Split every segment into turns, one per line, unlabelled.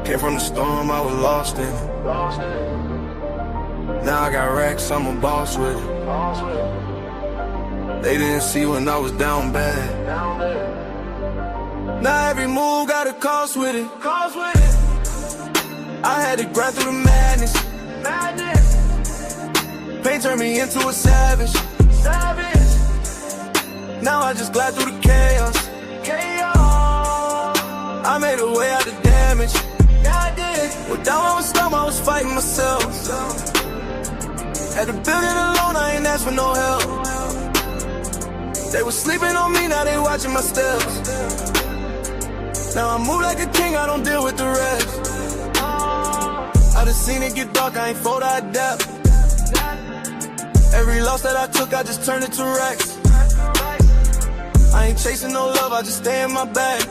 Came from the storm, I was lost in it. Now I got racks, I'm a boss with it. They didn't see when I was down bad. Now every move got a cost with it. I had to grind through the madness. Pain turned me into a savage. Now I just glide through the chaos. I made a way out the damage. Well, down I was stuck, I was fighting myself. Had to build it alone, I ain't asked for no help. They was sleeping on me, now they watching my steps. Now I move like a king, I don't deal with the rest. I done seen it get dark, I ain't fold, I adapt. Every loss that I took, I just turned it to racks. I ain't chasing no love, I just stay in my bag.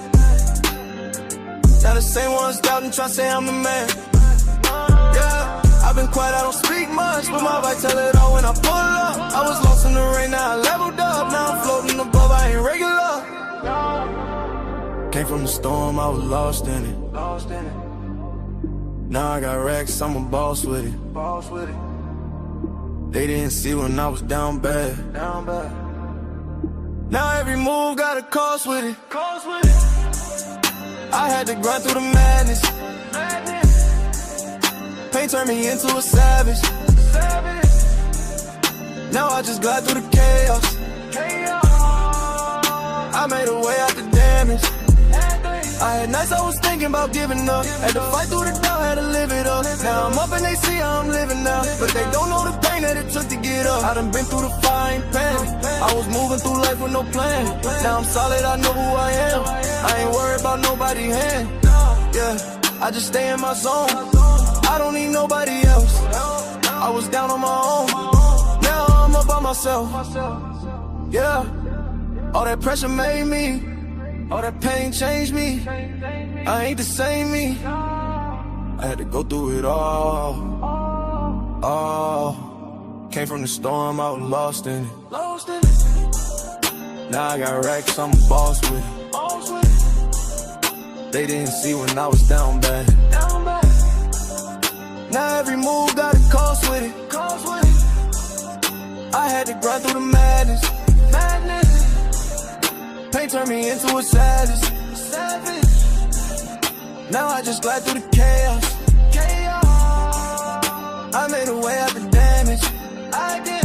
Now the same ones doubting, tryna say I'm the man. Yeah, I've been quiet, I don't speak much, but my vibe tell it all when I pull up. I was lost in the rain, now I leveled up. Now I'm floating above, I ain't regular. Came from the storm, I was lost in it. Now I got racks, I'm a boss with it. They didn't see when I was down bad. Now every move got a cost with it. I had to grind through the madness. Pain turned me into a savage. Now I just glide through the chaos. I made a way out the damage. I had nights I was thinking about giving up. Had to fight through the doubt, had to live it up. Now I'm up and they see how I'm living now, but they don't know the pain that it took to get up. I done been through the fire, ain't panic. I was moving through life with no plan. Now I'm solid, I know who I am. I ain't worried about nobody's hand. Yeah, I just stay in my zone. I don't need nobody else. I was down on my own. Now I'm up by myself. Yeah, all that pressure made me. All that pain changed me. I ain't the same me. I had to go through it all. Came from the storm, I was lost in it. Now I got racks, I'm a boss with it. They didn't see when I was down bad. Now every move got a cost with it. I had to grind through the madness. Pain turned me into a savage. Now I just glide through the chaos. I made a way out the damage. I did.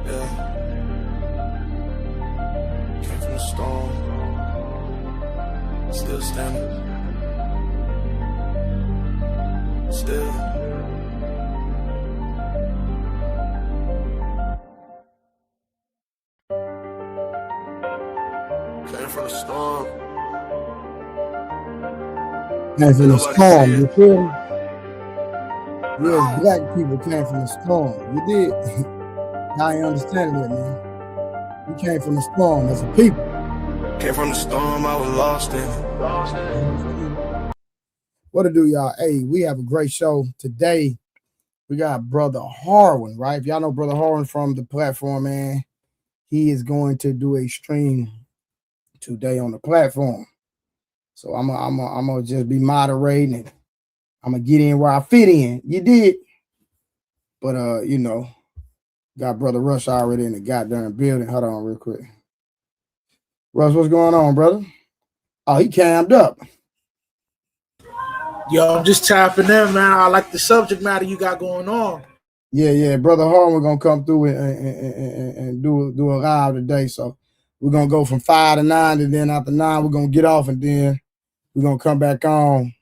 Yeah. Came from the storm. Still standing. Still. From the storm.
Came from the storm, you feel me? We as black people came from the storm. You did. Now I understand that, man. We came from the storm as a people.
Came from the storm, I was lost in it.
What to do, y'all? Hey, we have a great show today. We got Brother Harwin, right? If y'all know Brother Harwin from the platform, man, he is going to do a stream today on the platform. So I'm gonna just be moderating and I'm gonna get in where I fit in. You did. But you know, got Brother Rush already in the goddamn building. Hold on real quick. Rush, what's going on, brother? Oh, he cammed up.
Yo, I'm just tapping in, man. I like the subject matter you got going on.
Yeah. Brother Harwin gonna come through and do a live today. So we're going to go from 5 to 9, and then after 9, we're going to get off, and then we're going to come back on.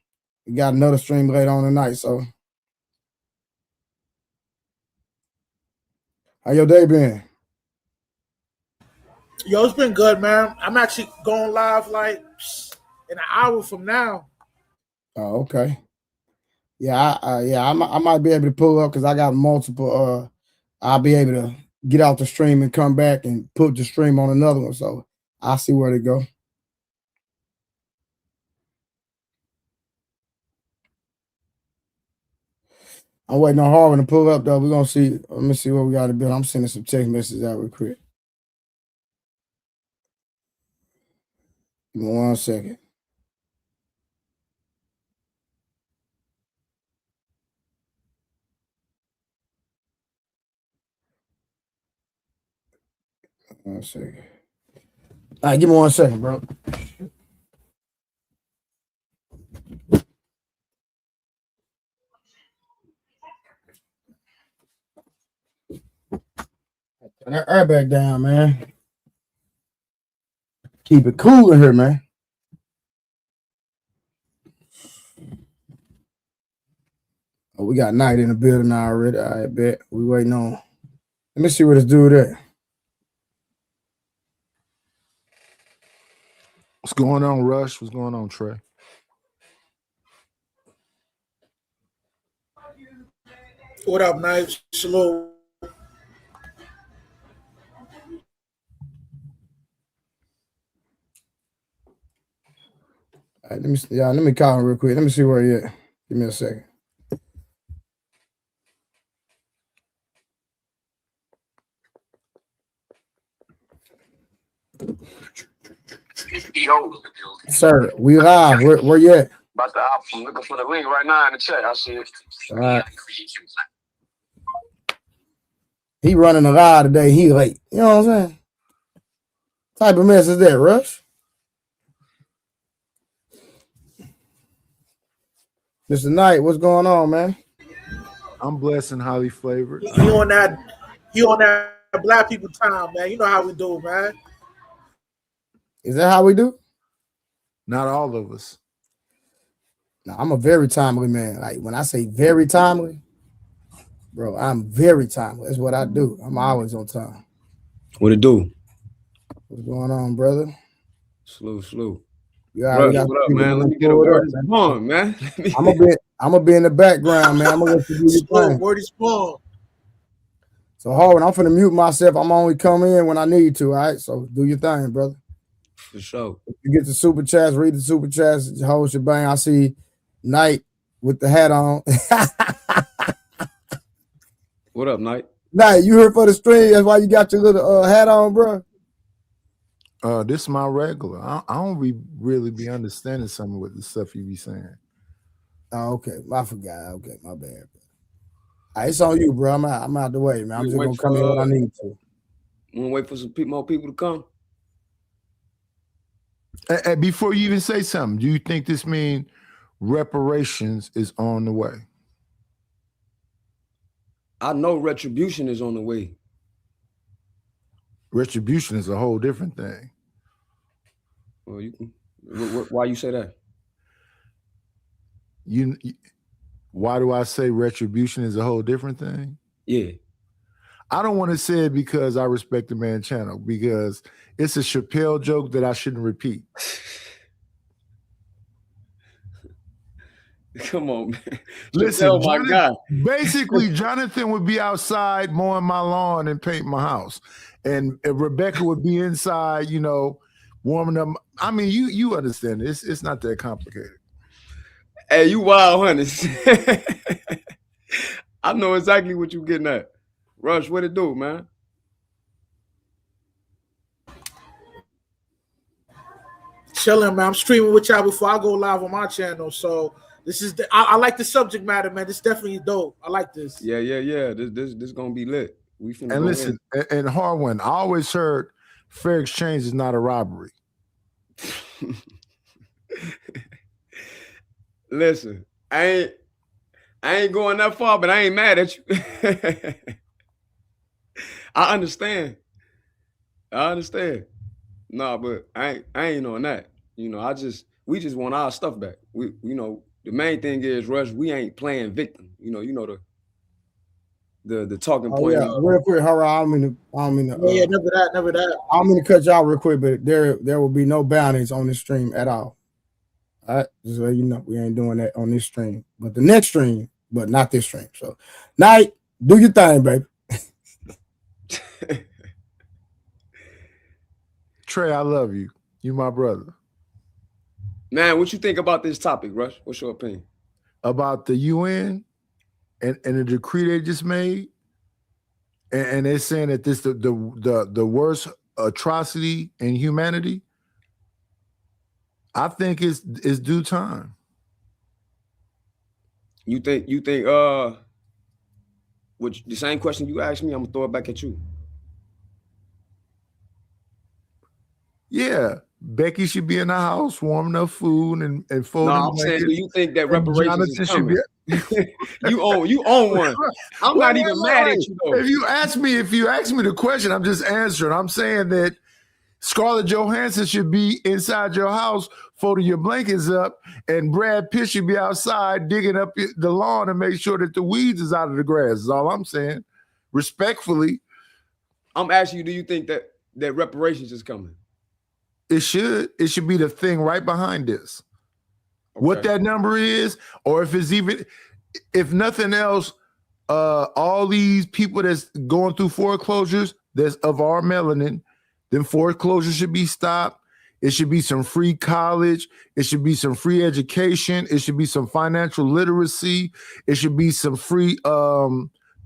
We got another stream later on tonight, so. How your day been?
Yo, it's been good, man. I'm actually going live like in an hour from now.
Oh, okay. Yeah, I might be able to pull up because I got multiple. I'll be able to get off the stream and come back and put the stream on another one. So I'll see where to go. I'm waiting on Harvin to pull up though. We're gonna see. Let me see what we got to build. I'm sending some text messages out real quick. Give me 1 second. One second. All right, give me 1 second, bro. Turn that airbag down, man. Keep it cool in here, man. Oh, we got Night in the building already. I bet. We waiting on. Let me see what this dude at.
What's going on, Rush? What's going on, Trey?
What up, Knives? Salute.
All right, let me call him real quick. Let me see where he at. Give me a second. Sir, we live. Where you at?
About the album. I'm looking for the link right now in the chat. I see it.
All right. He running a live today. He late. You know what I'm saying? Type of mess is that, Rush? Mr. Knight, what's going on, man?
I'm blessed and highly flavored.
You on that black people time, man. You know how we do, man.
Is that how we do?
Not all of us.
No, I'm a very timely man. Like when I say very timely, bro, I'm very timely. That's what I do. I'm always on time.
What it do?
What's going on, brother?
Slew.
What
up, man? Let me get a word on, man.
I'm gonna be in the background, man. I'm gonna let you do your thing.
Word is born.
So Harvin, I'm finna mute myself. I'm only coming in when I need to. All right. So do your thing, brother.
For sure.
If you get the super chats, read the super chats, hold your bang. I see Knight with the hat on.
What up, Knight?
Knight, you here for the stream? That's why you got your little hat on, bro.
This is my regular. I don't really be understanding some of the stuff you be saying.
Oh, okay. I forgot. Okay, my bad. Bro. All right, it's on you, bro. I'm out the way, man. I'm just gonna come in when I need to.
You wanna wait for some more people to come?
And before you even say something, do you think this means reparations is on the way?
I know retribution is on the way.
Retribution is a whole different thing.
Well, why you say that?
Why do I say retribution is a whole different thing?
Yeah.
I don't want to say it because I respect the man channel, because it's a Chappelle joke that I shouldn't repeat.
Come on, man.
Listen,
oh my God.
Basically, Jonathan would be outside mowing my lawn and painting my house. And Rebecca would be inside, warming up. I mean, you understand it. It's not that complicated.
Hey, you wild, honey. I know exactly what you're getting at. Rush, what it do, man?
Chilling, man. I'm streaming with y'all before I go live on my channel. So this is I like the subject matter, man. This definitely dope. I like this.
Yeah. This gonna be lit. We finna
and listen, and Harwin, I always heard fair exchange is not a robbery.
Listen, I ain't going that far, but I ain't mad at you. I understand. No, but I ain't on that. We just want our stuff back. We the main thing is, Rush, we ain't playing victim. The talking point.
Yeah, real quick, hurry. I don't mean to
never that.
I don't mean to cut y'all real quick, but there will be no bounties on this stream at all. All right, just so you know, we ain't doing that on this stream, but the next stream, but not this stream. So, Night, do your thing, baby.
Trey, I love you. You my brother.
Man, what you think about this topic, Rush? What's your opinion?
About the UN? and the decree they just made, and they're saying that this the worst atrocity in humanity, I think it's due time.
You think which the same question you asked me, I'm gonna throw it back at you.
Yeah, Becky should be in the house warming up food and folding.
No, I'm saying, do you think that reparations is coming? You own one. I'm not even mad at you though.
If you ask me the question, I'm just answering. I'm saying that Scarlett Johansson should be inside your house folding your blankets up, and Brad Pitt should be outside digging up the lawn and make sure that the weeds is out of the grass. Is all I'm saying. Respectfully,
I'm asking you, do you think that reparations is coming?
It should be the thing right behind this. Okay. What that number is, or if nothing else, all these people that's going through foreclosures that's of our melanin, then foreclosures should be stopped. It should be some free college. It should be some free education. It should be some financial literacy. It should be some free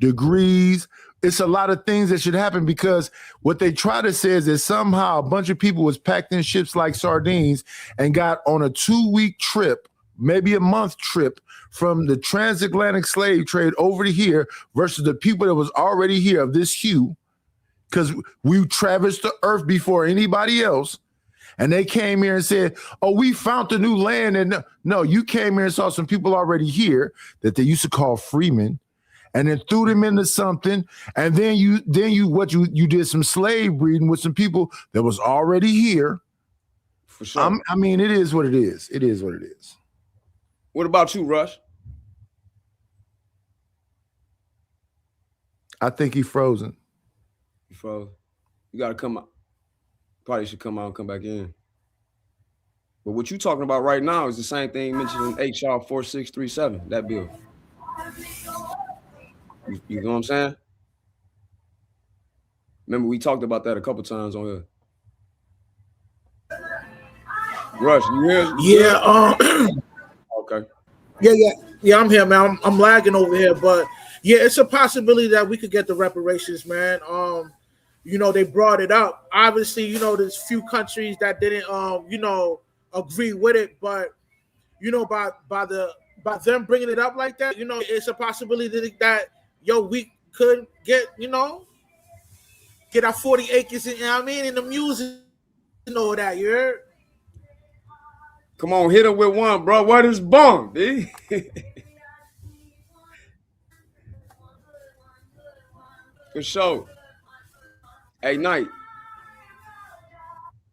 degrees. It's a lot of things that should happen, because what they try to say is that somehow a bunch of people was packed in ships like sardines and got on a 2-week trip, maybe a month trip, from the transatlantic slave trade over to here versus the people that was already here of this hue, because we traversed the earth before anybody else. And they came here and said, oh, we found the new land. And no, you came here and saw some people already here that they used to call freemen, and then threw them into something, and then you did some slave breeding with some people that was already here.
For sure.
I mean, it is what it is. It is what it is.
What about you, Rush?
I think he's frozen.
He froze. You gotta come out. Probably should come out and come back in. But what you talking about right now is the same thing mentioned in HR 4637, that bill. You know what I'm saying? Remember, we talked about that a couple times on here. Rush, you here?
Yeah.
Okay.
Yeah. I'm here, man. I'm lagging over here, but yeah, it's a possibility that we could get the reparations, man. They brought it up. Obviously, there's few countries that didn't, agree with it, but by them bringing it up like that, it's a possibility that we could get our 40 acres, and the music and all that. You heard?
Come on, hit her with one, bro. What is bomb, dude? For sure. Hey, Knight.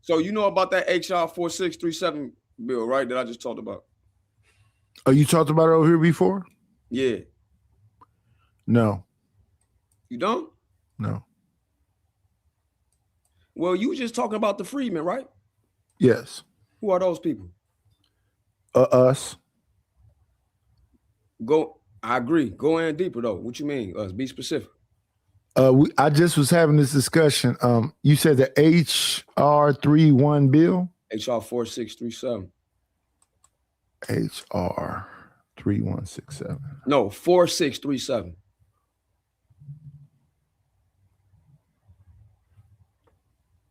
So you know about that HR 4637 bill, right? That I just talked about.
Oh, you talked about it over here before?
Yeah.
No.
You don't?
No.
Well, you were just talking about the freedmen, right?
Yes.
Who are those people?
Us.
I agree. Go in deeper though. What you mean? Us? Be specific.
I just was having this discussion. You said the HR 31 bill?
HR 4637.
HR 3167.
No, 4637.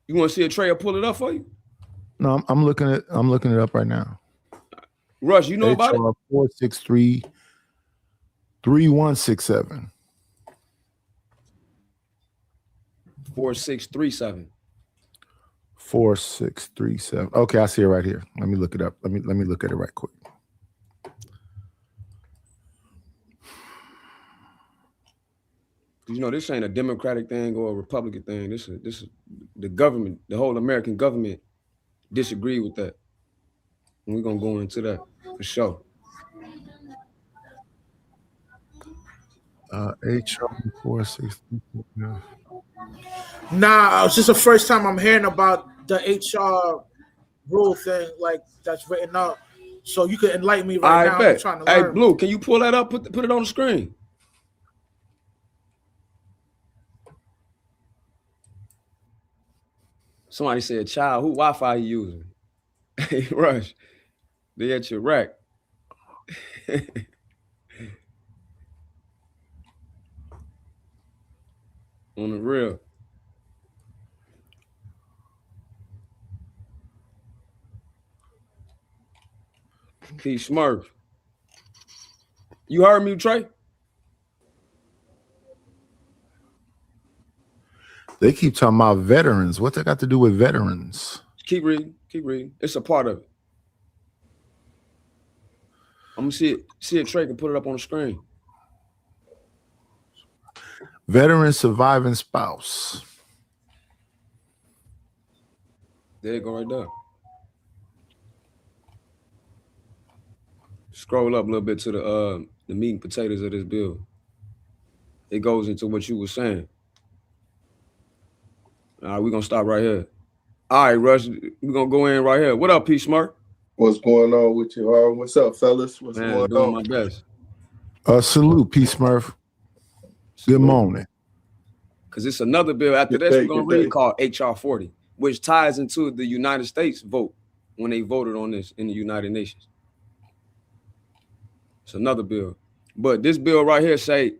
You want to see a tray? Pull it up for you?
No, I'm looking it up right now.
Rush, you know about it?
463 3167.
4637.
4637. Okay, I see it right here. Let me look it up. Let me look at it right quick.
This ain't a Democratic thing or a Republican thing. This is the government, the whole American government disagree with that. And we're gonna go into that for sure.
HR 463.
Nah, it's just the first time I'm hearing about the HR rule thing like that's written up. So you could enlighten me right now.
Bet.
I'm trying to learn.
Hey, Blue, can you pull that up? Put it on the screen. Somebody said, "Child, who Wi-Fi you using?" Hey, Rush, they at your rack. On the real. P Smurf. You heard me, Trey?
They keep talking about veterans. What they got to do with veterans?
Keep reading. Keep reading. It's a part of it. I'm gonna see it. Trey can put it up on the screen.
Veteran surviving spouse.
There you go, right there. Scroll up a little bit to the meat and potatoes of this bill. It goes into what you were saying. All right, we're gonna stop right here. All right, Rush, we're gonna go in right here. What up, P Smart?
What's going on with you? What's up, fellas? What's going
doing
on?
My best.
Salute, P Smurf. Good morning.
Because it's another bill after this we're gonna read called HR 40, which ties into the United States vote when they voted on this in the United Nations. It's another bill. But this bill right here say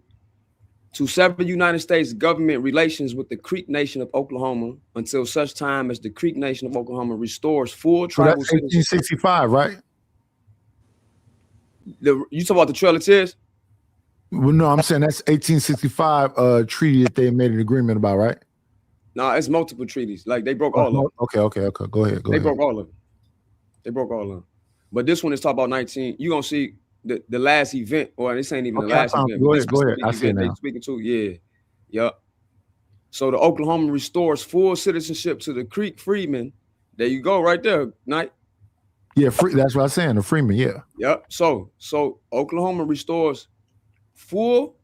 to sever United States government relations with the Creek Nation of Oklahoma until such time as the Creek Nation of Oklahoma restores full tribal
So that's 1865, right?
You talk about the Trail of Tears?
Well, no, I'm saying that's 1865 treaty that they made an agreement about, right?
No, it's multiple treaties. Like they broke all of them.
Okay. Go ahead.
They broke all of them. They broke all of them. But this one is talking about 19. You're gonna see the last event, or this ain't even the last event.
Go ahead. I see it now.
They speaking to, Yep. So the Oklahoma restores full citizenship to the Creek freedmen. There you go, right there, Knight.
Yeah, that's what I'm saying. The freemen, yeah.
Yep. So Oklahoma restores full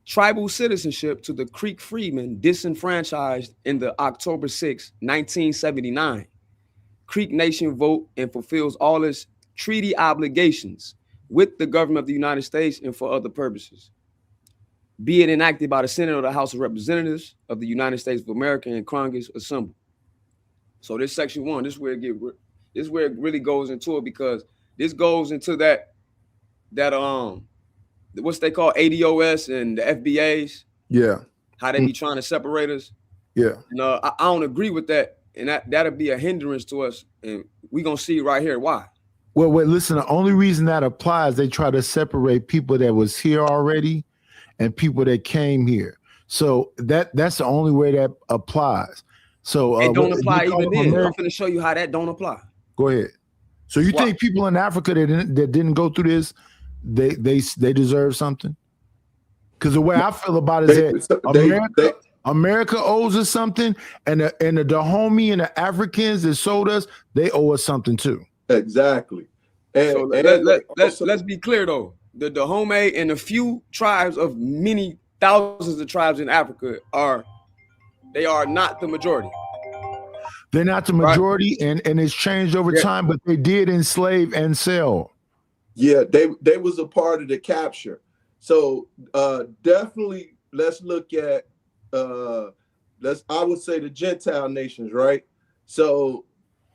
tribal citizenship to the Creek freedmen disenfranchised in the October 6, 1979 Creek Nation vote and fulfills all its treaty obligations with the government of the United States and for other purposes. Be it enacted by the Senate or the House of Representatives of the United States of America and Congress assembled. So this section 1, this is where it really goes into it, because this goes into that what's they call ADOS and the FBAs.
Yeah.
How they be trying to separate us.
Yeah.
And I don't agree with that. And that'll be a hindrance to us. And we're gonna see right here why.
Well, wait, listen, the only reason that applies, they try to separate people that was here already and people that came here. So that's the only way that applies. So
it don't apply even then. I'm gonna show you how that don't apply.
Go ahead. So you think people in Africa that didn't go through this, they deserve something? Because the way I feel about it is that America owes us something, and the Dahomey and the Africans that sold us, they owe us something too.
Exactly.
So let's be clear though. The Dahomey and a few tribes of many thousands of tribes in Africa are not the majority.
They're not the majority, right? and it's changed over time, but they did enslave and sell.
Yeah, they was a part of the capture. So definitely let's look at I would say the Gentile nations, right? So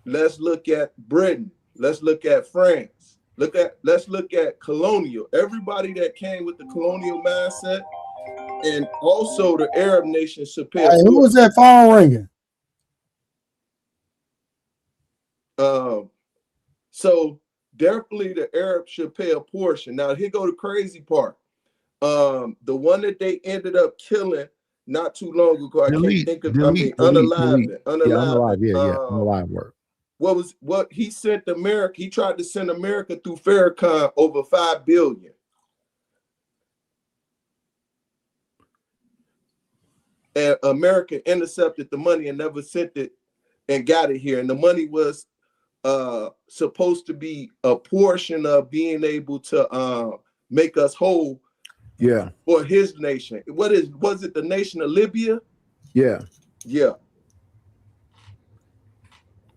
let's look at Britain, let's look at France, let's look at colonial, everybody that came with the colonial mindset, and also the Arab nations.
Who was that phone ringing?
So definitely the Arabs should pay a portion. Now here go the crazy part. The one that they ended up killing not too long ago, I can't think of. Unalive.
Unalive work.
What he sent America? He tried to send America through Farrakhan over $5 billion. And America intercepted the money and never sent it and got it here. And the money was supposed to be a portion of being able to make us whole.
Yeah.
For his nation. Was it the nation of Libya?
Yeah.
Yeah.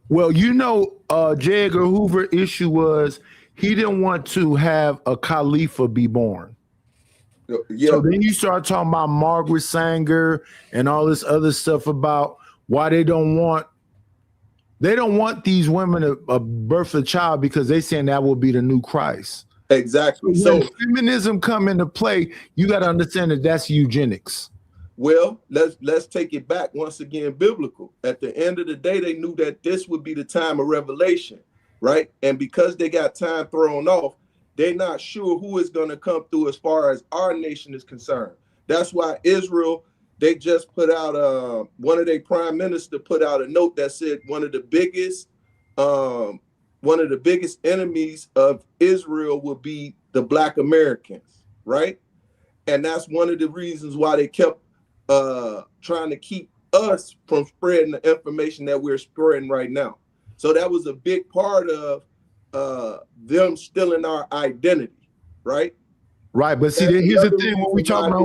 Well, J. Edgar Hoover issue was he didn't want to have a Khalifa be born.
Yeah.
So then you start talking about Margaret Sanger and all this other stuff about why they don't want these women to birth a child, because they saying that will be the new Christ.
Exactly.
So when feminism come into play, you got to understand that that's eugenics.
Well, let's take it back once again, biblical. At the end of the day, they knew that this would be the time of revelation, right? And because they got time thrown off, they're not sure who is going to come through as far as our nation is concerned. That's why Israel, they just put out one of their prime minister put out a note that said one of the biggest enemies of Israel would be the Black Americans, right? And that's one of the reasons why they kept trying to keep us from spreading the information that we're spreading right now. So that was a big part of them stealing our identity, right?
Right, but see, here's the thing: when we talk about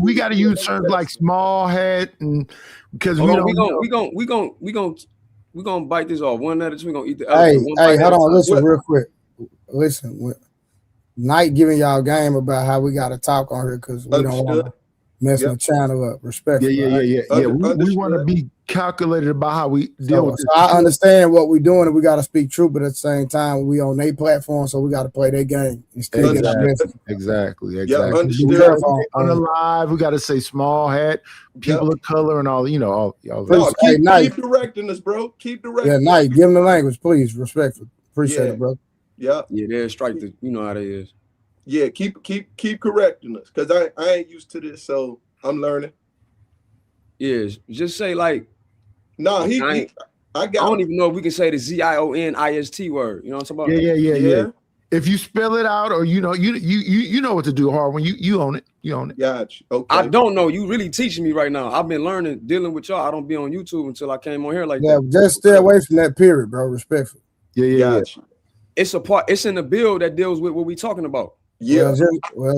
we gotta use terms like small hat, and because we gonna
bite this off one at a time. We gonna eat the
Hey,
elephant.
hold on, listen real quick. Listen, Knight giving y'all game about how we got to talk on here because we don't want to mess the channel up. Respect.
Yeah. We want to be calculated about how we deal with this.
So I understand what we're doing, and we got to speak truth, but at the same time, we on their platform, so we got to play their game.
Exactly.
Yeah,
on the live, we got to say small hat, people of color, and all.
Keep directing us, bro. Keep directing.
Yeah, Knight, give them the language, please. Respectful. Appreciate it, bro.
Yeah,
they'll strike the. You know how they is.
Yeah, keep correcting us because I ain't used to this, so I'm learning.
Yeah, just say like.
No, I
don't even know if we can say the ZIONIST word. You know what I'm talking
about? Yeah. If you spell it out, or you know what to do, Harwin. You own it. You own it.
Gotcha. Okay.
I don't know. You really teaching me right now. I've been learning, dealing with y'all. I don't be on YouTube until I came on here like that.
Just stay away from that period, bro. Respectful.
Yeah.
It's a part. It's in the bill that deals with what we talking about.
Yeah.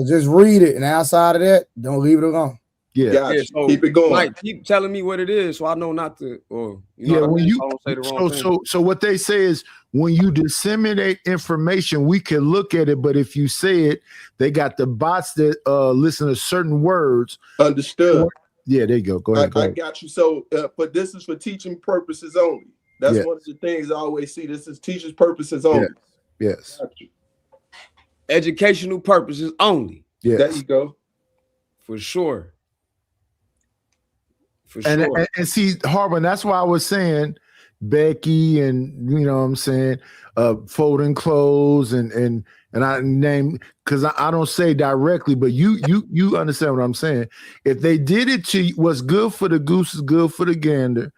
Just read it, and outside of that, don't leave it alone.
Yeah.
So
keep it going.
Like, keep telling me what it is, so I know not to. Or don't say the wrong thing.
So what they say is when you disseminate information, we can look at it, but if you say it, they got the bots that listen to certain words.
Understood.
Yeah, there you go. Go ahead.
I got you. So, but this is for teaching purposes only. That's one of the things I always see. This is teachers' purposes only.
Yes.
Educational purposes only.
Yes.
There you go.
For sure.
And see, Harwin, that's why I was saying Becky and you know what I'm saying, folding clothes and I name because I don't say directly, but you understand what I'm saying. If they did it to what's good for the goose is good for the gander.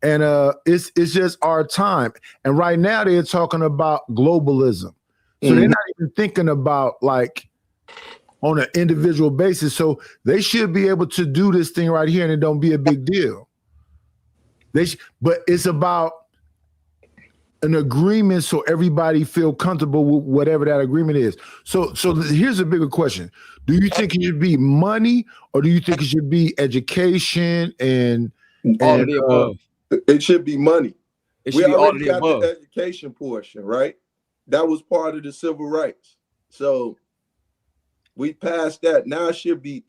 And it's just our time. And right now they're talking about globalism. So they're not even thinking about like on an individual basis. So they should be able to do this thing right here and it don't be a big deal. But it's about an agreement so everybody feel comfortable with whatever that agreement is. So here's a bigger question. Do you think it should be money or do you think it should be education and
all of the above?
It should be money.
We already got
the education portion, right? That was part of the civil rights. So we passed that. Now it should be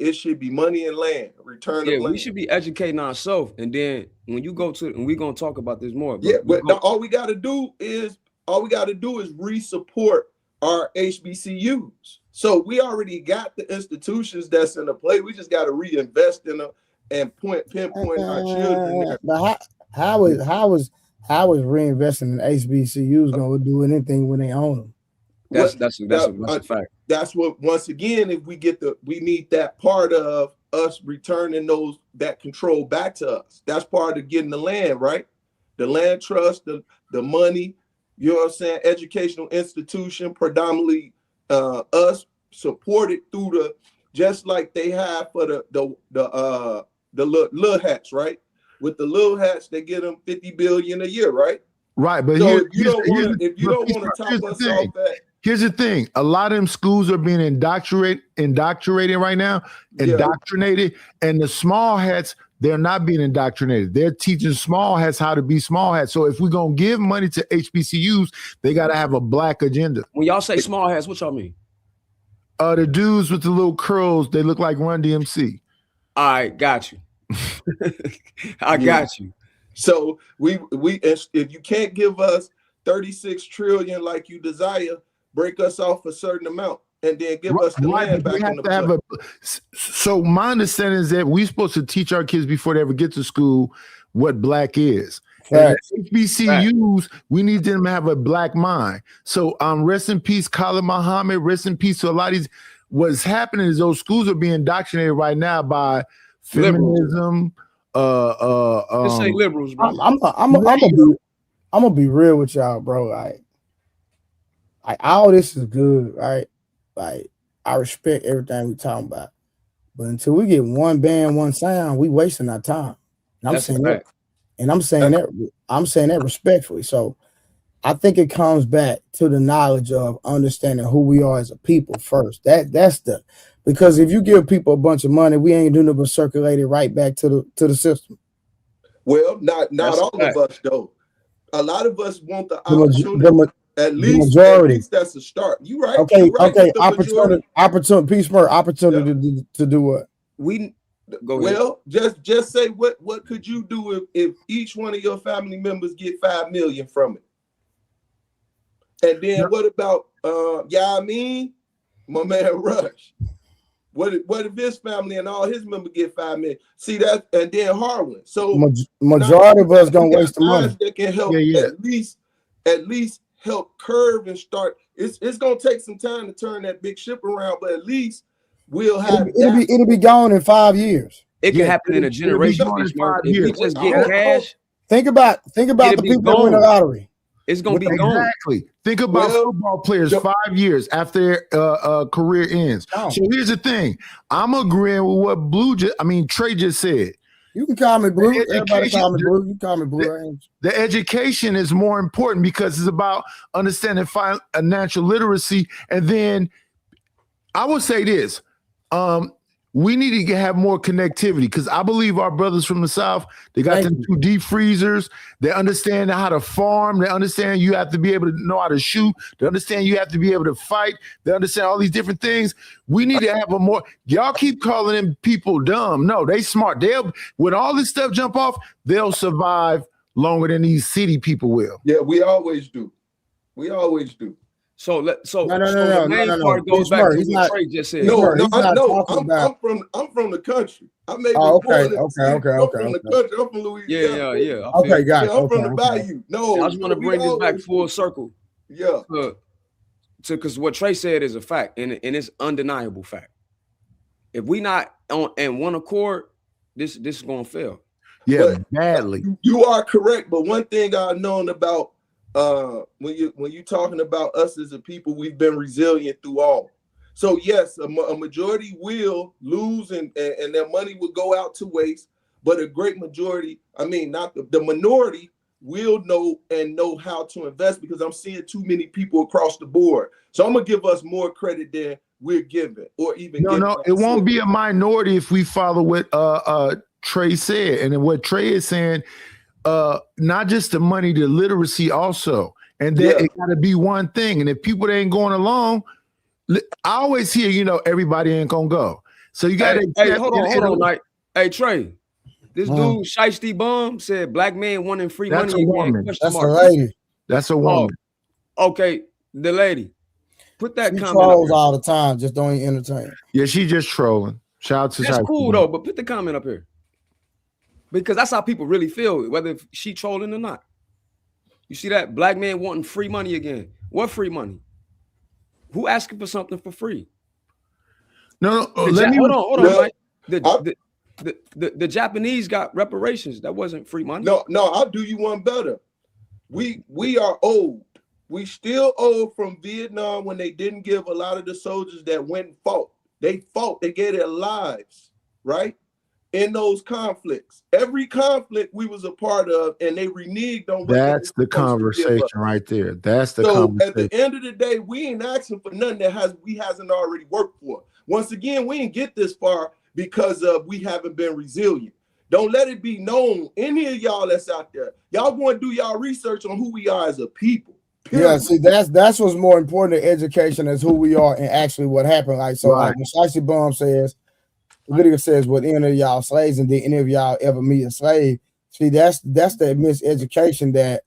money and land. Return of land.
We should be educating ourselves. And then when you go to, and we're gonna talk about this more.
But all we gotta do is re-support our HBCUs. So we already got the institutions that's in the play. We just gotta reinvest in them and pinpoint our children.
But how is reinvesting in HBCUs gonna do anything when they own them?
That's a fact.
That's what, once again, if we need that part of us returning that control back to us. That's part of getting the land, right? The land trust, the money, you know what I'm saying? Educational institution, predominantly us supported through just like they have for the little hats, right? With the little hats, they get them $50 billion a year, right?
Right, but
so if you don't want to top us off that.
Here's the thing: a lot of them schools are being indoctrinated right now, and the small hats, they're not being indoctrinated. They're teaching small hats how to be small hats. So if we're gonna give money to HBCUs, they gotta have a black agenda.
When y'all say small hats, what y'all mean?
The dudes with the little curls, they look like Run DMC.
All right, got you. I got you.
So we if you can't give us 36 trillion like you desire, break us off a certain amount. and then give us the land back in the
So my understanding is that we're supposed to teach our kids before they ever get to school what black is. And HBCUs, we need them to have a black mind. So rest in peace, Khalid Muhammad, rest in peace to a lot of these. What's happening is those schools are being indoctrinated right now by feminism.
Just say liberals, bro.
I'm gonna be real with y'all, bro. Like all this is good, right? Like I respect everything we talking about, but until we get one band, one sound, we wasting our time. And I'm saying that, and I'm saying that respectfully. So I think it comes back to the knowledge of understanding who we are as a people first. That's because if you give people a bunch of money, we ain't doing it but circulate it right back to the system.
Well, not all of us though. A lot of us want the opportunity. At least that's a start. You right?
Okay,
you right
okay. Opportunity, peace, for opportunity to do what?
Go ahead.
Well, just say what could you do if each one of your family members get 5 million from it? And then what about my man Rush? What if his family and all his members get 5 million? See that, and then Harlan. So
majority of us gonna waste the money.
That can help at least help curve and start. It's gonna take some time to turn that big ship around, but at least we'll have
it'll be gone in 5 years.
It can happen in a generation. If we just get cash.
Think about the people that win the lottery.
It's gonna be gone.
Exactly. Think about football players 5 years after their career ends. So here's the thing. I'm agreeing with what Trey just said.
You can call me Blue. Everybody call me Blue. You call me Blue.
The education is more important because it's about understanding financial literacy. And then I would say this. We need to have more connectivity because I believe our brothers from the South, they got them 2 deep freezers. They understand how to farm. They understand you have to be able to know how to shoot. They understand you have to be able to fight. They understand all these different things. We need to have y'all keep calling them people dumb. No, they smart. When all this stuff jump off, they'll survive longer than these city people will.
Yeah, we always do. We always do.
So the main part goes back to what Trey just said.
No, I'm from the country. I may
okay.
I'm from the country. I'm from Louisiana.
Yeah.
Okay, got it.
I'm from the Bayou. No,
I just want to bring this back full circle.
Yeah.
Because what Trey said is a fact, and it's undeniable fact. If we not on one accord, this is gonna fail.
Yeah, badly.
You are correct, but one thing I've known about when you talking about us as a people, we've been resilient through all. So yes, a majority will lose and their money will go out to waste, but a great majority, not the minority, will know how to invest, because I'm seeing too many people across the board. So I'm gonna give us more credit than we're giving, or even
it won't be a minority if we follow what Trey said. And then what Trey is saying, not just the money, the literacy also. And then it gotta be one thing. And if people ain't going along, I always hear, everybody ain't gonna go. So you gotta
hold on, Mike. Hey, Trey. This dude, Shiesty Bum, said black man wanting free money again.
That's a lady.
That's a woman.
Okay, the lady. Put that
she
comment
trolls all the time, just don't even entertain.
Yeah, she just trolling. Shout out to
That's cool though, but put the comment up here. Because that's how people really feel, whether she trolling or not. You see that? Black man wanting free money again. What free money? Who asking for something for free?
No,
hold on, Mike. The Japanese got reparations. That wasn't free money.
No, I'll do you one better. We are owed. We still owe from Vietnam when they didn't give a lot of the soldiers that went and fought. They fought. They gave their lives, right? In those conflicts. Every conflict we was a part of, and they reneged on.
That's the conversation right there. That's the conversation.
At the end of the day, we ain't asking for nothing that hasn't already worked for. Once again, we didn't get this far because we haven't been resilient. Don't let it be known, any of y'all that's out there, y'all going to do y'all research on who we are as a people. Period.
Yeah, see, that's what's more important than education is who we are and actually what happened. Like, so like when Shiesty Bum says, the video says, "Would any of y'all slaves, and did any of y'all ever meet a slave?" See, that's the miseducation that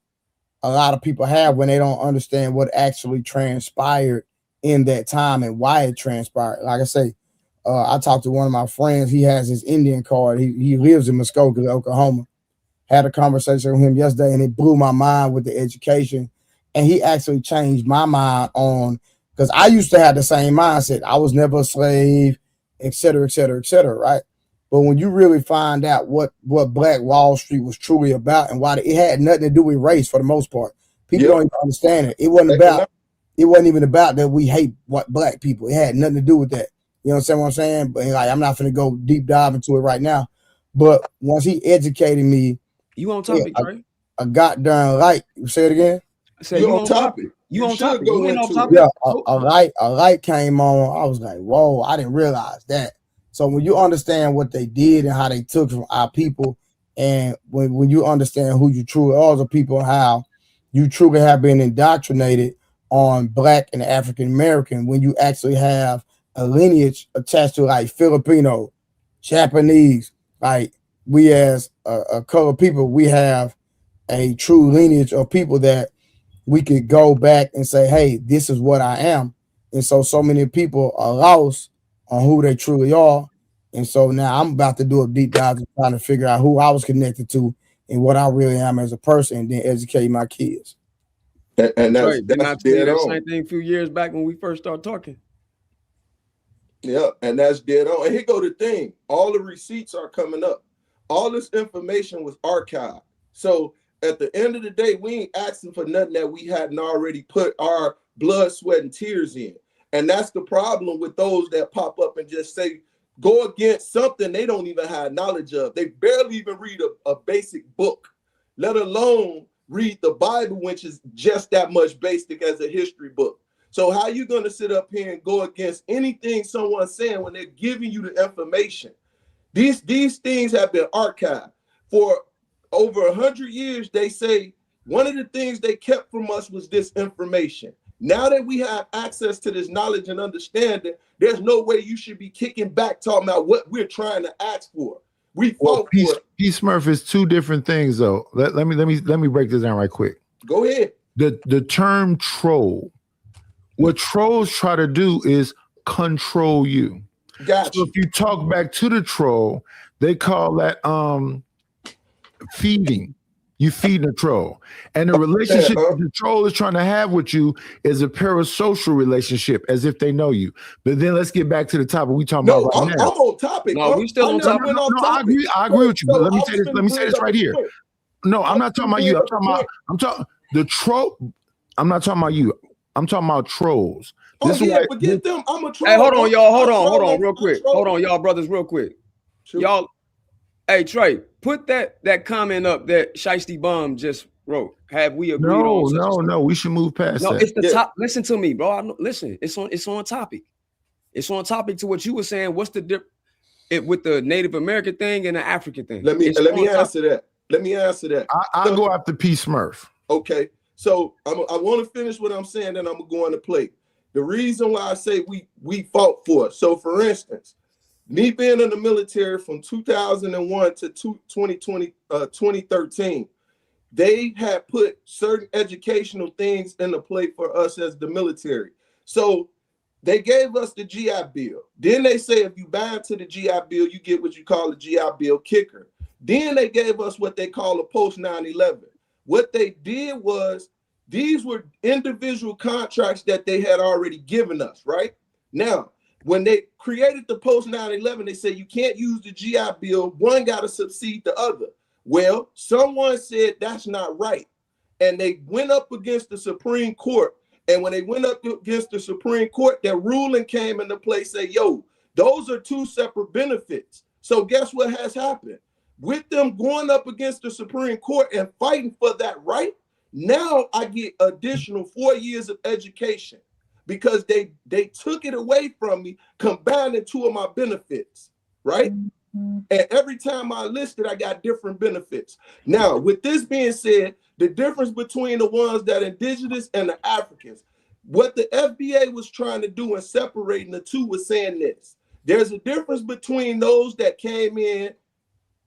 a lot of people have when they don't understand what actually transpired in that time and why it transpired. Like I say, I talked to one of my friends. He has his Indian card. He lives in Muskogee, Oklahoma. Had a conversation with him yesterday, and it blew my mind with the education. And he actually changed my mind on, because I used to have the same mindset. I was never a slave, et cetera, et cetera, et cetera, right? But when you really find out what Black Wall Street was truly about and why it had nothing to do with race for the most part, people don't even understand it. It wasn't even about that we hate Black people. It had nothing to do with that. You understand what I'm saying? But like, I'm not going to go deep dive into it right now. But once he educated me,
you on topic, Trey?
A goddamn light. Say it again.
I said, you on topic. You on topic. You ain't on topic.
Yeah, a light came on. I was like, whoa, I didn't realize that. So when you understand what they did and how they took from our people, and when you understand who you truly are as a people, how you truly have been indoctrinated on Black and African American, when you actually have a lineage attached to like Filipino, Japanese, like we as a colored people, we have a true lineage of people that we could go back and say, hey, this is what I am. And so many people are lost on who they truly are. And so now I'm about to do a deep dive to trying to figure out who I was connected to and what I really am as a person, and then educate my kids.
And that's
right.
that's
dead on.
on.
Same thing a few years back when we first started talking.
Yeah, and that's dead on. And here go the thing. All the receipts are coming up. All this information was archived. So at the end of the day, we ain't asking for nothing that we hadn't already put our blood, sweat, and tears in. And that's the problem with those that pop up and just say, go against something they don't even have knowledge of. They barely even read a basic book, let alone read the Bible, which is just that much basic as a history book. So how you going to sit up here and go against anything someone's saying when they're giving you the information? These things have been archived for over 100 years. They say one of the things they kept from us was this information. Now that we have access to this knowledge and understanding, there's no way you should be kicking back talking about what we're trying to ask for. We fought for it.
Peace Smurf is two different things, though. Let me break this down right quick.
Go ahead.
The term troll. What trolls try to do is control you.
Gotcha.
So if you talk back to the troll, they call that feeding. You feed the troll. And the relationship that the troll is trying to have with you is a parasocial relationship, as if they know you. But then let's get back to the topic we talking about right now.
I'm on topic.
No, we still on topic.
No, I agree with you. But let me say this right here. No, I'm not talking about you. I'm talking the troll. I'm not talking about you. I'm talking about trolls.
Forget them. I'm a troll.
Hey, hold on, y'all. Hold on, real quick. Hold on, y'all brothers, real quick.
Sure.
Y'all, hey, Trey, put that comment up that Shiesty Bum just wrote. Have we agreed on?
No, we should move past that.
No, it's the top. Listen to me, bro. Listen, it's on topic. It's on topic to what you were saying. What's the difference with the Native American thing and the African thing?
Let me answer that. Let me answer that.
I'll go after P. Smurf.
Okay. So I want to finish what I'm saying, then I'm gonna go on to play. The reason why I say we fought for it. So for instance, me being in the military from 2001 to 2013, they had put certain educational things into play for us as the military. So they gave us the GI Bill. Then they say if you buy into the GI Bill, you get what you call the GI Bill kicker. Then they gave us what they call a post 9/11. What they did was these were individual contracts that they had already given us, right? Now, when they created the post 9/11, they said you can't use the GI Bill. One got to succeed the other. Well, someone said that's not right. And they went up against the Supreme Court. And when they went up against the Supreme Court, that ruling came into play, say, yo, those are two separate benefits. So guess what has happened? With them going up against the Supreme Court and fighting for that right, now I get additional 4 years of education because they took it away from me, combining two of my benefits, right? And every time I listed, I got different benefits. Now, with this being said, the difference between the ones that are indigenous and the Africans, what the FBA was trying to do in separating the two was saying this. There's a difference between those that came in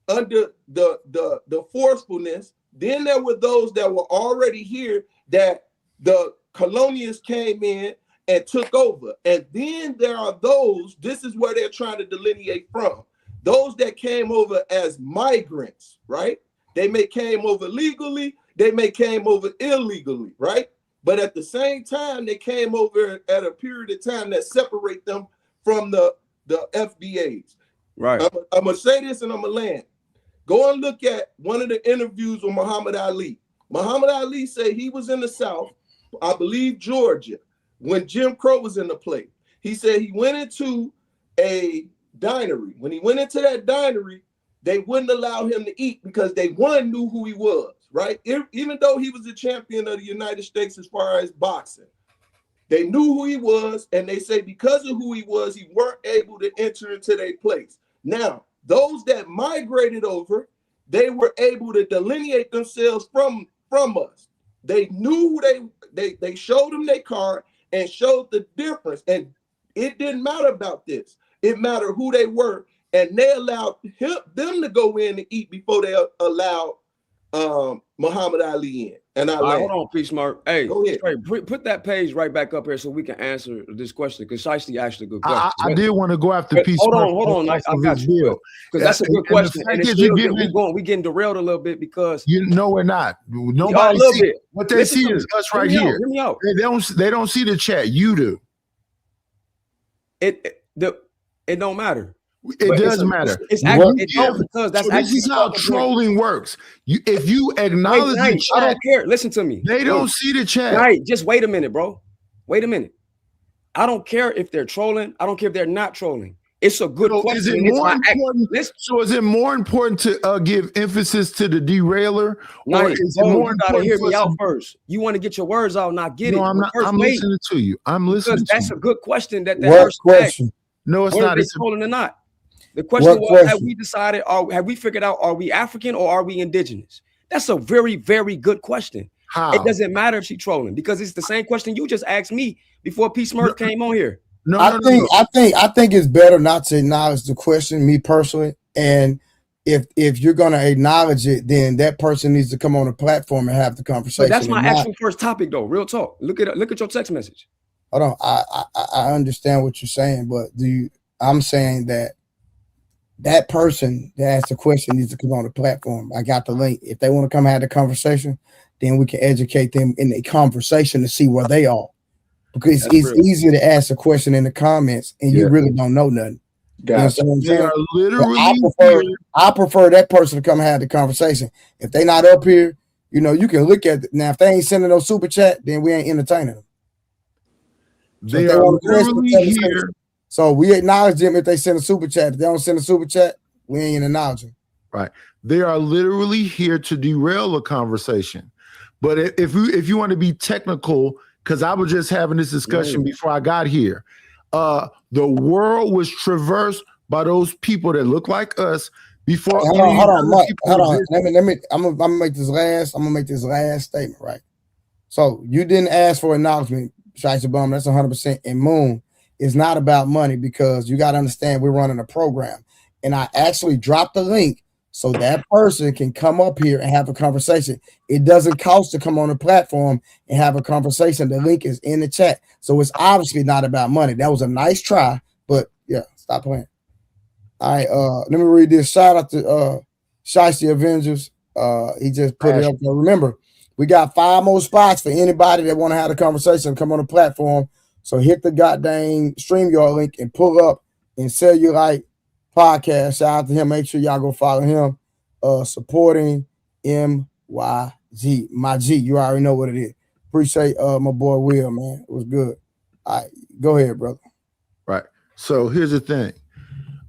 under the forcefulness. Then there were those that were already here that the colonialists came in and took over. And then there are those, this is where they're trying to delineate from. Those that came over as migrants, right? They may came over legally, they may came over illegally, right? But at the same time, they came over at a period of time that separate them from the FBAs.
Right.
I'm gonna say this and I'm gonna land. Go and look at one of the interviews with Muhammad Ali. Muhammad Ali said he was in the South, I believe Georgia, when Jim Crow was in the play. He said he went into a dinery. When he went into that dinery, they wouldn't allow him to eat because they knew who he was, right? Even though he was the champion of the United States as far as boxing, they knew who he was, and they say because of who he was, he weren't able to enter into their place. Now, those that migrated over, they were able to delineate themselves from us. They knew who they showed them their card and showed the difference. And it didn't matter about this. It mattered who they were. And they allowed them to go in and eat before they allowed Muhammad Ali in. And
hold on, P Smart. Hey,
go ahead.
Put that page right back up here so we can answer this question, because Shiesty asked a good question.
I did want to go after P Smart.
Hold on. I got you. Because that's a good question. And we getting derailed a little bit because
we're not. Nobody see what they see is us right here.
Hear me out.
They don't see the chat. You do.
It don't matter.
It does matter.
It's actually because that's
this is how trolling works. If you acknowledge the chat,
I don't care. Listen to me.
They don't see the chat.
Right. Just wait a minute, bro. Wait a minute. I don't care if they're trolling. I don't care if they're not trolling. It's a good question.
Is it more important to give emphasis to the derailer?
Or is it more important to hear me out first? You want to get your words out, not get it.
I'm not. I'm listening to you. I'm listening.
Because that's a good question. That
question.
No, it's not.
Is they trolling or not? The question was, have we decided, have we figured out, are we African or are we indigenous? That's a very, very good question.
How?
It doesn't matter if she's trolling, because it's the same question you just asked me before P Smurf came on here.
I think it's better not to acknowledge the question, me personally. And if you're gonna acknowledge it, then that person needs to come on the platform and have the conversation.
But that's my actual first topic, though. Real talk. Look at your text message.
Hold on. I understand what you're saying, but I'm saying that person that asked the question needs to come on the platform. I got the link. If they want to come have the conversation, then we can educate them in the conversation to see where they are. Because it's easier to ask a question in the comments and you really don't know nothing.
Gotcha.
You know what I'm saying?
They are literally
I prefer that person to come have the conversation. If they not up here, you can look at it. Now, if they ain't sending no super chat, then we ain't entertaining them.
They are literally here.
So we acknowledge them if they send a super chat. If they don't send a super chat, we ain't acknowledging.
Right. They are literally here to derail a conversation. But if you want to be technical, because I was just having this discussion before I got here, the world was traversed by those people that look like us before.
Hold on, Mike. Hold on. Let me. I'm gonna make this last statement, right? So you didn't ask for acknowledgement, Shiesty Bum. That's 100%. And Moon. It's not about money, because you got to understand we're running a program, and I actually dropped the link so that person can come up here and have a conversation. It doesn't cost to come on the platform and have a conversation. The link is in the chat, so it's obviously not about money. That was a nice try, but yeah, stop playing. All right, let me read this. Shout out to Shiesty Avengers. He just put it up there. Remember, we got 5 more spots for anybody that want to have a conversation. Come on the platform. So hit the goddamn StreamYard link and pull up and Cellulite Podcast. Shout out to him. Make sure y'all go follow him. Supporting MYG. My G. You already know what it is. Appreciate my boy Will, man. It was good. All right. Go ahead, brother.
Right. So here's the thing.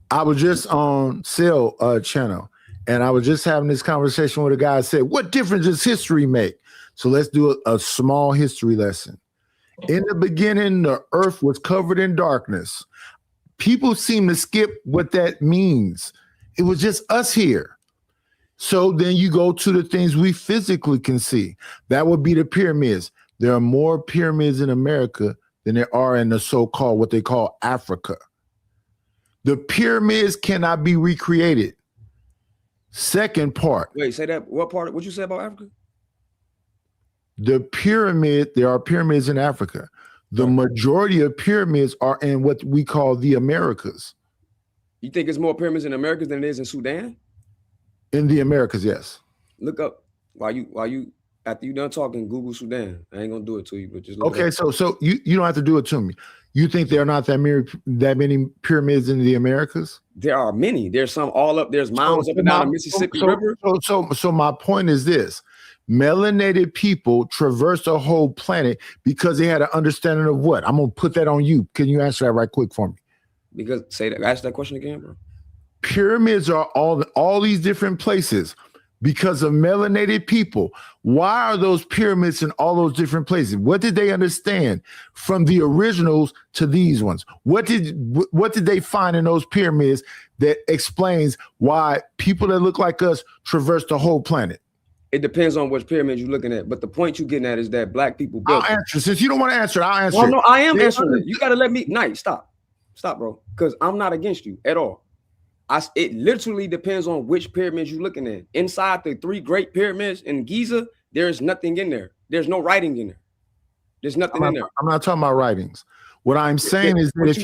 I was just on Cell channel, and I was just having this conversation with a guy. Said, what difference does history make? So let's do a small history lesson. In the beginning, the earth was covered in darkness. People seem to skip what that means. It was just us here. So then you go to the things we physically can see. That would be the pyramids. There are more pyramids in America than there are in the so-called, what they call Africa. The pyramids cannot be recreated. Second part.
Wait, say that. What part? What you say about Africa?
The pyramid, there are pyramids in Africa. The majority of pyramids are in what we call the Americas.
You think it's more pyramids in Americas than it is in Sudan?
In the Americas, yes.
Look up while you after you done talking, Google Sudan. I ain't gonna do it to you, but just look
Okay.
up.
So you don't have to do it to me. You think there are not that many pyramids in the Americas?
There are many. There's some all up. There's mounds up and down the Mississippi River.
So my point is this: melanated people traverse the whole planet because they had an understanding of what? I'm gonna put that on you. Can you answer that right quick for me?
Because ask that question again, bro.
Pyramids are all these different places because of melanated people. Why are those pyramids in all those different places? What did they understand from the originals to these ones? What did they find in those pyramids that explains why people that look like us traverse the whole planet?
It depends on which pyramid you're looking at, but the point you're getting at is that black people built.
I'll answer. Since you don't want to answer, I'll answer.
Well, no, I am answering it. You got to let me. Stop, bro, because I'm not against you at all. It literally depends on which pyramids you're looking at. Inside the 3 great pyramids in Giza, there's nothing in there. There's no writing in there. There's nothing in there.
I'm not talking about writings. What I'm saying is that if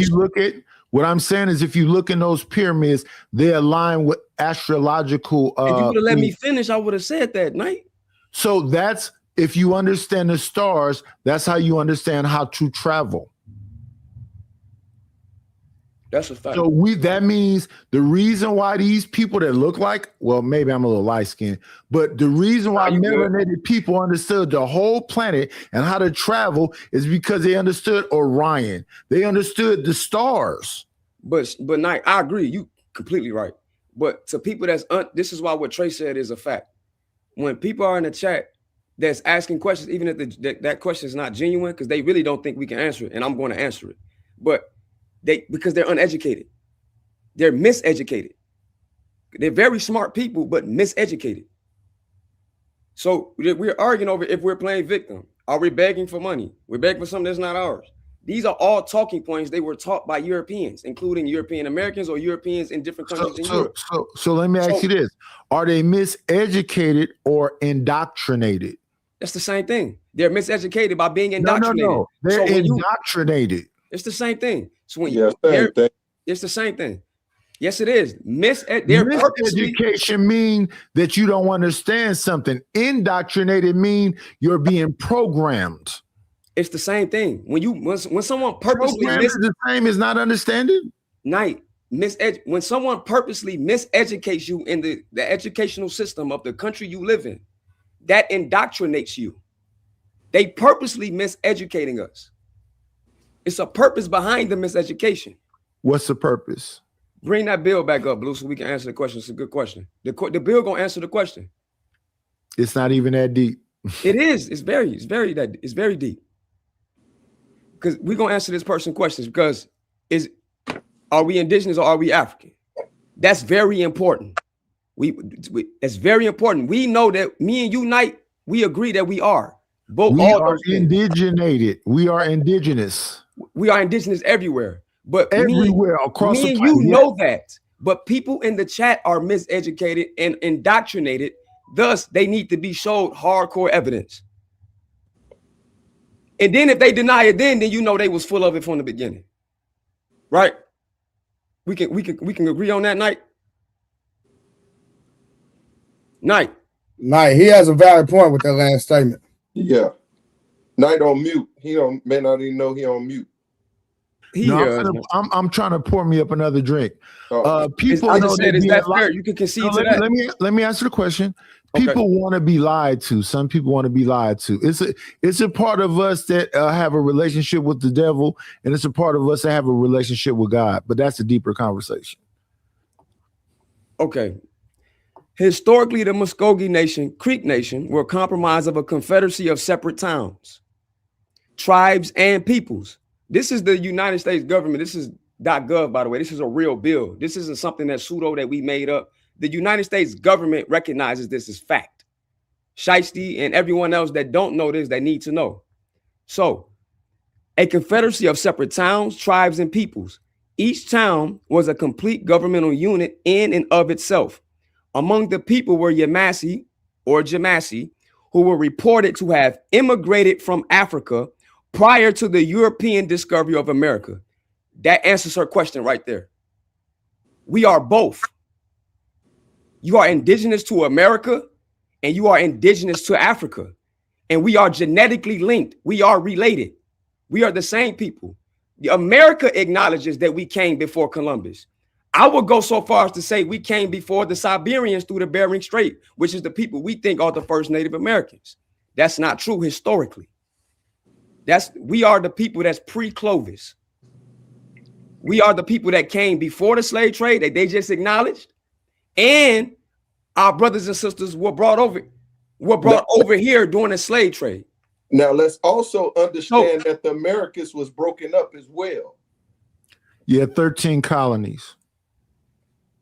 you look in those pyramids, they align with astrological.
If you would have let me finish, I would have said that, Knight.
So that's if you understand the stars, that's how you understand how to travel.
That's a fact.
So that means the reason why these people that look like, well, maybe I'm a little light skinned, but the reason why melanated people understood the whole planet and how to travel is because they understood Orion. They understood the stars.
But Knight, I agree. You completely right. But to people this is why what Trey said is a fact. When people are in the chat that's asking questions, even if that question is not genuine, because they really don't think we can answer it, and I'm going to answer it. But because they're uneducated. They're miseducated. They're very smart people, but miseducated. So we're arguing over if we're playing victim. Are we begging for money? We're begging for something that's not ours. These are all talking points they were taught by Europeans, including European Americans or Europeans in different countries in Europe.
So let me ask you this. Are they miseducated or indoctrinated?
That's the same thing. They're miseducated by being indoctrinated.
No. They're indoctrinated.
It's the same thing. So when it's the same thing. Yes, it is.
Miseducation mean that you don't understand something. Indoctrinated mean you're being programmed.
It's the same thing. When someone purposely
is the same as not understanding.
When someone purposely miseducates you in the educational system of the country you live in, that indoctrinates you. They purposely miseducating us. It's a purpose behind the miseducation.
What's the purpose?
Bring that bill back up, Blue, so we can answer the question. It's a good question. The bill gonna answer the question.
It's not even that deep.
It is. It's very deep. Because we're gonna answer this person's questions. Because are we indigenous or are we African? That's very important. It's very important. We know that me and you, Knight, we agree that we are.
We are indiginated. We are indigenous.
We are indigenous everywhere. But
everywhere across the planet.
Me and you know that. But people in the chat are miseducated and indoctrinated. Thus, they need to be showed hardcore evidence. And then if they deny it, then you know they was full of it from the beginning. Right? We can agree on that, Knight. Knight,
he has a valid point with that last statement.
Yeah. Knight on mute. May not even know he on mute.
I'm trying to pour me up another drink.
People I just said, is that fair? You can concede to that.
Let me answer the question. People want to be lied to. Some people want to be lied to. It's a part of us that have a relationship with the devil, and it's a part of us that have a relationship with God. But that's a deeper conversation.
Okay. Historically, the Muskogee Nation, Creek Nation, were comprised of a confederacy of separate towns, tribes, and peoples. This is the United States government. This is .gov, by the way. This is a real bill. This isn't something that's pseudo that we made up. The United States government recognizes this as fact. Shiesty and everyone else that don't know this, they need to know. So, a confederacy of separate towns, tribes, and peoples. Each town was a complete governmental unit in and of itself. Among the people were Yamasee or Jamasee, who were reported to have immigrated from Africa prior to the European discovery of America. That answers her question right there. We are both. You are indigenous to America and you are indigenous to Africa. And we are genetically linked. We are related. We are the same people. America acknowledges that we came before Columbus. I would go so far as to say we came before the Siberians through the Bering Strait, which is the people we think are the first Native Americans. That's not true historically. We are the people that's pre-Clovis. We are the people that came before the slave trade that they just acknowledged. And our brothers and sisters were brought over here during the slave trade.
Now let's also understand that the Americas was broken up as well.
Yeah, 13 colonies.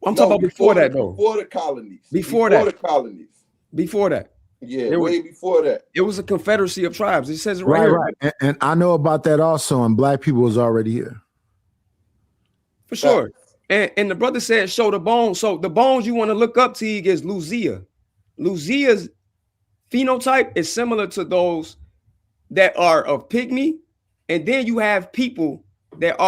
I'm talking about before that, though.
Before the colonies.
Before
the colonies.
Before that.
Yeah, way before that.
It was a confederacy of tribes. It says it right here.
Right. And I know about that also, and black people was already here.
For sure. And the brother said, show the bones. So the bones you want to look up, Teague, is Lucia. Lucia's phenotype is similar to those that are of pygmy. And then you have people that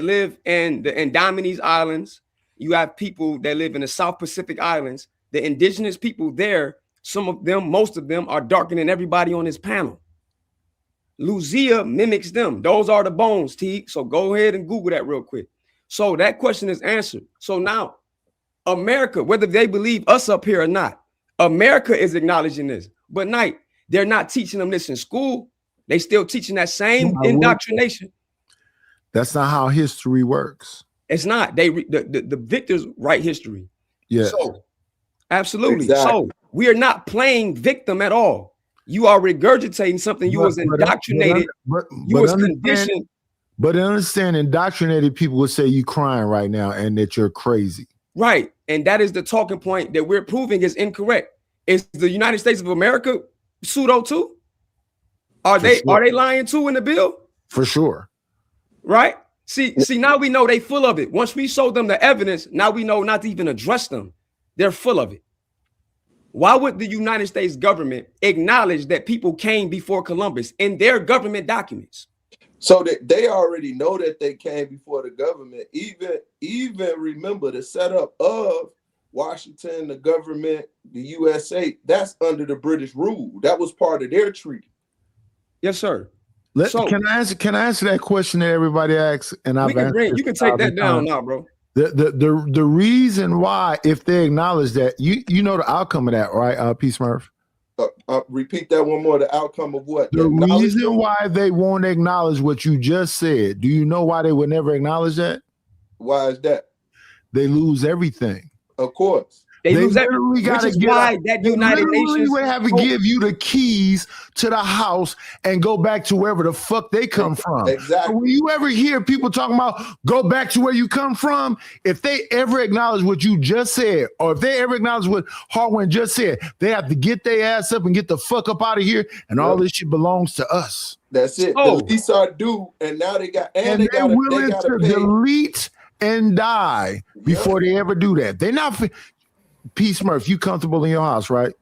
live in the Andamanese Islands. You have people that live in the South Pacific Islands. The indigenous people there, most of them are darker than everybody on this panel. Lucia mimics them. Those are the bones, Teague. So go ahead and Google that real quick. So that question is answered. So now, America, whether they believe us up here or not, America is acknowledging this. But they're not teaching them this in school. They still teaching that same indoctrination.
That's not how history works.
It's not. The victors write history.
Yeah.
So, absolutely.
Exactly.
So we are not playing victim at all. You are regurgitating something you was indoctrinated. You was conditioned.
But understand, indoctrinated people will say you crying right now and that you're crazy.
Right. And that is the talking point that we're proving is incorrect. Is the United States of America pseudo too? Are they lying too in the bill?
For sure.
Right. See, now we know they full of it. Once we show them the evidence, now we know not to even address them. They're full of it. Why would the United States government acknowledge that people came before Columbus in their government documents?
So that they already know that they came before the government. Even remember the setup of Washington, the government, the USA, that's under the British rule. That was part of their treaty.
Yes, sir.
Can I answer that question that everybody asks? And
you can take that down now, bro.
The reason why, if they acknowledge that, you know the outcome of that, right? P. Smurf.
Repeat that one more. The outcome of what?
The reason why they won't acknowledge what you just said. Do you know why they would never acknowledge that?
Why is that?
They lose everything.
Of course.
They lose everything. Which is why that United Nations
would have to give you the keys to the house and go back to wherever the fuck they come from.
Exactly.
So when you ever hear people talking about go back to where you come from, if they ever acknowledge what you just said, or if they ever acknowledge what Harwin just said, they have to get their ass up and get the fuck up out of here, and all this shit belongs to us.
That's it. The least I do, and now they got
and they're willing to delete and die before they ever do that. They're not. P. Smurf, you comfortable in your house, right?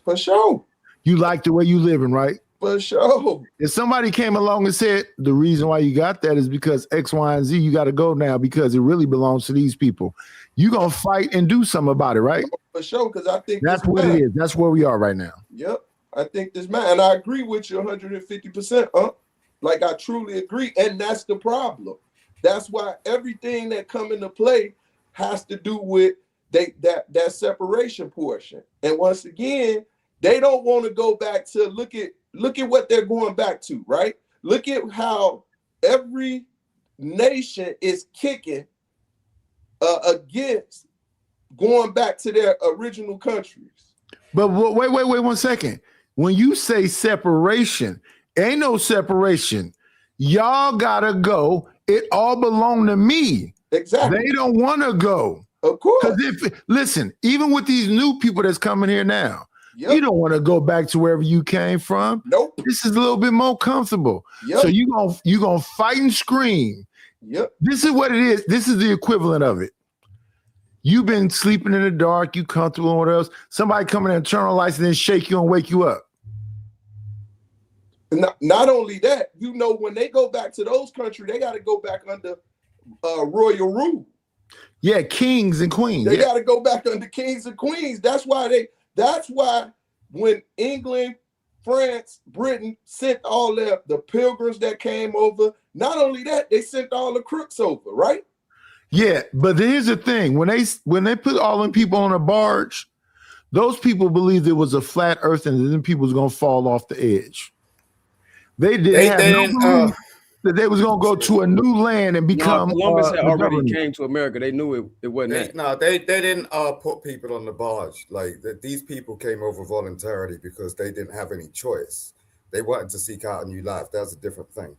For sure.
You like the way you living, right?
For sure.
If somebody came along and said the reason why you got that is because X, Y, and Z, you got to go now because it really belongs to these people. You gonna fight and do something about it, right?
For sure, because I think
that's what it is. That's where we are right now.
Yep, I think this man, and I agree with you 150%. Like I truly agree, and that's the problem. That's why everything that come into play has to do with that separation portion. And once again, they don't want to go back to look at what they're going back to, right? Look at how every nation is kicking against going back to their original countries.
But wait 1 second. When you say separation, ain't no separation. Y'all gotta go. It all belong to me.
Exactly.
They don't want to go.
Of course.
Listen, even with these new people that's coming here now, you don't want to go back to wherever you came from.
Nope.
This is a little bit more comfortable. So you gonna fight and scream.
Yep.
This is what it is. This is the equivalent of it. You've been sleeping in the dark. You comfortable and what else? Somebody come in and turn on lights and then shake you and wake you up.
Not only that, you know, when they go back to those countries, they got to go back under royal rule.
Yeah, kings and queens.
They got to go back under kings and queens. That's why when England, France, Britain sent all the pilgrims that came over, not only that, they sent all the crooks over, right?
Yeah, but here's the thing: when they put all them people on a barge, those people believed it was a flat earth and then people was gonna fall off the edge. They didn't have that they was gonna go to a new land and become.
Columbus had already came to America. They knew it wasn't that.
No, they didn't put people on the barge. Like these people came over voluntarily because they didn't have any choice. They wanted to seek out a new life. That's a different thing.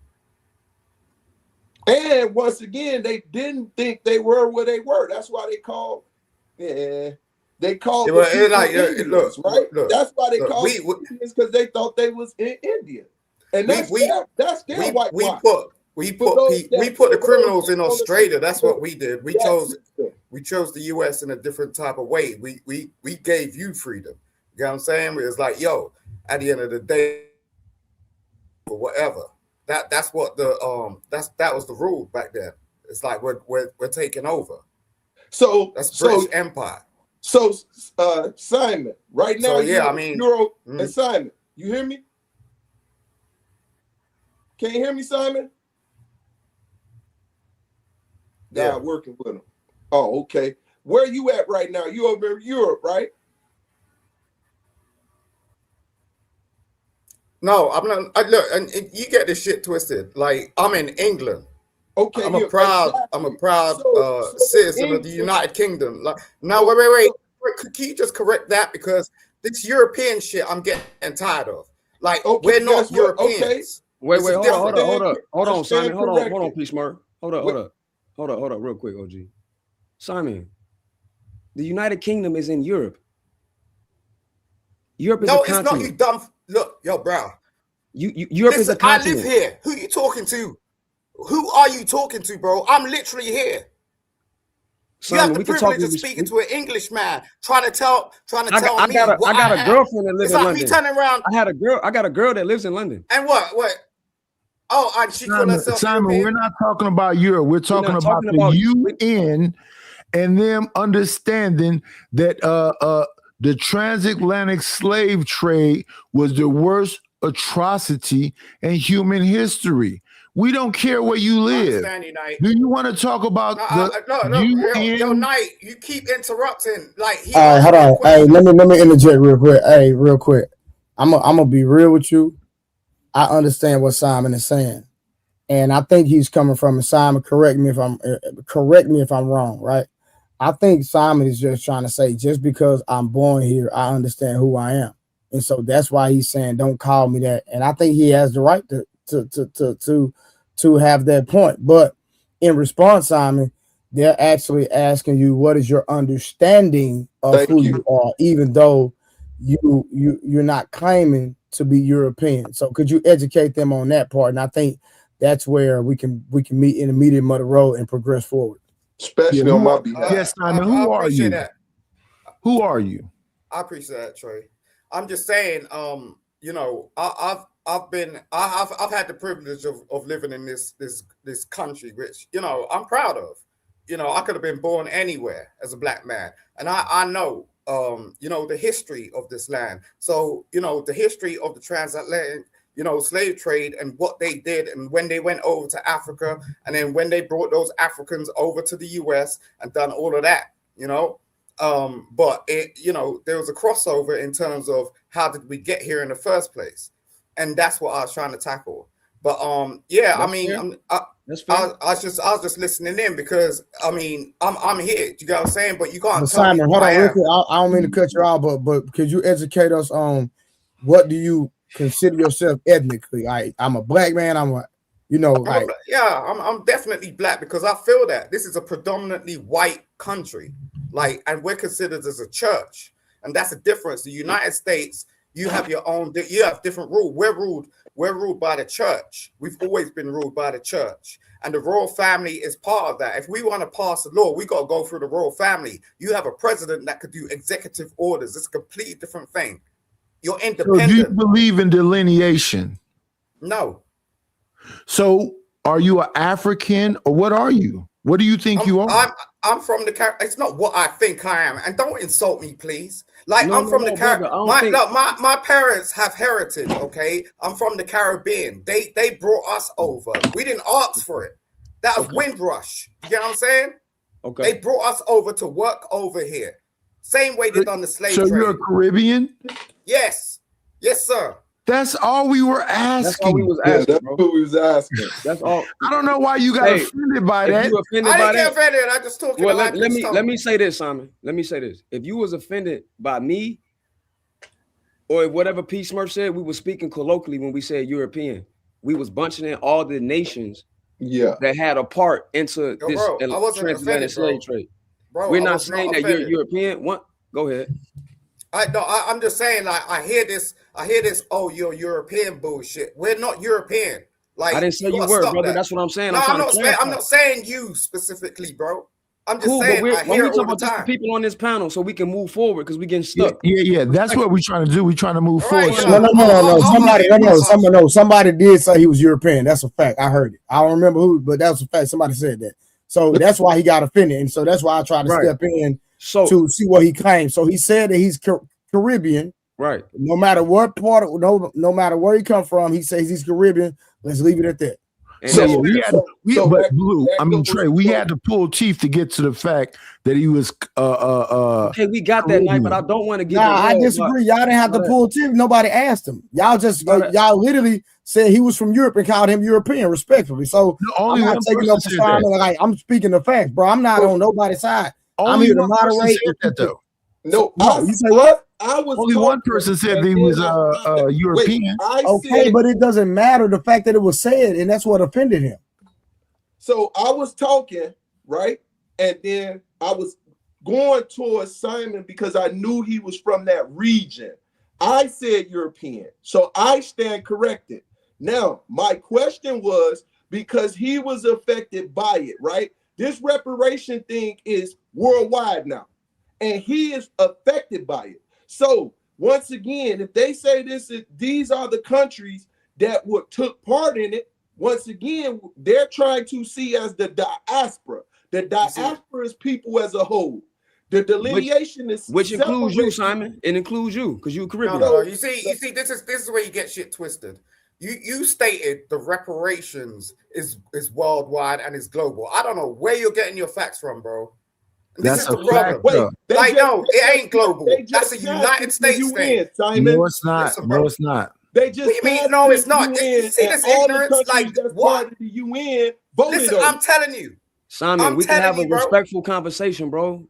And once again, they didn't think they were where they were. That's why they called. Yeah, they called.
Yeah, well, Indians,
right?
Look,
that's why they called Indians, because they thought they was in India. And that's their white.
We put the criminals in Australia. That's what we did. We chose the U.S. in a different type of way. We gave you freedom. You know what I'm saying? It's like, yo, at the end of the day, or whatever. That's what that was the rule back then. It's like we're taking over.
So
that's British Empire.
So Simon, right now,
and
Simon, you hear me? Can you hear me, Simon? Yeah, working with him. Oh, okay. Where you at right now? You over in Europe, right?
No, I'm not. Look, and you get this shit twisted. Like, I'm in England.
Okay,
I'm a proud citizen of the United Kingdom. Like, no, wait. Can you just correct that, because this European shit I'm getting tired of. Like, we're not Europeans.
Okay. Wait, hold on, Simon. Hold on, Peace Murph. Hold up, real quick, OG. Simon, the United Kingdom is in Europe. Europe is a continent.
No, it's not, you dumb. Look, yo, bro.
Europe is a continent.
I live here. Who are you talking to? Who are you talking to, bro? I'm literally here.
Simon,
you have the privilege of speaking to an English man, trying to tell me
I got a girlfriend that lives in London.
It's like me turning around.
I got a girl that lives in London.
And what? Oh, and she called herself
Simon,
European?
we're not talking about Europe. We're talking about the UN and them understanding that the transatlantic slave trade was the worst atrocity in human history. We don't care where you live. Do you want to talk about
Yo, Knight, you keep interrupting. Like,
all right, hold on. Hey, let me interject real quick. Hey, real quick. I'm gonna be real with you. I understand what Simon is saying, and I think he's coming from. And Simon, correct me if I'm wrong. Right? I think Simon is just trying to say, just because I'm born here, I understand who I am, and so that's why he's saying, "Don't call me that." And I think he has the right to have that point. But in response, Simon, they're actually asking you, what is your understanding of who you are, even though you're not claiming to be European. So could you educate them on that part? And I think that's where we can meet in the medium of the road and progress forward.
Especially on my behalf.
Yes, Simon. Who are you? Who are you?
I appreciate that, Trey. I'm just saying, I've had the privilege of living in this country, which, I'm proud of. I could have been born anywhere as a black man. And I know, the history of this land. So, the history of the transatlantic, slave trade and what they did, and when they went over to Africa, and then when they brought those Africans over to the US and done all of that, but there was a crossover in terms of how did we get here in the first place. And that's what I was trying to tackle. But I was just listening in, because I'm here. You know what I'm saying? But you can't.
Simon, hold on, real quick. I don't mean to cut you off, but could you educate us on what do you consider yourself ethnically? I'm a black man. I'm
definitely black, because I feel that this is a predominantly white country, and we're considered as a church, and that's the difference. The United States. You have different rule. We're ruled by the church. We've always been ruled by the church. And the royal family is part of that. If we want to pass a law, we got to go through the royal family. You have a president that could do executive orders. It's a completely different thing. You're independent.
So do you believe in delineation?
No.
So are you an African or what are you? What do you think you are?
I'm from the Caribbean. It's not what I think I am. And don't insult me, please. Like,
No,
I'm from the
brother,
Caribbean. My parents have heritage, okay? I'm from the Caribbean. They brought us over. We didn't ask for it. That was Windrush. You get what I'm saying?
Okay.
They brought us over to work over here. Same way they done the slave
So
trade.
you're a Caribbean?
Yes. Yes, sir.
That's all we were asking.
That's all we was
Yeah,
asking,
that's
bro.
what we was asking.
That's all.
I don't know why you got offended by
If
that.
you offended
I
by
didn't get
that,
offended. I just talking
well,
about
let me say this, Simon. Let me say this. If you was offended by me, or whatever P. Smurf said, we were speaking colloquially when we said European. We was bunching in all the nations that had a part into this transatlantic slave trade.
Bro,
we're not saying that you're European. What? Go ahead.
I'm just saying, like, I hear this, oh, you're European bullshit. We're not European. Like,
I didn't say you were, brother. That's what I'm saying.
No, I'm not saying you specifically, bro. I'm just saying I hear it all the time.
People on this panel so we can move forward because we getting stuck.
Yeah. That's what we're trying to do. We're trying to move forward.
No. Somebody did say he was European. That's a fact. I heard it. I don't remember who, but that was a fact. Somebody said that. So that's why he got offended. And so that's why I tried to step in to see what he claimed. So he said that he's Caribbean.
Right.
No matter what part, no matter where he come from, he says he's Caribbean. Let's leave it at that.
So Trey, we had to pull Chief to get to the fact that he was
okay, we got that night, but I don't want to get
I disagree. Y'all didn't have to pull Chief. Nobody asked him. Y'all just y'all literally said he was from Europe and called him European, respectfully. So I'm not taking no assignment. Like, I'm speaking the facts, bro. I'm not on nobody's side. I'm here to moderate
that though.
No,
you say what?
I was
only one person said he was European.
Okay, but it doesn't matter the fact that it was said, and that's what offended him.
So I was talking, right? And then I was going towards Simon because I knew he was from that region. I said European, so I stand corrected. Now, my question was, because he was affected by it, right? This reparation thing is worldwide now, and he is affected by it. So once again, if they say these are the countries that took part in it, once again, they're trying to see as the diaspora. The diaspora is people as a whole. The delineation
which includes you, Simon. It includes you because you're Caribbean.
No, you see, this is where you get shit twisted. You stated the reparations is worldwide and is global. I don't know where you're getting your facts from, bro. This is the problem. Wait, no, it ain't global. That's a United States thing.
No, it's not. No, it's not.
They just
no, it's not. You see this ignorance? Like, what?
The UN voted
Listen, I'm telling you.
Simon, we can have a respectful conversation, bro.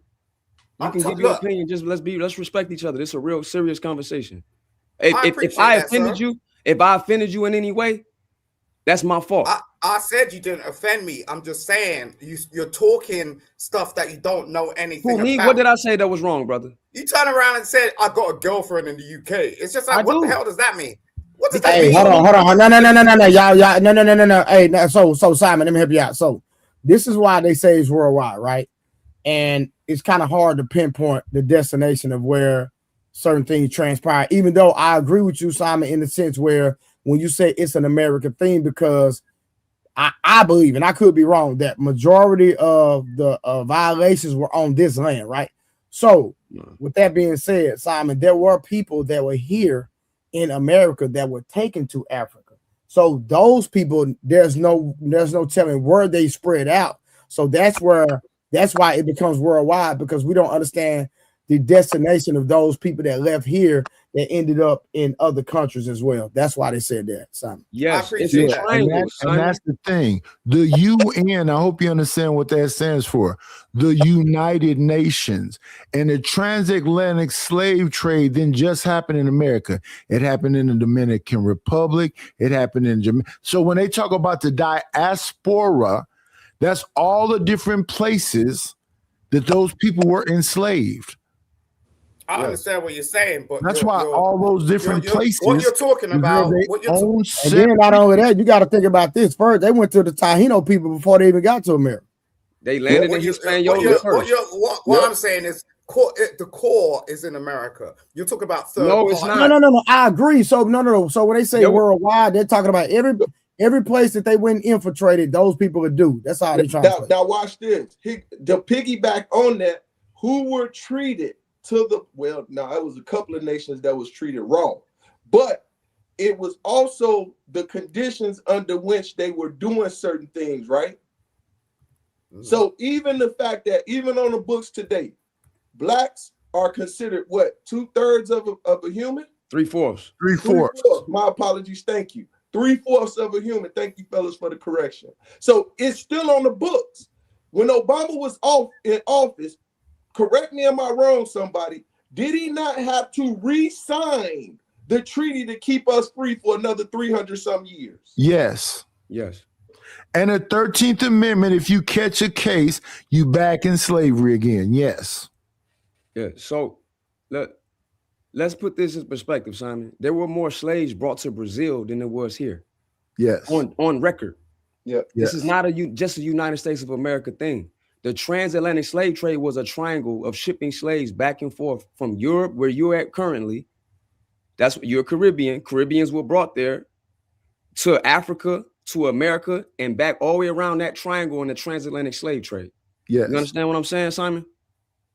You can give your opinion. Just let's respect each other. This is a real serious conversation. If I offended you in any way, that's my fault.
I said you didn't offend me. I'm just saying you're talking stuff that you don't know anything about.
What did I say that was wrong, brother?
You turn around and said I got a girlfriend in the UK. It's just like, what the hell does that mean? What does that mean?
Hold on. No, y'all, no. Hey, so Simon, let me help you out. So this is why they say it's worldwide, right? And it's kind of hard to pinpoint the destination of where certain things transpire, even though I agree with you, Simon, in the sense where when you say it's an American thing, because I believe, and I could be wrong, that majority of the violations were on this land, right? So with that being said, Simon, there were people that were here in America that were taken to Africa. So those people, there's no telling where they spread out. So that's why it becomes worldwide, because we don't understand the destination of those people that left here that ended up in other countries as well. That's why they said that, Simon.
Yes,
and that's the thing. The UN, I hope you understand what that stands for. The United Nations. And the transatlantic slave trade didn't just happen in America. It happened in the Dominican Republic. It happened in Jamaica. So when they talk about the diaspora, that's all the different places that those people were enslaved.
I understand what you're saying, but
that's why all those different places.
What you're talking about,
and then not only that, you got to think about this first. They went to the Taino people before they even got to America.
They landed in Hispaniola first.
What I'm saying is, the core is in America. You talk about third
No, it's
party.
not.
No. I agree. So no. So when they say worldwide, they're talking about every place that they went and infiltrated, those people would do. That's how they translate.
Now watch this. The piggyback on that, who were treated to the it was a couple of nations that was treated wrong, but it was also the conditions under which they were doing certain things, right? Mm-hmm. So even the fact that even on the books today, blacks are considered what, 2/3 of a human?
3/4.
3/4. My apologies. Thank you. 3/4 of a human. Thank you, fellas, for the correction. So it's still on the books. When Obama was in office, correct me, am I wrong, somebody? Did he not have to re-sign the treaty to keep us free for another 300 some years?
Yes.
Yes.
And the 13th Amendment, if you catch a case, you back in slavery again. Yes.
Yeah. So let's put this in perspective, Simon. There were more slaves brought to Brazil than there was here.
Yes.
On record.
Yeah.
This is not just a United States of America thing. The transatlantic slave trade was a triangle of shipping slaves back and forth from Europe, where you're at currently. That's what you're Caribbean. Caribbeans were brought there, to Africa, to America, and back all the way around that triangle in the transatlantic slave trade.
Yes.
You understand what I'm saying, Simon?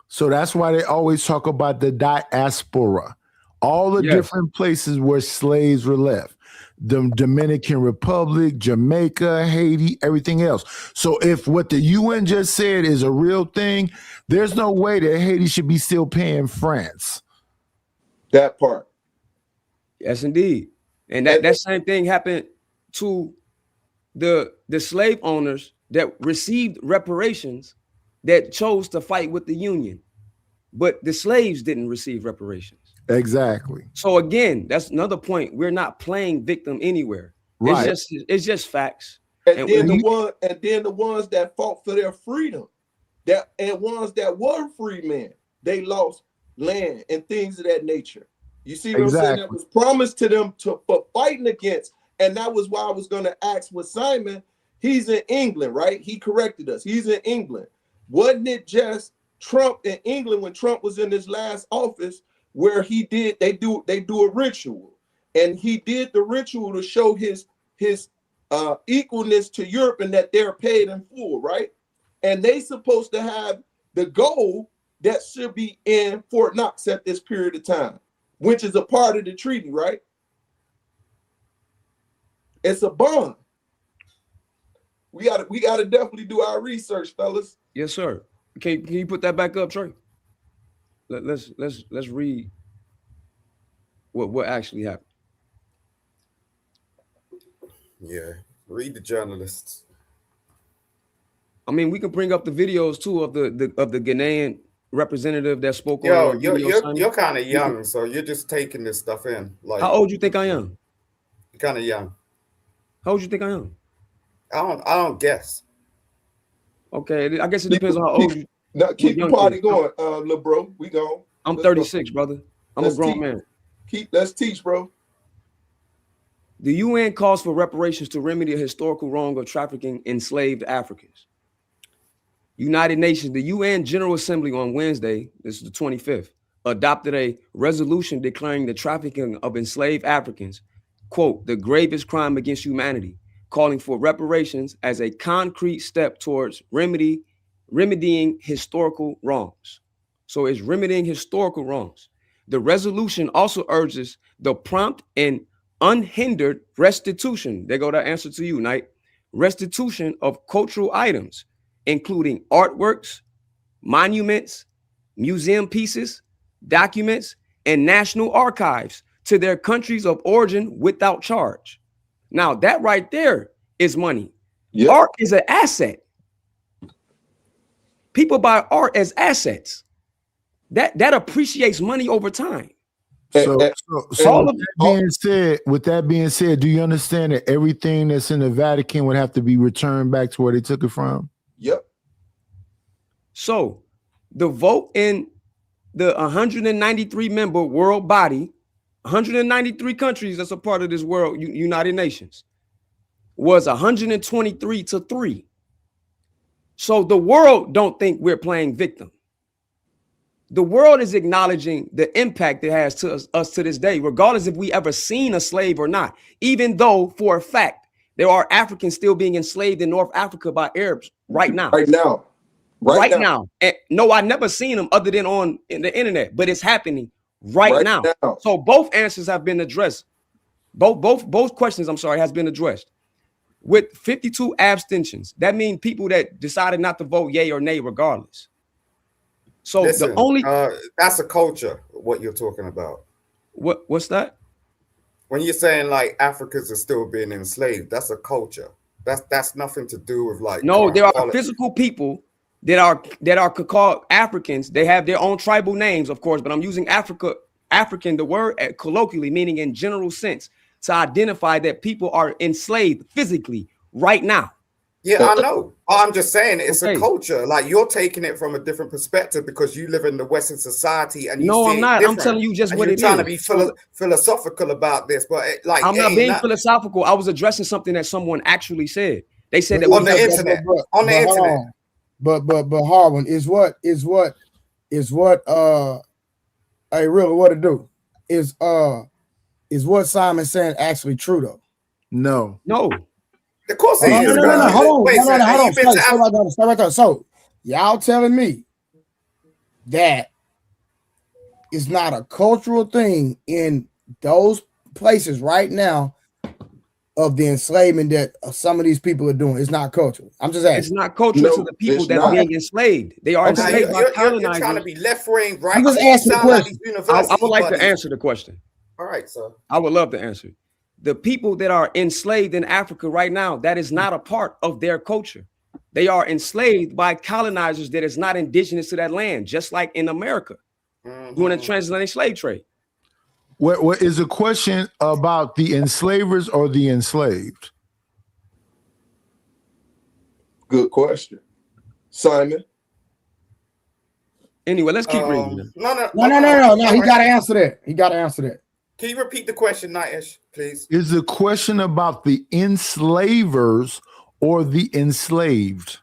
So that's why they always talk about the diaspora, all the different places where slaves were left. The Dominican Republic, Jamaica, Haiti, everything else. So if what the UN just said is a real thing, there's no way that Haiti should be still paying France.
That part.
Yes, indeed. And that same thing happened to the slave owners that received reparations that chose to fight with the Union. But the slaves didn't receive reparations.
Exactly.
So again, that's another point. We're not playing victim anywhere.
Right.
It's just facts.
And then the ones that fought for their freedom, and ones that were free men, they lost land and things of that nature. You see what I'm saying? That was promised to them for fighting against. And that was why I was going to ask with Simon. He's in England, right? He corrected us. He's in England. Wasn't it just Trump in England when Trump was in his last office, where they do a ritual, and he did the ritual to show his equalness to Europe and that they're paid in full, right? And they supposed to have the gold that should be in Fort Knox at this period of time, which is a part of the treaty, right? It's a bond. We gotta definitely do our research, fellas.
Yes, sir. Can you put that back up, Trey? Let's read what actually happened.
Yeah, read the journalists.
I mean, we can bring up the videos too of the Ghanaian representative that spoke.
Yo, you're kind of young, so you're just taking this stuff in. Like,
how old you think I am?
You're kind of young.
How old you think I am?
I don't guess.
Okay, I guess it depends on how old you.
Now keep the party going, little bro. We go.
I'm 36, brother. I'm a grown man.
Let's teach, bro.
The UN calls for reparations to remedy a historical wrong of trafficking enslaved Africans. United Nations, the UN General Assembly on Wednesday, this is the 25th, adopted a resolution declaring the trafficking of enslaved Africans, quote, the gravest crime against humanity, calling for reparations as a concrete step towards remedying historical wrongs. So it's remedying historical wrongs. The resolution also urges the prompt and unhindered restitution. There go that answer to you, Knight. Restitution of cultural items, including artworks, monuments, museum pieces, documents, and national archives to their countries of origin without charge. Now, that right there is money. Yep. Art is an asset. People buy art as assets. That appreciates money over time.
So with that being said, do you understand that everything that's in the Vatican would have to be returned back to where they took it from?
Yep.
So the vote in the 193 member world body, 193 countries that's a part of this world United Nations, was 123-3. So the world don't think we're playing victim. the world is acknowledging the impact it has to us to this day, regardless if we ever seen a slave or not, even though for a fact there are Africans still being enslaved in North Africa by Arabs right now. Right now. And no, I never seen them other than on the internet, but it's happening right now. So both answers have been addressed. Both questions, I'm sorry, has been addressed. With 52 abstentions, that means people that decided not to vote yay or nay regardless. So
listen,
the only
that's a culture, what you're talking about.
What's that?
When you're saying like Africans are still being enslaved, that's a culture. That's nothing to do with like
no, there are physical people that are called Africans. They have their own tribal names, of course, but I'm using African, the word colloquially, meaning in general sense, to identify that people are enslaved physically right now.
Yeah, I know. I'm just saying it's a culture. Like you're taking it from a different perspective because you live in the Western society and you
no,
see
I'm not. I'm telling you just what it is.
You're trying to be philosophical about this, but
I'm not being philosophical. I was addressing something that someone actually said. They said that
on the internet. On the internet.
But Harwin is what hey really what to do is what Simon's saying actually true though?
No.
Of course it is.
No. Hold on. Stay right there. So y'all telling me that it's not a cultural thing in those places right now of the enslavement that some of these people are doing. It's not cultural. I'm just asking.
It's not cultural to the people that are being enslaved. They are enslaved by colonizers.
You're trying to be left wing, right?
I'm just asking the question.
I would like to answer the question.
All right, sir.
I would love to answer. The people that are enslaved in Africa right now, that is not a part of their culture. They are enslaved by colonizers that is not indigenous to that land, just like in America, during the transatlantic slave trade.
What is a question about the enslavers or the enslaved?
Good question, Simon.
Anyway, let's keep reading.
No. He got to answer that.
Can you repeat the question, Nitesh, please?
Is the question about the enslavers or the enslaved?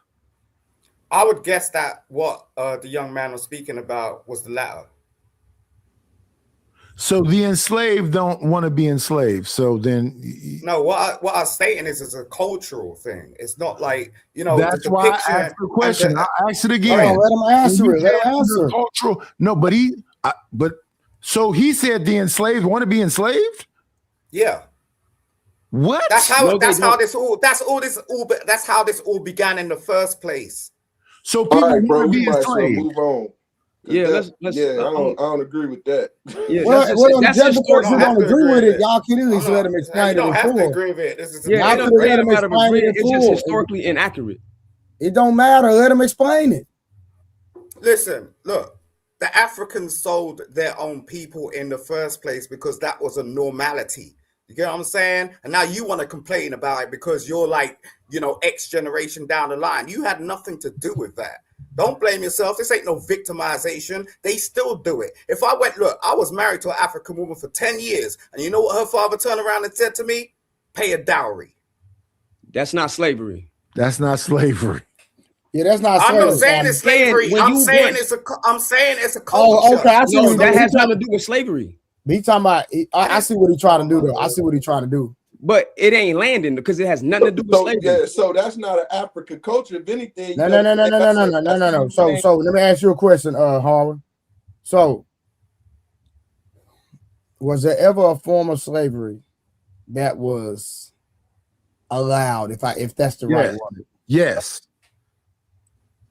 I would guess that what the young man was speaking about was the latter.
So the enslaved don't want to be enslaved. So then,
no. What I'm stating is it's a cultural thing. It's not like
That's why I asked the question. I'll ask it again.
Let him answer it. Let him answer.
Cultural. No, but so he said the enslaved want to be enslaved.
Yeah.
What?
That's how this all began in the first place.
So people want to be enslaved.
Move on.
Yeah, let's
I don't agree with that.
Yeah,
just because you don't agree with it, y'all can at least let him explain it.
You don't have to agree with it. This is
it's just historically inaccurate.
It don't matter. Let him explain it.
Listen, look. The Africans sold their own people in the first place because that was a normality. You get what I'm saying? And now you want to complain about it because you're like, X generation down the line. You had nothing to do with that. Don't blame yourself. This ain't no victimization. They still do it. If I was married to an African woman for 10 years, and you know what her father turned around and said to me? Pay a dowry.
That's not slavery.
That's not slavery.
Yeah, that's not slavery.
I'm not saying it's slavery. I'm saying it's a culture.
Oh, okay. I see
no, that has nothing to do with slavery.
He talking about. I see what he's trying to do, though. I see what he's trying to do.
But it ain't landing because it has nothing to do with slavery.
Yeah, so that's not an African culture. If anything,
No. So let me ask you a question, Harvard. So, was there ever a form of slavery that was allowed? If that's the right word.
Yes.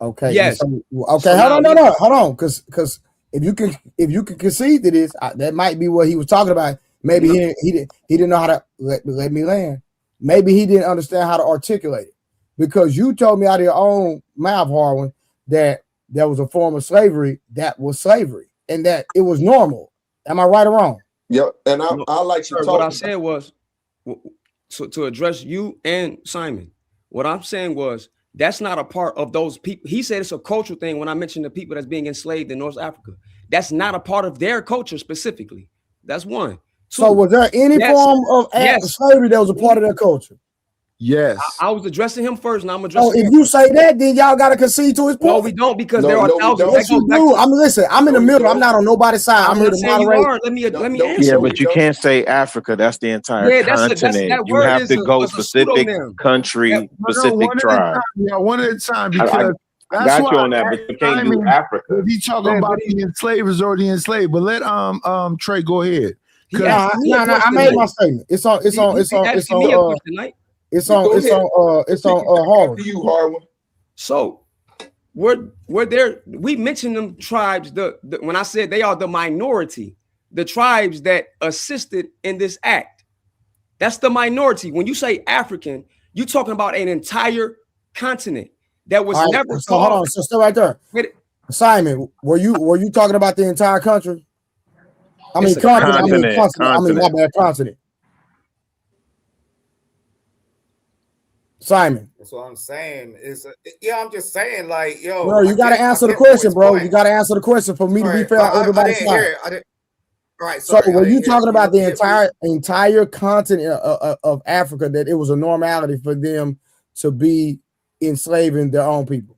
Okay.
Yes.
Okay. Hold on. Because if you can concede to this, that might be what he was talking about. Maybe he didn't know how to let me land. Maybe he didn't understand how to articulate it, because you told me out of your own mouth, Harwin, that there was a form of slavery that was slavery and that it was normal. Am I right or wrong?
Yep. And I like to talk.
What I said was, so to address you and Simon, what I'm saying was that's not a part of those people. He said it's a cultural thing when I mentioned the people that's being enslaved in North Africa. That's not a part of their culture specifically. That's one.
So was there any form of slavery that was a part of their culture?
Yes.
I was addressing him first, and I'm
Oh,
addressing
if
him
you
first.
say that, then y'all gotta concede to his point.
No, we don't, because
No,
there are
no, we
thousands.
don't.
That
Yes, you
goes back
do.
to.
I'm listen. I'm in the middle. I'm not on nobody's side. I'm
I'm
here
not
to
saying you
moderate.
are. Let me
No,
answer.
Yeah,
we
but you
don't.
can't say Africa. That's the entire
Yeah,
continent.
that
You
word
have to go
was a
specific
pseudonym.
country,
No,
specific
one at a
tribe.
time. Yeah, one at a time,
I
because that's
got
why
you on that, but you can't do Africa.
if he talking
Yeah,
about
but he-
the enslavers or the enslaved. But let Trey go ahead.
He
'Cause-
asked me a
I
question,
made
Knight.
my statement. It's
He asking me a question, Knight.
Go ahead.
Harvard.
After you, Harwin.
So we're there. We mentioned them tribes. When I said they are the minority, the tribes that assisted in this act, that's the minority. When you say African, you're talking about an entire continent that was never.
So hold on. So stay right there. Simon, were you talking about the entire country? I mean, continent. I mean, my bad, continent. Simon.
That's what I'm saying. I'm just saying, like, yo,
Bro, you got to answer the question, bro. You got to answer the question for me to be fair on everybody's side.
Right.
So were you talking about the entire continent of Africa, that it was a normality for them to be enslaving their own people?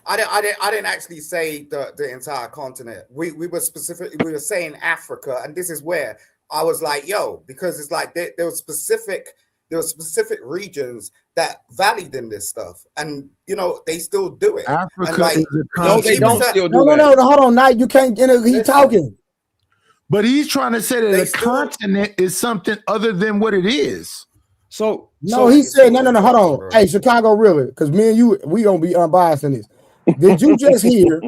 I didn't actually say the entire continent. We were specific. We were saying Africa, and this is where I was like, yo, because it's like there were specific regions that valued in this stuff, and they still do it.
Africa
like,
is a continent.
No, they don't still do it.
No, hold on, Knight. You can't. He's talking.
But he's trying to say that a continent is something other than what it is.
So
he said no. Hold on. Hey, Chicago, really? Because me and you, we gonna be unbiased in this. Did you just hear?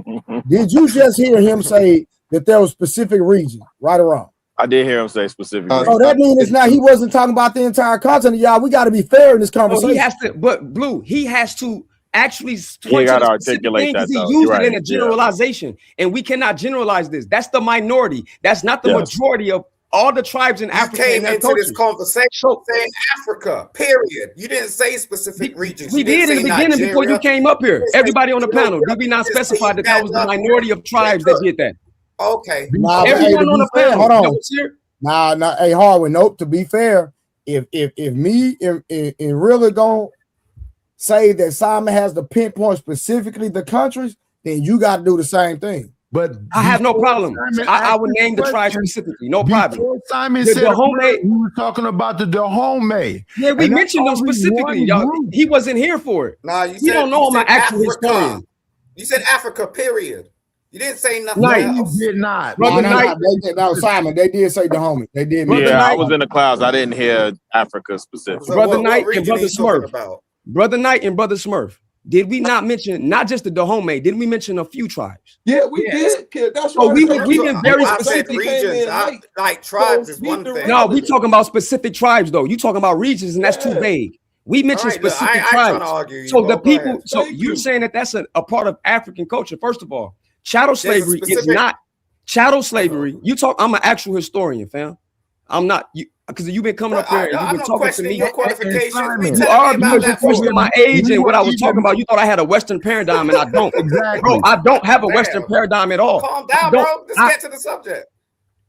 Did you just hear him say that there was specific region, right or wrong?
I did hear him say specific.
Oh, that means it's not. He wasn't talking about the entire continent, y'all. We got to be fair in this conversation.
He has to, but Blue, he has to actually
You got to articulate that.
He
though.
used
You're
it in
right.
a generalization, and we cannot generalize this. That's the minority. That's not the majority of all the tribes in Africa.
Came into this conversation saying Africa, period. You didn't say specific regions.
We did in the beginning before you came up here. Everybody on the panel, did we not specify that that was the minority of tribes that did that?
Okay.
Everyone on the panel.
Hold on. Nah. Hey, Harwin. Nope. To be fair, if me and really gonna say that Simon has to pinpoint specifically the countries, then you got to do the same thing.
But
I have no problem. I would name the tribe specifically. No problem.
Simon said we were talking about the Dahomey.
Yeah, we mentioned them specifically. Y'all, he wasn't here for it.
Nah,
you don't know I'm an actual historian.
You said Africa, period. You didn't say nothing
else. You did not.
No, Simon, they did say Dahomey. They did.
Yeah, I was in the clouds. I didn't hear Africa specifically.
So Brother Knight and Brother Smurf. Brother Knight and Brother Smurf. Did we not mention not just the Dahomey? Didn't we mention a few tribes?
Yeah, we did. That's
what we've been very specific.
Regions, like tribes is one thing.
No, we talking about specific tribes though. You talking about regions, and that's too vague. We mentioned specific tribes. So the people. So you're saying that that's a part of African culture. First of all, chattel slavery is not chattel slavery. You talk. I'm an actual historian, fam. I'm not you. Because you've been coming up here and you've been talking to me. You are questioning my age and what I was talking about. You thought I had a Western paradigm, and I don't.
Exactly.
Bro, I don't have a Western paradigm at all.
Calm down, bro. Let's get to the subject.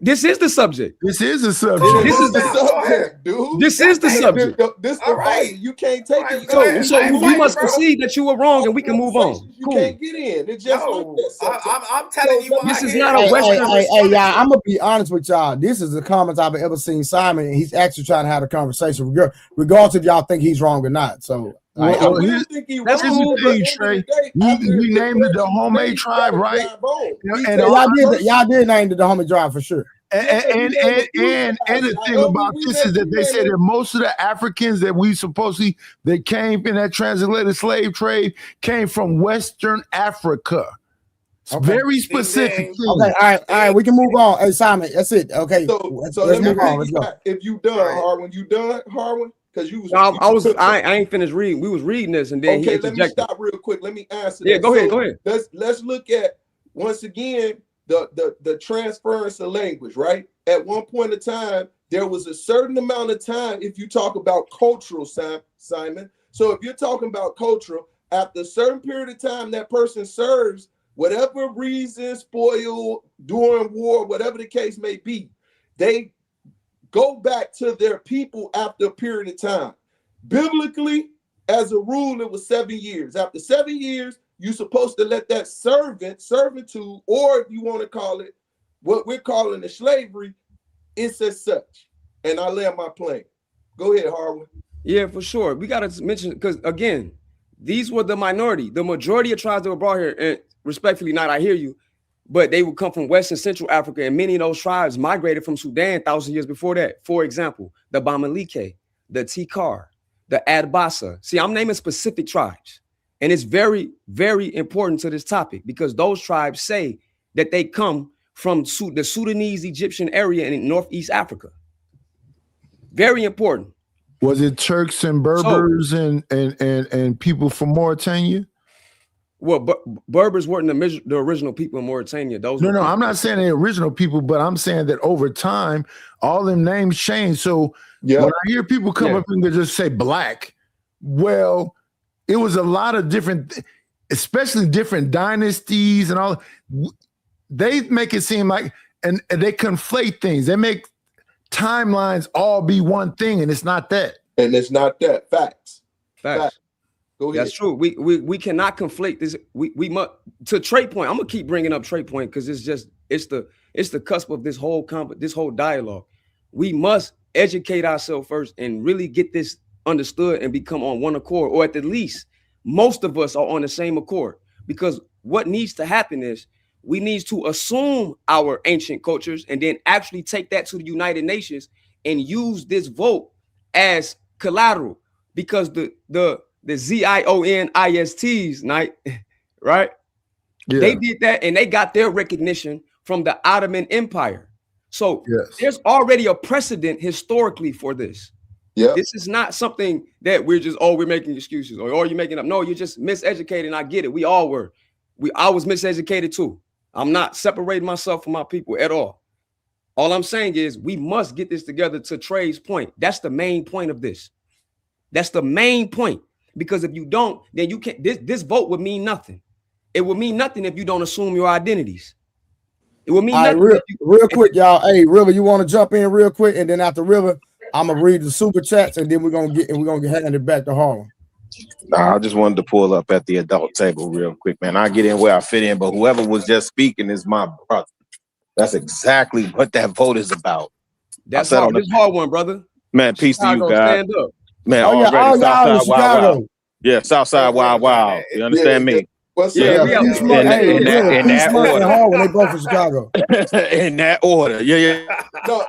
This is the subject.
This is the subject.
This is the subject, dude.
This is the subject.
This the right. You can't take it.
So you must concede that you were wrong, and we can move on.
You can't get in. It's just
I'm telling you,
this is not a Western.
Hey, y'all. I'm gonna be honest with y'all. This is the comments I've ever seen Simon, and he's actually trying to have a conversation, regardless if y'all think he's wrong or not. So.
Here's the thing, Trey. We named the Dahomey tribe, right?
Y'all did name the Dahomey tribe for sure.
And the thing about this is that they said that most of the Africans that we supposedly that came in that transatlantic slave trade came from Western Africa. It's very specific.
Okay, all right, we can move on. Hey, Simon, that's it. Okay,
so let's move on. Let's go. If you done, Harwin, you done, Harwin? Because you was,
I ain't finished reading. We was reading this, and then
okay. Let me stop real quick. Let me answer.
Yeah, go ahead.
Let's look at once again the transference of language. Right. At one point in time, there was a certain amount of time. If you talk about cultural, Simon. So if you're talking about cultural, after a certain period of time, that person serves whatever reason, spoil, during war, whatever the case may be, they go back to their people after a period of time. Biblically, as a rule, it was 7 years. After 7 years, you're supposed to let that servitude, or if you want to call it what we're calling the slavery, it's as such. And I land my plane. Go ahead, Harwin.
Yeah, for sure. We got to mention, because again, these were the minority. The majority of tribes that were brought here, and respectfully not, I hear you, but they would come from West and Central Africa, and many of those tribes migrated from Sudan 1,000 years before that. For example, the Bamileke, the Tikar, the Adbasa. See, I'm naming specific tribes, and it's very, very important to this topic because those tribes say that they come from the Sudanese Egyptian area in Northeast Africa. Very important.
Was it Turks and Berbers and people from Mauritania?
Well, Berbers weren't the original people in Mauritania.
No, I'm not saying the original people, but I'm saying that over time, all them names changed. So when I hear people come up and they just say black, well, it was a lot of different, especially different dynasties and all. They make it seem like, and they conflate things. They make timelines all be one thing, and it's not that.
And it's not that. Facts.
Go ahead. That's true. We cannot conflate this. We must, to Trey point. I'm gonna keep bringing up Trey point because it's the cusp of this whole dialogue. We must educate ourselves first and really get this understood and become on one accord, or at the least most of us are on the same accord. Because what needs to happen is we need to assume our ancient cultures and then actually take that to the United Nations and use this vote as collateral, because the Zionists, right? Yeah. They did that and they got their recognition from the Ottoman Empire. So there's already a precedent historically for this. Yeah, this is not something that we're making excuses or you're making up. No, you're just miseducated. And I get it. We all were. I was miseducated too. I'm not separating myself from my people at all. All I'm saying is we must get this together. To Trey's point, that's the main point of this. That's the main point. Because if you don't, then you can't. This vote would mean nothing. It would mean nothing if you don't assume your identities. It would mean nothing.
Real quick, y'all. Hey, River, you want to jump in real quick, and then after River, I'm gonna read the super chats, and then we're gonna hand it back to Harlem.
Nah, I just wanted to pull up at the adult table real quick, man. I get in where I fit in, but whoever was just speaking is my brother. That's exactly what that vote is about.
That's hard. This hard one, brother.
Man, peace to you, guys. Man,
Southside
Wild Wild. Yeah, Southside Wild Wild. You understand me?
In
that order.
They both from Chicago.
In that order. Yeah.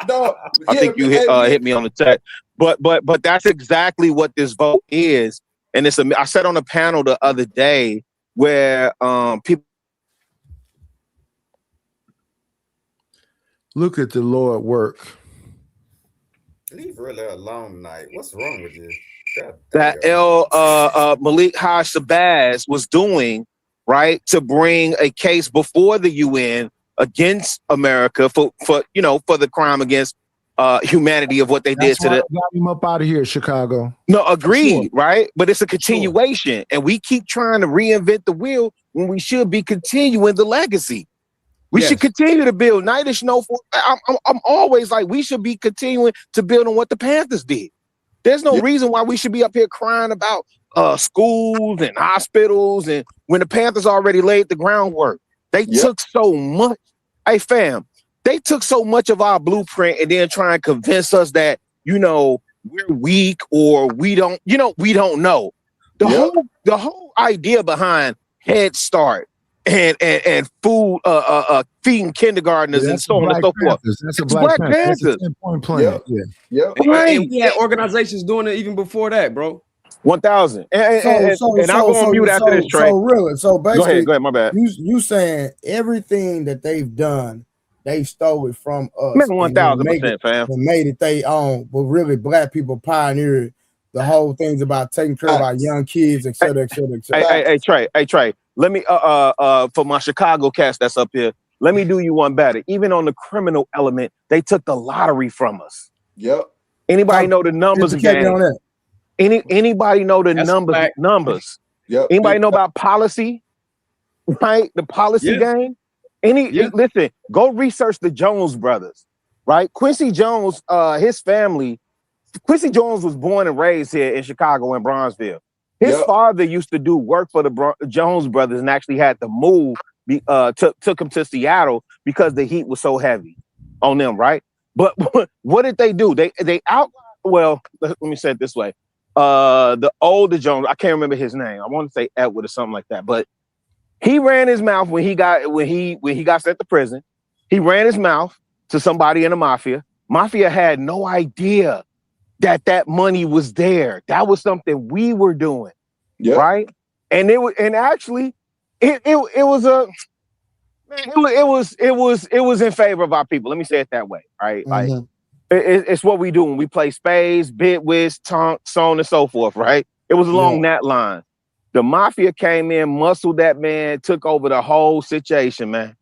No.
I think you hit me on the chat. But that's exactly what this vote is. And I sat on a panel the other day where people
look at the Lord work.
Leave really alone tonight. What's wrong with you?
That Malik Haj Shabazz was doing, right, to bring a case before the UN against America for the crime against humanity of what they did to
got him up out of here, Chicago.
No, agreed, right? But it's a continuation, and we keep trying to reinvent the wheel when we should be continuing the legacy. We should continue to build. I'm always like, we should be continuing to build on what the Panthers did. There's no reason why we should be up here crying about schools and hospitals, and when the Panthers already laid the groundwork. They took so much. Hey, fam, they took so much of our blueprint and then try and convince us that, we're weak or we don't know. The whole idea behind Head Start and food, feeding kindergartners and so on and so forth.
That's a Black Panthers. That's a 10-point plan.
Yeah.
And we had organizations doing it even before that, bro.
1,000. And I'll go on mute after this, Trey.
So basically,
go ahead, my bad.
You saying everything that they've done, they stole it from us.
1,000%, fam.
And made it they own, but really Black people pioneered the whole things about taking care of our young kids, et cetera, et cetera, et cetera.
Hey, Trey. Let me for my Chicago cast that's up here, let me do you one better. Even on the criminal element, they took the lottery from us.
Yep.
Anybody know the numbers again? Anybody know the numbers? Yep. Anybody know about policy? Right? The policy game? Listen, go research the Jones brothers, right? Quincy Jones, his family Quincy Jones was born and raised here in Chicago in Bronzeville. His father used to do work for the Jones brothers and actually had to move, took him to Seattle because the heat was so heavy on them, right? But what did they do? They well, let me say it this way. The older Jones, I can't remember his name. I want to say Edward or something like that, but he ran his mouth when he got sent to prison. He ran his mouth to somebody in the mafia. Mafia had no idea that money was there. That was something we were doing, right? And it was in favor of our people. Let me say it that way, right? Like it's what we do when we play spades, bid whist, tonk, so on and so forth, right? It was along that line. The mafia came in, muscled that man, took over the whole situation, man.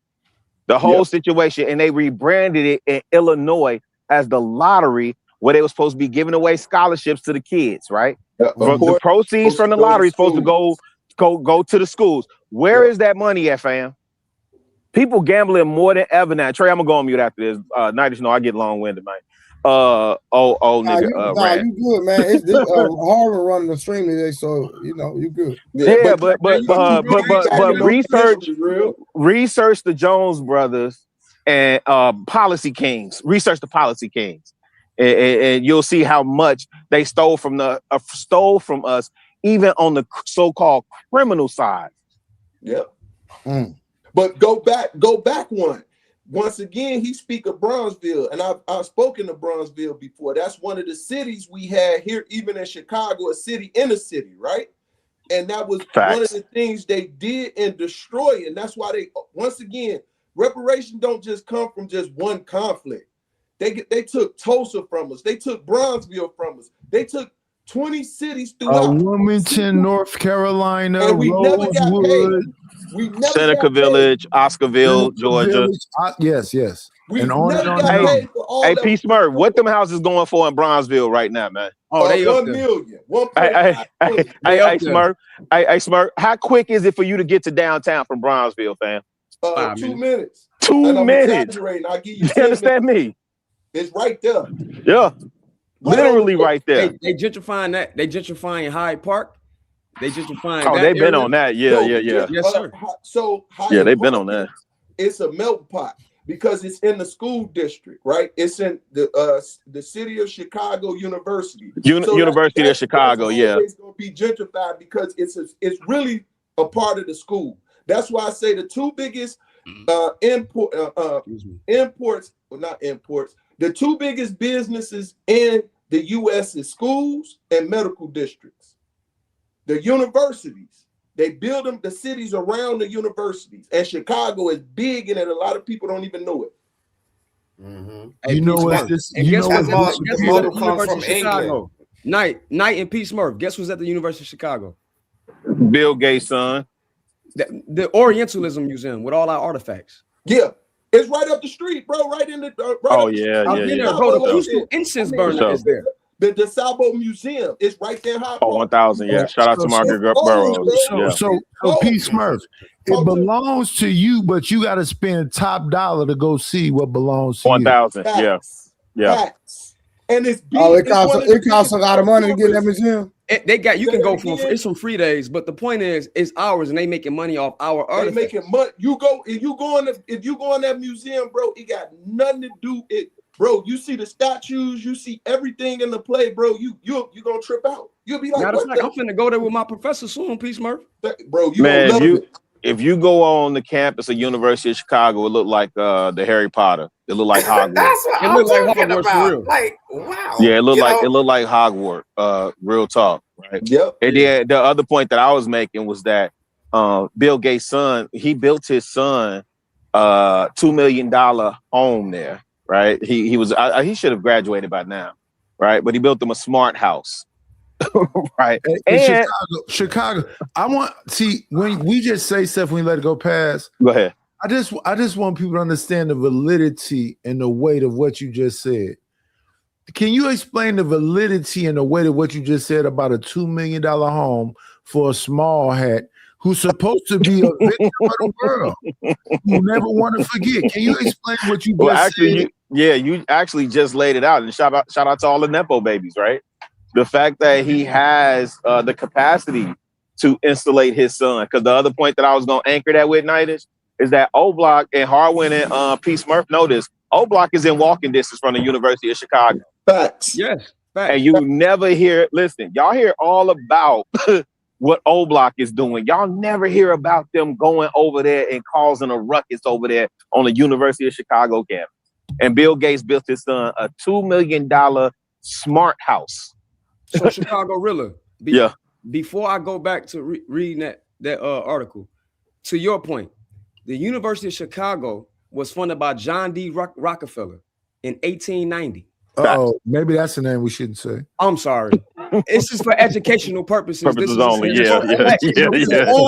The whole situation, and they rebranded it in Illinois as the lottery, where they were supposed to be giving away scholarships to the kids, right? The proceeds from the lottery is supposed to go to the schools. Where is that money at, fam? People gambling more than ever now. Trey, I'm gonna go on mute after this. Night, I get long-winded, man.
You good, man. It's Harvard running the stream today, so you know you good.
Yeah, but research the Jones brothers and Policy Kings. Research the Policy Kings, and you'll see how much they stole from us, even on the so-called criminal side.
Yep. But go back one. Once again, he speak of Bronzeville, and I've spoken of Bronzeville before. That's one of the cities we had here, even in Chicago, a city in a city, right? And that was one of the things they did and destroy. And that's why once again, reparation don't just come from just one conflict. They took Tulsa from us. They took Bronzeville from us. They took 20 cities throughout
Wilmington, North Carolina,
and we never got paid.
Seneca Village, Oscarville, Georgia.
Yes.
And on and on.
Hey, P. Smurf, what them houses going for in Bronzeville right now, man?
Oh, they $1 million.
Hey, Smurf. Hey, Smurf. How quick is it for you to get to downtown from Bronzeville, fam?
2 minutes.
2 minutes.
I'll give you.
You understand me?
It's right there.
Yeah. Literally right there.
They gentrifying that. They gentrifying Hyde Park. They gentrifying.
Oh, they've been on that. Yeah.
Yes, sir.
So
they've been on that.
It's a melting pot because it's in the school district, right? It's in the city of Chicago University.
University of Chicago.
It's going to be gentrified because it's really a part of the school. That's why I say the two biggest the two biggest businesses in the U.S. is schools and medical districts. The universities, they build them, the cities around the universities. And Chicago is big in it. A lot of people don't even know it.
Hey,
you know what this?
And
You know
guess
what?
who's at the University of Chicago? Night and P. Smurf. Guess who's at the University of Chicago?
Bill Gates' son.
The Orientalism Museum with all our artifacts.
Yeah. It's right up the street, bro. Right in the.
Bro, the Peaceful Incense burner is there.
The DeSalvo Museum is right there.
1000. Yeah. Shout out to Margaret Burroughs.
So P. Smurf, it belongs to you, but you got to spend top dollar to go see what belongs to
1000.
you.
Yeah.
And it's
it costs a lot of money to get that museum.
You can go for it's some free days, but the point is it's ours, and they making money off our artifacts.
They making money. If you go in that museum, bro, it got nothing to do it, bro. You see the statues, you see everything in the play, bro. You gonna trip out. You'll be like,
I'm finna go there with my professor soon, P. Smurf.
Bro, you
if you go on the campus of University of Chicago, it looked like the Harry Potter. It looked like Hogwarts.
That's what I'm talking about.
For real.
Like, wow.
Yeah, it looked like Hogwarts. Real talk, right?
Yep.
And then the other point that I was making was that Bill Gates' son, he built his son $2 million home there, right? He should have graduated by now, right? But he built them a smart house. Right.
And Chicago. When we just say stuff, when we let it go past.
Go ahead.
I just want people to understand the validity and the weight of what you just said. Can you explain the validity and the weight of what you just said about a $2 million home for a small hat who's supposed to be a victim of the world, who never want to forget. Can you explain what you just said?
You actually just laid it out. And shout out to all the Nepo babies, right? The fact that he has the capacity to insulate his son. Because the other point that I was going to anchor that with, Nightish, is that O-Block and Harwin and P. Smurf know this. O-Block is in walking distance from the University of Chicago.
Facts.
Yes. Facts.
And you never hear, listen, y'all hear all about what O-Block is doing. Y'all never hear about them going over there and causing a ruckus over there on the University of Chicago campus. And Bill Gates built his son a $2 million smart house.
So Chicago Rilla.
Yeah.
Before I go back to reading that article, to your point, the University of Chicago was funded by John D. Rockefeller in 1890.
Oh, maybe that's the name we shouldn't say.
I'm sorry. This is for educational purposes. This is
only.
This is on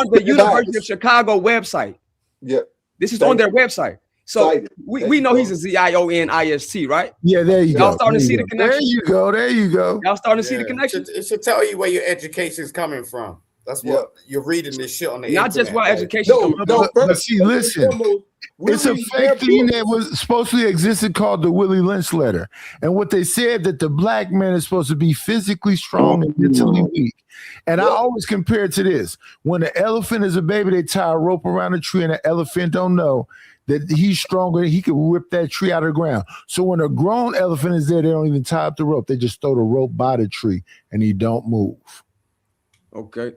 the University of Chicago website.
Yeah.
This is on their website. So we know he's a Zionist, right?
Yeah, there you go.
Y'all starting to see the connection?
There you go.
Y'all starting to see the connection?
It should tell you where your education is coming from. That's what you're reading this shit on the internet.
Not just what education coming from.
But see, listen, it's a fake thing that was supposedly existed called the Willie Lynch letter. And what they said that the black man is supposed to be physically strong and mentally weak. And I always compare it to this. When an elephant is a baby, they tie a rope around a tree and the elephant don't know that he's stronger, he can rip that tree out of the ground. So when a grown elephant is there, they don't even tie up the rope. They just throw the rope by the tree and he don't move.
Okay.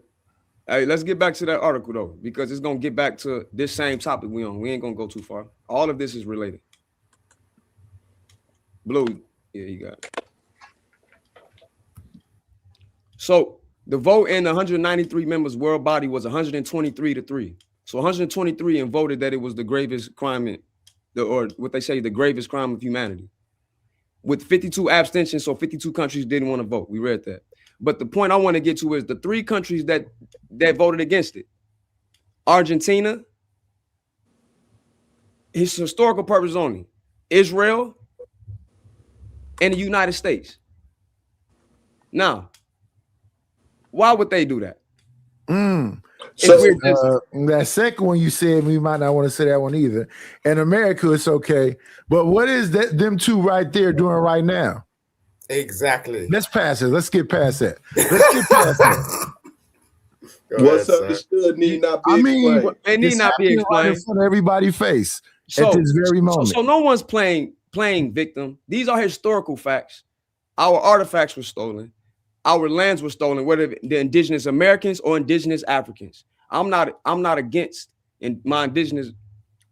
Hey, let's get back to that article though, because it's gonna get back to this same topic we on. We ain't gonna go too far. All of this is related. Blue, yeah, you got it. So the vote in the 193 members world body was 123-3. So 123 and voted that it was the gravest crime or what they say, the gravest crime of humanity. With 52 abstentions, so 52 countries didn't want to vote. We read that. But the point I want to get to is the 3 countries that voted against it. Argentina, his historical purpose only. Israel, and the United States. Now, why would they do that?
So that second one you said, we might not want to say that one either. In America, it's okay. But what is that them two right there doing right now?
Exactly.
Let's pass it. Let's get past that. Let's get past that.
What's understood need not be explained.
It need not be explained.
Right in front of everybody's face at this very moment.
So no one's playing victim. These are historical facts. Our artifacts were stolen. Our lands were stolen, whether the indigenous Americans or indigenous Africans. I'm not against my indigenous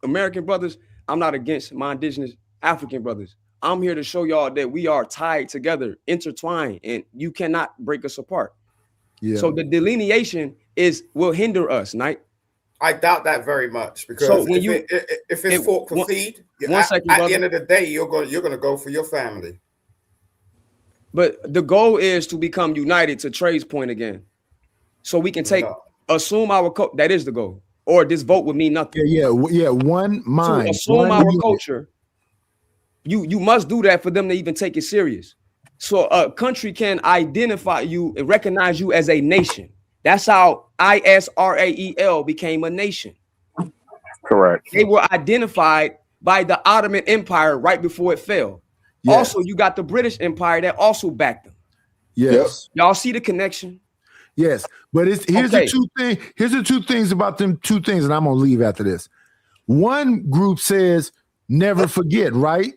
American brothers. I'm not against my indigenous African brothers. I'm here to show y'all that we are tied together, intertwined, and you cannot break us apart. Yeah. So the delineation will hinder us, right?
I doubt that very much, because if it's fought for feed, at the end of the day, you're gonna go for your family.
But the goal is to become united, to Trey's point again, so we can assume our that is the goal, or this vote would mean nothing.
Yeah. One mind.
To assume our culture. You must do that for them to even take it serious. So a country can identify you and recognize you as a nation. That's how Israel became a nation.
Correct.
They were identified by the Ottoman Empire right before it fell. Yes. Also, you got the British Empire that also backed them.
Yes.
Y'all see the connection?
Yes. But here's the two things about them two things, and I'm gonna leave after this. One group says never forget, right?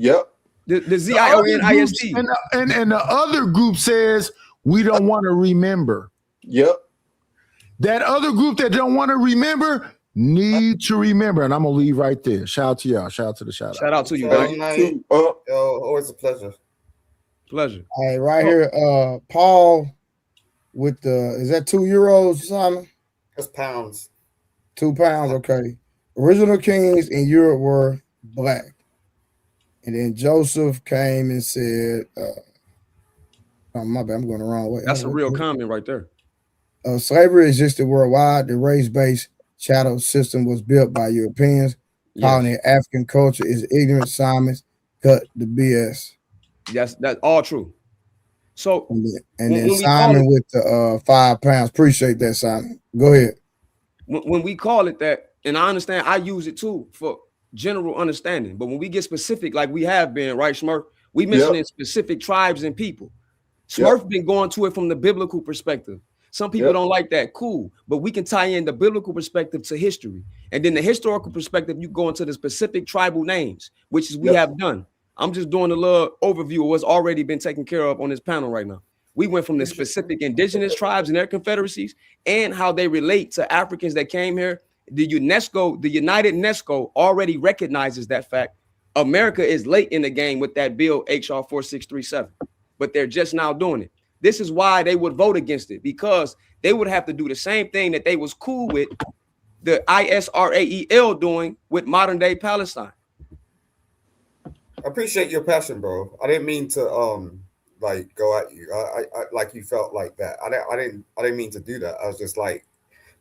Yep.
The ZIONIST.
And the other group says we don't want to remember.
Yep.
That other group that don't want to remember need to remember. And I'm gonna leave right there. Shout out to y'all. Shout out to the shout out.
Shout out to you, man.
Always a pleasure.
Pleasure.
All right, right here, Paul with is that €2, Simon?
That's pounds.
2 pounds, okay. Original kings in Europe were black. And then Joseph came and said, oh, my bad, I'm going the wrong way.
That's a real comment right there.
Slavery existed worldwide. The race-based chattel system was built by Europeans. Calling it African culture is ignorant. Simons cut the BS.
Yes, that's all true. So
and then Simon with the 5 pounds. Appreciate that, Simon. Go ahead.
When we call it that, and I understand, I use it too for general understanding. But when we get specific, like we have been, right, Smurf, we mentioning specific tribes and people. Smurf been going to it from the biblical perspective. Some people don't like that. Cool. But we can tie in the biblical perspective to history. And then the historical perspective, you go into the specific tribal names, which is we have done. I'm just doing a little overview of what's already been taken care of on this panel right now. We went from the specific indigenous tribes and their confederacies and how they relate to Africans that came here. The United UNESCO already recognizes that fact. America is late in the game with that bill, HR 4637, but they're just now doing it. This is why they would vote against it, because they would have to do the same thing that they was cool with the Israel doing with modern day Palestine.
I appreciate your passion, bro. I didn't mean to like go at you. I like you felt like that. I didn't mean to do that. I was just like,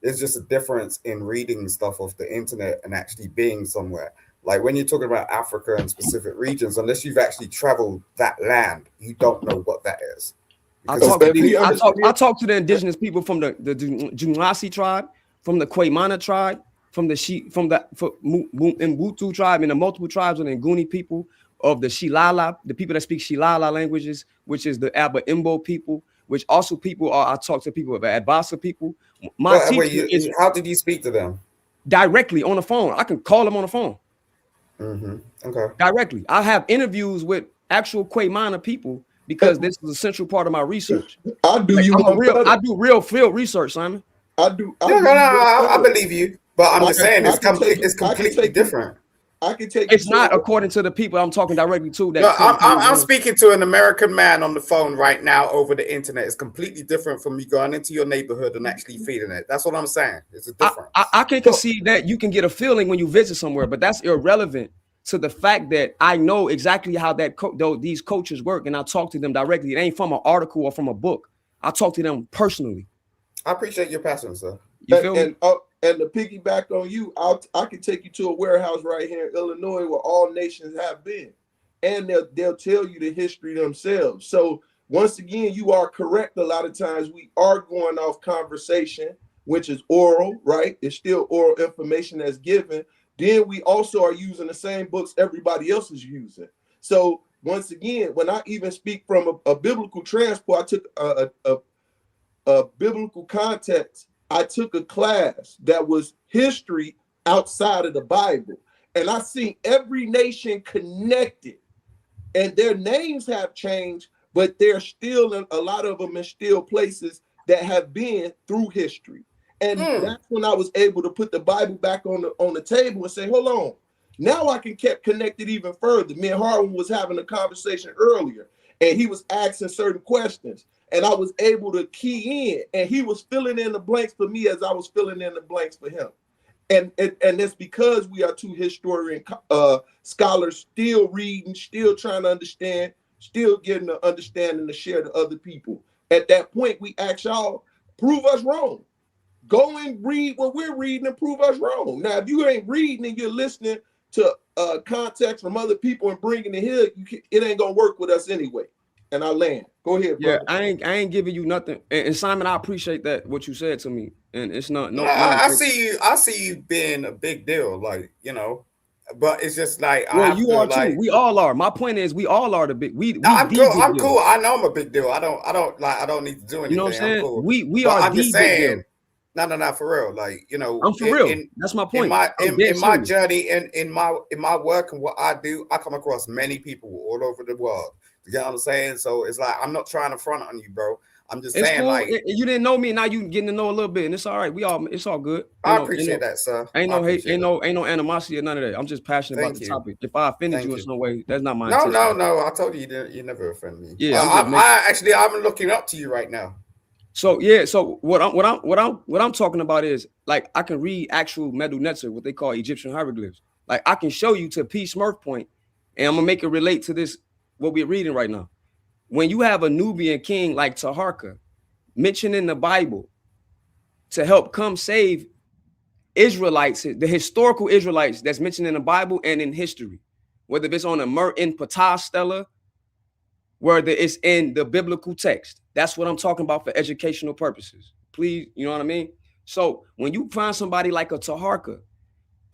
there's just a difference in reading stuff off the internet and actually being somewhere. Like when you're talking about Africa and specific regions, unless you've actually traveled that land, you don't know what that is.
I talk to the indigenous people from the Jumasi tribe, from the Kwaimana tribe, from the Mbutu tribe, and the multiple tribes of the Nguni people, of the Shilala, the people that speak Shilala languages, which is the Aba Imbo people, which also people are. I talk to people about Advasa people.
How did you speak to them?
Directly on the phone. I can call them on the phone.
Okay.
Directly. I have interviews with actual Kwaimana people because this is a central part of my research.
I do
real field research, Simon.
I
believe you, but I'm just saying it's completely different.
I can take.
It's not according to the people I'm talking directly to. That
no, I'm speaking to an American man on the phone right now over the internet. It's completely different from you going into your neighborhood and actually feeding it. That's what I'm saying. It's a difference.
I can concede that you can get a feeling when you visit somewhere, but that's irrelevant to the fact that I know exactly how these coaches work, and I talk to them directly. It ain't from an article or from a book. I talk to them personally.
I appreciate your passion, sir.
You feel me?
And to piggyback on you, I can take you to a warehouse right here in Illinois where all nations have been, and they'll tell you the history themselves. So once again, you are correct. A lot of times we are going off conversation, which is oral, right? It's still oral information that's given. Then we also are using the same books everybody else is using. So once again, when I even speak from a biblical transport, I took a biblical context. I took a class that was history outside of the Bible, and I see every nation connected, and their names have changed, but they're still in a lot of them in still places that have been through history. And that's when I was able to put the Bible back on the table and say, hold on, now I can get connected even further. Me and Harwin was having a conversation earlier, and he was asking certain questions. And I was able to key in, and he was filling in the blanks for me as I was filling in the blanks for him. And it's because we are two historian scholars still reading, still trying to understand, still getting the understanding to share to other people. At that point, we ask y'all, prove us wrong. Go and read what we're reading and prove us wrong. Now, if you ain't reading and you're listening to context from other people and bringing it here, it ain't gonna work with us anyway. And I land. Go ahead, brother.
Yeah, I ain't giving you nothing. And Simon, I appreciate that what you said to me. And it's not
I see you being a big deal, like, you know, but it's just like
you are too. We all are. My point is we all are the big
I'm cool. I know I'm a big deal. I don't need to do anything.
You know what I'm saying?
Cool.
We are
I'm
the
just saying, no, for real. Like, you know,
I'm for real. That's my point.
In my journey and in my work and what I do, I come across many people all over the world. You know what I'm saying? So it's like, I'm not trying to front on you, bro. I'm just saying,
cool.
like,
you didn't know me, now you getting to know a little bit, and it's all right. It's all good.
I appreciate that, sir.
Ain't no hate, ain't no animosity or none of that. I'm just passionate about the topic. If I offended you in some way, that's not my intention.
No. I told you you never offend me.
Yeah,
I'm looking up to you right now.
So yeah, so what I'm talking about is, like, I can read actual Medu Neter, what they call Egyptian hieroglyphs. Like, I can show you to P. Smurf point, and I'm gonna make it relate to this what we're reading right now. When you have a Nubian king like Taharka mentioned in the Bible to help come save Israelites, the historical Israelites that's mentioned in the Bible and in history, whether it's on a in Ptah stela whether it's in the biblical text. That's what I'm talking about for educational purposes. Please, you know what I mean? So when you find somebody like a Taharka,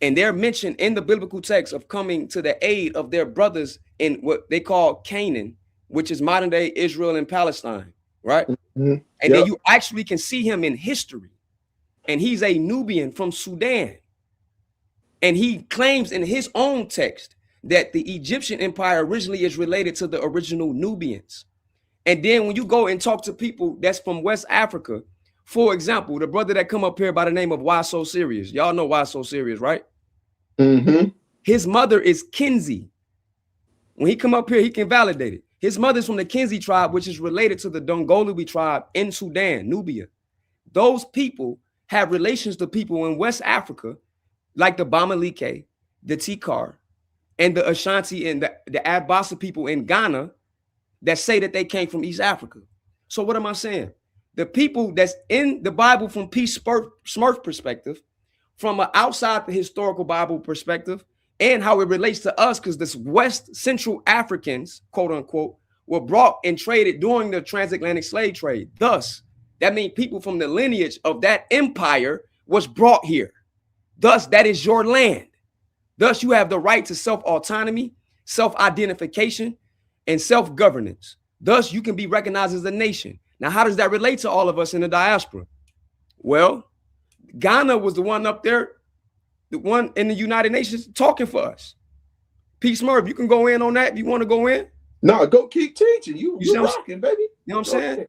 and they're mentioned in the biblical text of coming to the aid of their brothers in what they call Canaan, which is modern day Israel and Palestine, right?
Mm-hmm.
And then you actually can see him in history. And he's a Nubian from Sudan. And he claims in his own text that the Egyptian empire originally is related to the original Nubians. And then when you go and talk to people that's from West Africa, for example, the brother that come up here by the name of Why So Serious. Y'all know Why So Serious, right?
Mm-hmm.
His mother is Kinsey. When he come up here, he can validate it. His mother's from the Kinsey tribe, which is related to the Dongolawi tribe in Sudan, Nubia. Those people have relations to people in West Africa, like the Bamalike, the Tikar, and the Ashanti and the Adbasa people in Ghana that say that they came from East Africa. So what am I saying? The people that's in the Bible from P. Smurf perspective, from an outside the historical Bible perspective, and how it relates to us, because this West Central Africans, quote unquote, were brought and traded during the transatlantic slave trade. Thus, that means people from the lineage of that empire was brought here. Thus, that is your land. Thus, you have the right to self-autonomy, self-identification, and self-governance. Thus, you can be recognized as a nation. Now, how does that relate to all of us in the diaspora? Well, Ghana was the one up there, the one in the United Nations talking for us. P. Smurf, you can go in on that if you want to go in.
No, go keep teaching. You rocking, baby.
You know what I'm saying?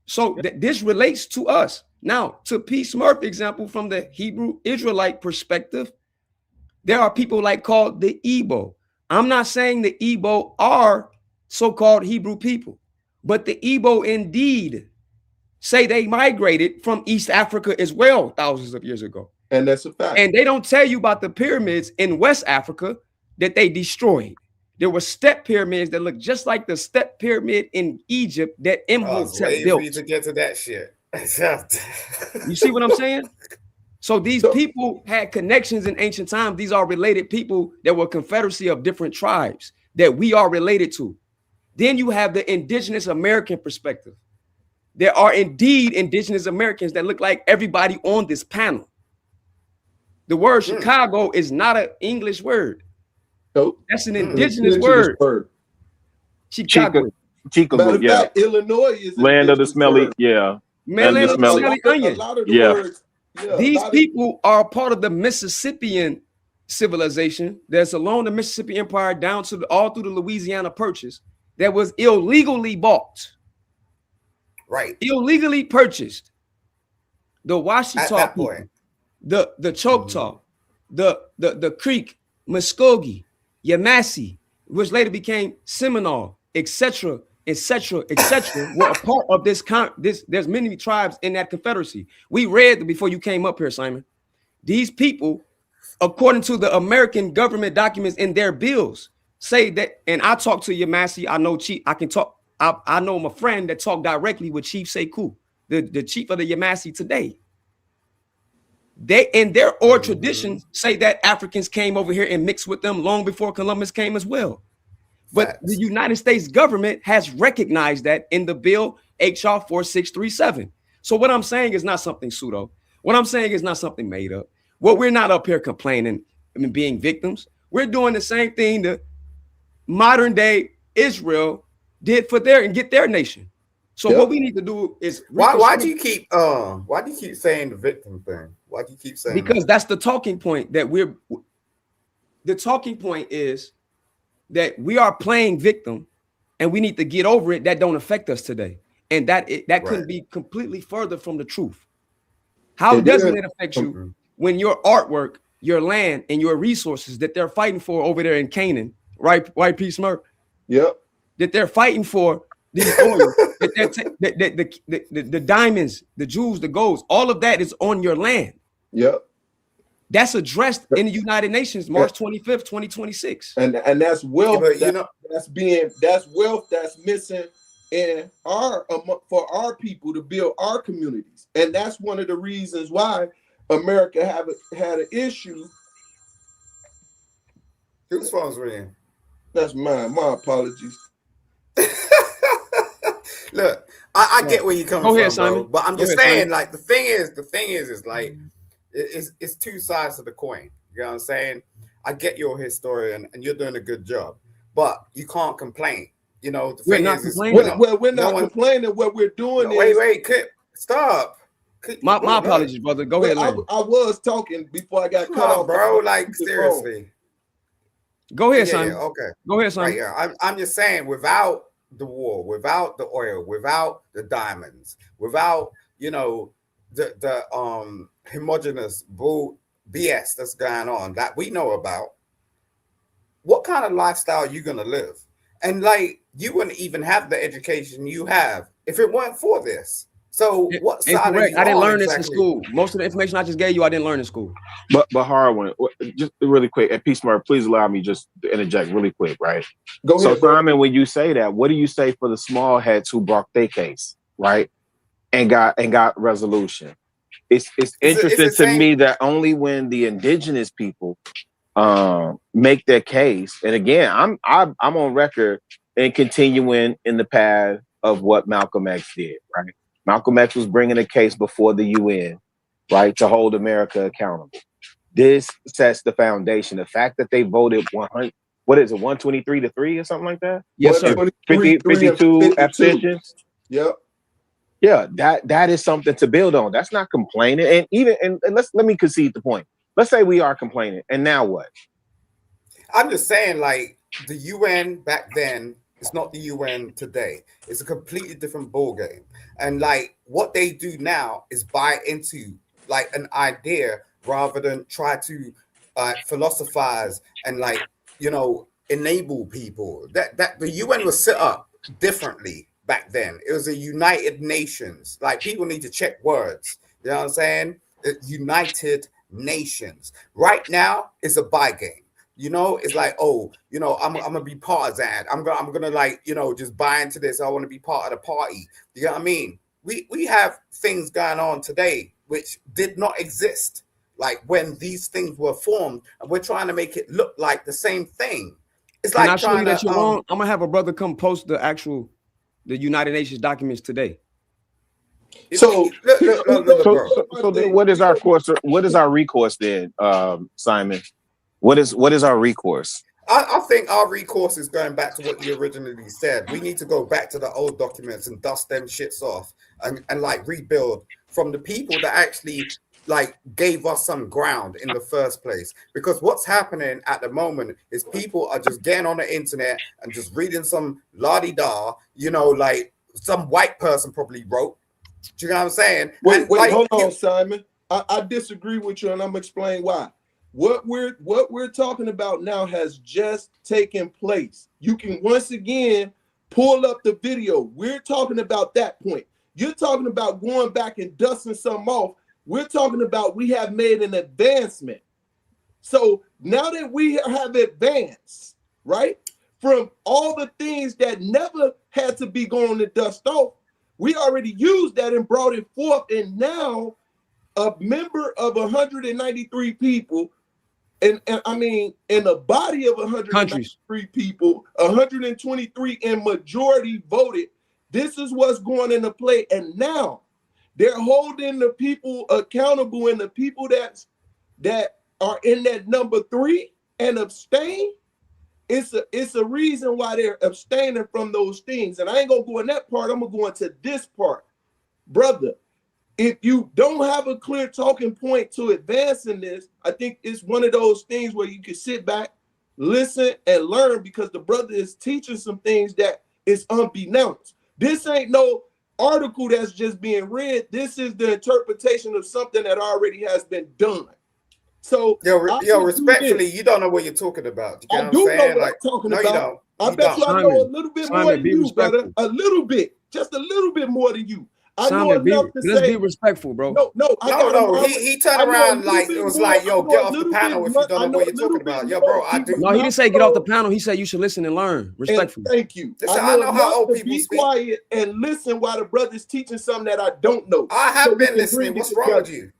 So this relates to us. Now, to P. Smurf example, from the Hebrew Israelite perspective, there are people like called the Igbo. I'm not saying the Igbo are so-called Hebrew people, but the Igbo indeed say they migrated from East Africa as well thousands of years ago.
And that's a fact.
And they don't tell you about the pyramids in West Africa that they destroyed. There were step pyramids that look just like the step pyramid in Egypt that Imhotep built.
To get to that shit.
You see what I'm saying? So these people had connections in ancient times. These are related people that were confederacy of different tribes that we are related to. Then you have the indigenous American perspective. There are indeed indigenous Americans that look like everybody on this panel. The word Chicago is not an English word.
Nope.
That's an indigenous word. Chicago.
Chicago, yeah.
Fact, Illinois is
land of the smelly, yeah.
Land of the smelly onion.
Words,
these people are part of the Mississippian civilization that's along the Mississippi Empire down to all through the Louisiana Purchase that was illegally bought.
Right.
Illegally purchased. The Washita people, the Choctaw, the Creek, Muskogee, Yamasee, which later became Seminole, etc., etc., etc., were a part of this. There's many tribes in that confederacy. We read before you came up here, Simon. These people, according to the American government documents in their bills, say that. And I talk to Yamasee. I know Chief. I can talk. I know my friend that talked directly with Chief Sekou, the chief of the Yamasee today. They in their oral traditions say that Africans came over here and mixed with them long before Columbus came as well. But the United States government has recognized that in the bill HR 4637. So what I'm saying is not something pseudo. What I'm saying is not something made up. Well, we're not up here complaining and being victims. We're doing the same thing that modern day Israel did for get their nation. So what we need to do is
why do you keep saying the victim thing? Why do you keep saying
because that's the talking point that the talking point is that we are playing victim and we need to get over it. That don't affect us today. And that couldn't be completely further from the truth. How doesn't it affect you when your artwork, your land, and your resources that they're fighting for over there in Canaan, right? White P. Smurf?
Yep.
That they're fighting for these oil, the diamonds, the jewels, the golds, all of that is on your land.
Yep.
That's addressed in the United Nations, March 25th, 2026.
And that's wealth that's wealth that's missing in for our people to build our communities. And that's one of the reasons why America had an issue.
Whose phone's ringing?
That's mine. My apologies.
Look, I get where you're coming
Go ahead,
from, bro.
Simon.
But I'm
Go
just
ahead,
saying,
Simon.
like, the thing is like, it's two sides of the coin. You know what I'm saying? I get you're a historian and you're doing a good job, but you can't complain. You know, the
We're
thing
not
is
complaining.
you know,
Well, we're not
no one,
complaining. What we're doing
no,
is
wait, stop.
My
Look,
apologies, brother. Go ahead, Lane.
I was talking before I got
come
cut
on,
off,
bro. Like, seriously.
Go ahead,
Yeah,
Simon.
okay.
Go ahead, Simon.
Right, yeah. I'm just saying, without the war, without the oil, without the diamonds, without, you know, the homogenous bull BS that's going on that we know about, what kind of lifestyle are you gonna live? And like, you wouldn't even have the education you have if it weren't for this. So what side are you
I didn't
on
learn this in
exactly?
school. Most of the information I just gave you, I didn't learn in school.
But Harwin, just really quick, and Peace Smart, please allow me just to interject really quick, right?
Go ahead,
so Simon, when you say that, what do you say for the small heads who brought their case, right? And got resolution? It's interesting to me that only when the indigenous people make their case, and again, I'm on record and continuing in the path of what Malcolm X did, right? Malcolm X was bringing a case before the UN, right, to hold America accountable. This sets the foundation. The fact that they voted 100, what is it, 123-3 or something like that?
Yes, sir.
52 abstentions.
Yep.
Yeah, that is something to build on. That's not complaining. And let me concede the point. Let's say we are complaining, and now what?
I'm just saying, like, the UN back then is not the UN today. It's a completely different ball game. And like, what they do now is buy into like an idea rather than try to philosophize and, like, you know, enable people. That the UN was set up differently back then. It was a United Nations. Like, people need to check words. You know what I'm saying? United Nations. Right now, it's a buy game. You know, it's like, oh, you know, I'm gonna be partisan. I'm gonna like, you know, just buy into this. I want to be part of the party. You know what I mean? We have things going on today which did not exist, like when these things were formed, and we're trying to make it look like the same thing. It's
Can
like
I show you that
to,
you're wrong? I'm gonna have a brother come post the United Nations documents today.
So what is our course? What is our recourse then, Simon? What is our recourse?
I think our recourse is going back to what you originally said. We need to go back to the old documents and dust them shits off and like rebuild from the people that actually like gave us some ground in the first place. Because what's happening at the moment is people are just getting on the internet and just reading some la-di-da, you know, like some white person probably wrote. Do you know what I'm saying?
Wait,
like,
hold on, Simon. I disagree with you, and I'm gonna explain why. What we're talking about now has just taken place. You can once again pull up the video. We're talking about that point. You're talking about going back and dusting something off. We're talking about we have made an advancement. So now that we have advanced, right, from all the things that never had to be going to dust off, we already used that and brought it forth. And now a member of 193 people, and I mean, in a body of 193 people, 123 in majority voted. This is what's going into play. And now they're holding the people accountable, and the people that are in that number 3 and abstain. It's a reason why they're abstaining from those things. And I ain't gonna go in that part. I'm gonna go into this part. Brother, if you don't have a clear talking point to advance in this, I think it's one of those things where you can sit back, listen, and learn, because the brother is teaching some things that is unbeknownst. This ain't no article that's just being read. This is the interpretation of something that already has been done. So,
yo, respectfully, you don't know what you're talking about. You
I do know what I'm talking about.
You don't.
I bet you I know a little bit more than you, brother. A little bit, just a little bit more than you. I know enough to say.
Let's be respectful, bro.
No. He turned around like it was like, yo, get off the panel if you don't know what you're talking about. Yo, bro, I do.
No, he didn't say get off the panel. He said you should listen and learn respectfully.
Thank you.
I know how old people
be
speak.
Quiet and listen while the brother's teaching something that I don't know.
I have been listening. What's wrong with you?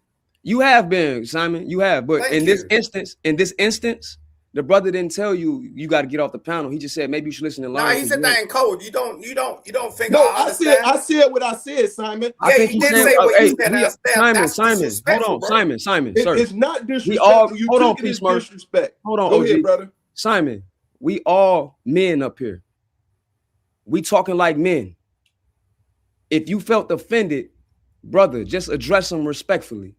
You have been, Simon. You have, but in this instance, The brother didn't tell you you got to get off the panel. He just said maybe you should listen and learn.
Nah, he said that in code. You don't think
No,
I understand?
I said what I said, Simon.
Yeah, you did say what you said.
Simon, sir.
It's not disrespectful. You
hold on,
took it as
Peace,
disrespect.
Hold on,
Go
OG.
ahead, brother.
Simon, we all men up here. We talking like men. If you felt offended, brother, just address him respectfully.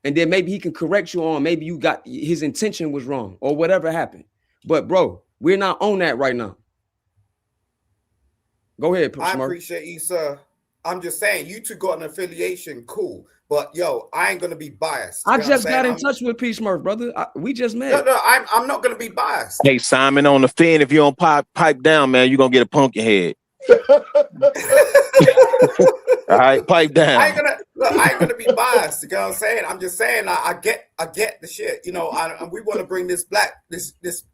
And then maybe he can correct you on, maybe you got his intention was wrong or whatever happened. But bro, we're not on that right now. Go ahead,
I appreciate you, sir. I'm just saying, you two got an affiliation, cool. But yo, I ain't gonna be biased.
I just got in touch with Peace Murph, brother. We just met.
No, I'm not gonna be biased.
Hey, Simon, on the fin, if you don't pipe down, man, you're gonna get a pumpkin head. All right, pipe down.
I ain't gonna be biased. You know what I'm saying? I'm just saying I get the shit. You know, we want to bring this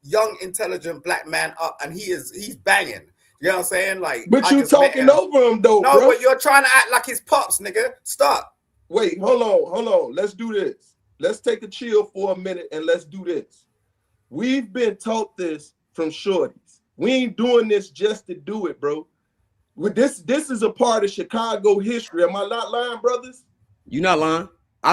young, intelligent black man up, and he's banging. You know what I'm saying? Like,
but you talking over him though,
no,
bro.
But you're trying to act like his pops, nigga. Stop.
Wait, hold on. Let's do this. Let's take a chill for a minute and let's do this. We've been taught this from shorties. We ain't doing this just to do it, bro. This is a part of Chicago history. Am I not lying, brothers?
You're not lying.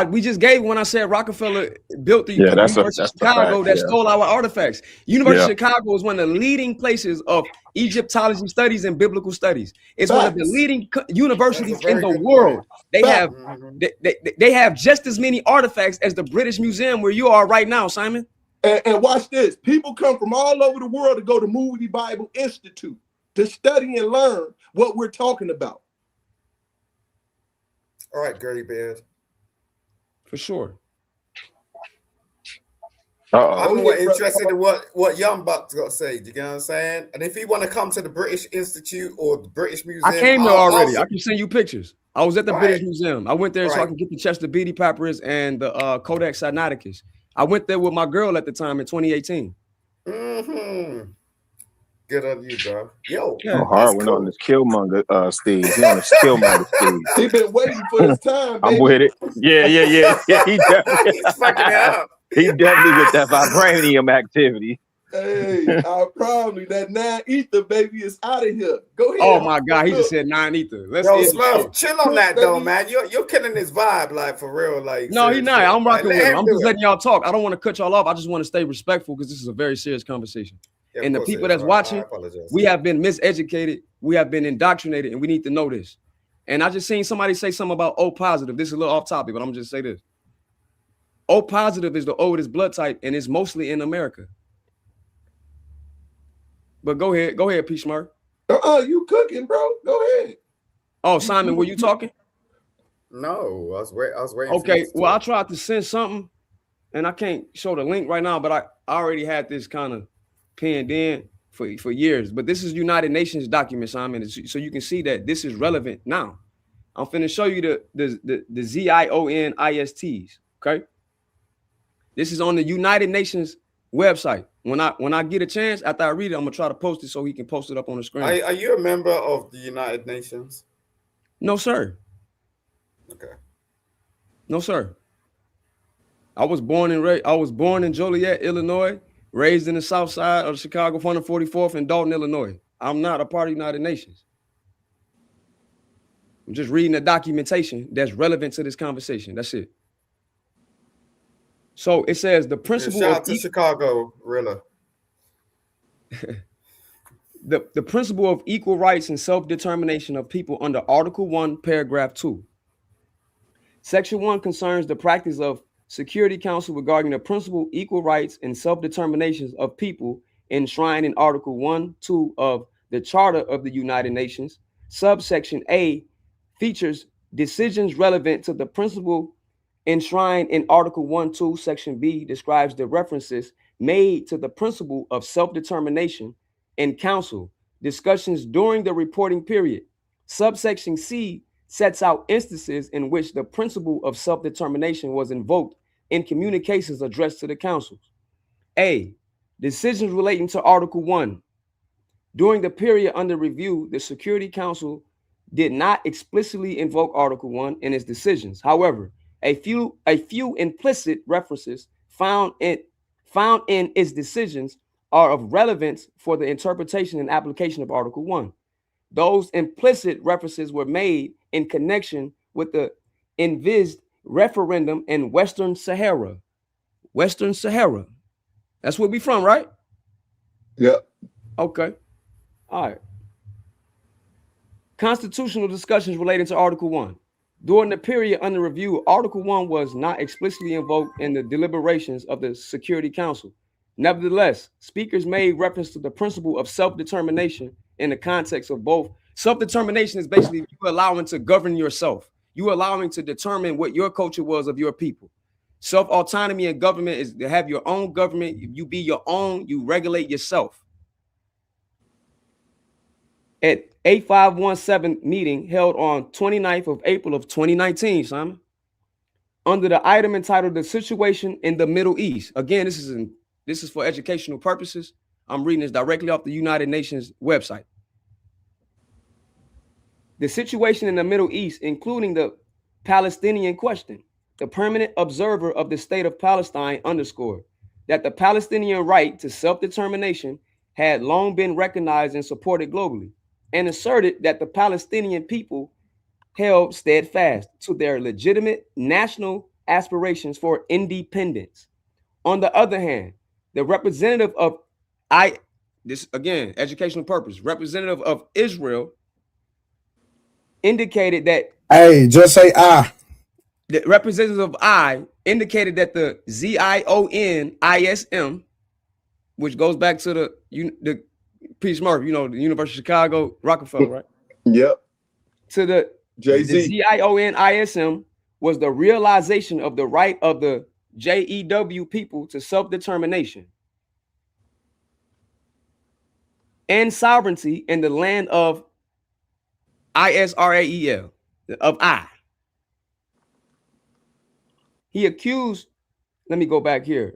We just gave when I said Rockefeller built the
University
of Chicago that stole our artifacts. University of Chicago is one of the leading places of Egyptology studies and biblical studies. It's one of the leading universities in the world. They have they have just as many artifacts as the British Museum where you are right now, Simon.
And watch this. People come from all over the world to go to Moody Bible Institute to study and learn what we're talking about.
All right, Gertie Beard.
For sure.
I'm more interested in what Young Buck's got to say. Do you know what I'm saying? And if he want to come to the British Institute or the British Museum,
I came there already. I can send you pictures. I was at the British Museum. I went there so I can get the Chester Beatty Papyrus and the Codex Sinaiticus. I went there with my girl at the time in 2018.
Mm-hmm. Good on you, bro. Yo,
Hard went on this Killmonger stage. He on this Killmonger stage.
He been waiting for his time. Baby.
I'm with it. Yeah. He definitely,
he's fucking it up.
He definitely with that vibranium activity.
Hey, I probably that 9 ether baby is out of here. Go ahead.
Oh my God, he just said 9 ether. Let's
Smurf, chill on that though, man. You're killing his vibe, like for real. Like
no, he's not. I'm rocking with him. I'm just letting y'all talk. I don't want to cut y'all off. I just want to stay respectful because this is a very serious conversation. Yeah, and the people that's watching, we have been miseducated, we have been indoctrinated, and we need to know this. And I just seen somebody say something about O positive. This is a little off topic, but I'm just say this. O positive is the oldest blood type, and it's mostly in America. But go ahead, P. Smurf.
You cooking, bro? Go ahead.
Oh, Simon, were you talking?
No, I was waiting.
Okay, well, I tried to send something, and I can't show the link right now, but I already had this kind of pinned in for years. But this is United Nations document, Simon, so you can see that this is relevant now. I'm finna show you the ZIONISTs. Okay, this is on the United Nations website. When I get a chance after I read it, I'm gonna try to post it so he can post it up on the screen.
Are you a member of the United Nations?
No, sir.
Okay.
No, sir. I was born in Joliet, Illinois, raised in the south side of Chicago, 144th in Dalton, Illinois. I'm not a part of the United Nations. I'm just reading the documentation that's relevant to this conversation. That's it. So it says the principle
shout out to Chicago, really.
The principle of equal rights and self-determination of people under Article 1, Paragraph 2. Section 1 concerns the practice of Security Council regarding the principle equal rights and self-determinations of people enshrined in Article 1, 2 of the Charter of the United Nations. Subsection A features decisions relevant to the principle enshrined in Article 1, 2, Section B describes the references made to the principle of self-determination in council discussions during the reporting period. Subsection C sets out instances in which the principle of self-determination was invoked in communications addressed to the councils. A, decisions relating to Article 1. During the period under review, the Security Council did not explicitly invoke Article 1 in its decisions. However, a few implicit references found found in its decisions are of relevance for the interpretation and application of Article 1. Those implicit references were made in connection with the envisaged referendum in Western Sahara. Western Sahara. That's where we from, right?
Yeah.
Okay. All right. Constitutional discussions relating to Article 1. During the period under review, Article 1 was not explicitly invoked in the deliberations of the Security Council. Nevertheless, speakers made reference to the principle of self-determination in the context of both. Self-determination is basically you allowing to govern yourself. You allowing to determine what your culture was of your people. Self-autonomy and government is to have your own government. You be your own, you regulate yourself. At 8517 meeting held on 29th of April of 2019, Simon, under the item entitled "The Situation in the Middle East." Again, this is for educational purposes. I'm reading this directly off the United Nations website. The situation in the Middle East, including the Palestinian question, the permanent observer of the state of Palestine underscored that the Palestinian right to self-determination had long been recognized and supported globally, and asserted that the Palestinian people held steadfast to their legitimate national aspirations for independence. On the other hand, the representative of this again, educational purpose, representative of Israel indicated that
just say
the representative of indicated that the ZIONISM, which goes back to the Peace Murphy, the University of Chicago, Rockefeller, right?
Yep.
To the
Jay-Z.
The ZIONISM was the realization of the right of the JEW people to self-determination and sovereignty in the land of Israel, of I. He accused, let me go back here.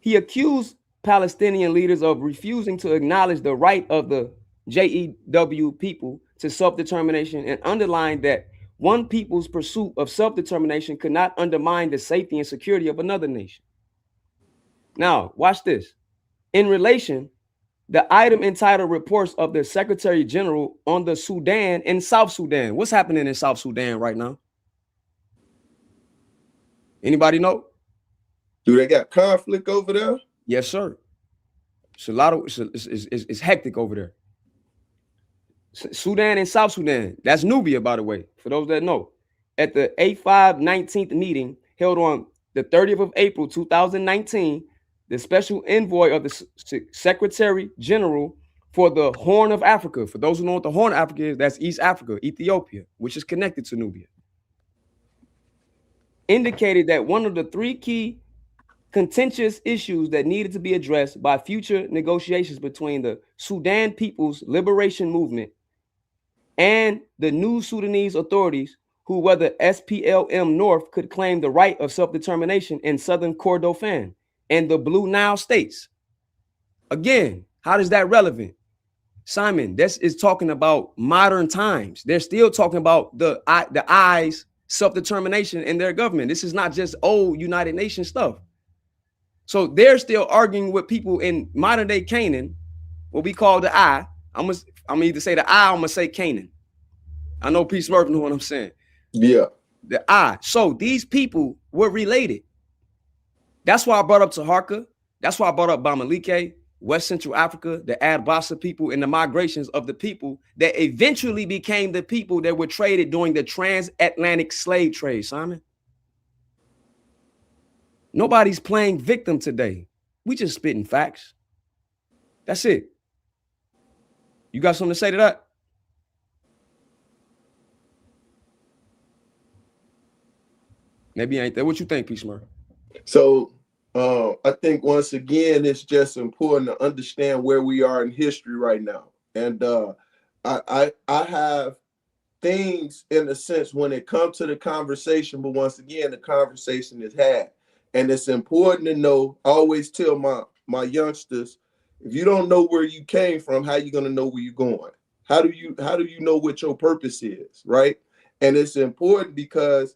He accused Palestinian leaders of refusing to acknowledge the right of the JEW people to self-determination and underlined that one people's pursuit of self-determination could not undermine the safety and security of another nation. Now, watch this. In relation, the item entitled Reports of the Secretary General on the Sudan and South Sudan. What's happening in South Sudan right now? Anybody know?
Do they got conflict over there?
Yes, sir. It's a lot of it's hectic over there. Sudan and South Sudan. That's Nubia, by the way, for those that know. At the 8519th meeting held on the 30th of April 2019, the special envoy of the Secretary General for the Horn of Africa. For those who know what the Horn of Africa is, that's East Africa, Ethiopia, which is connected to Nubia. Indicated that one of the three key contentious issues that needed to be addressed by future negotiations between the Sudan People's Liberation Movement and the new Sudanese authorities, who whether SPLM North could claim the right of self-determination in southern Kordofan and the Blue Nile states. Again, how is that relevant? Simon, this is talking about modern times. They're still talking about the I's self-determination in their government. This is not just old United Nations stuff. So they're still arguing with people in modern day Canaan, what we call the I. I'm gonna either say the I, I'm gonna say Canaan. I know Peace Murphy know what I'm saying.
Yeah.
The I. So these people were related. That's why I brought up Taharka. That's why I brought up Bamileke, West Central Africa, the Adbasa people, and the migrations of the people that eventually became the people that were traded during the transatlantic slave trade, Simon. Nobody's playing victim today. We just spitting facts. That's it. You got something to say to that? Maybe ain't that. What you think, Peace Murphy?
So I think once again, it's just important to understand where we are in history right now. And I have things in a sense when it comes to the conversation, but once again, the conversation is had. And it's important to know, I always tell my youngsters, if you don't know where you came from, how you going to know where you're going? How do you know what your purpose is, right? And it's important because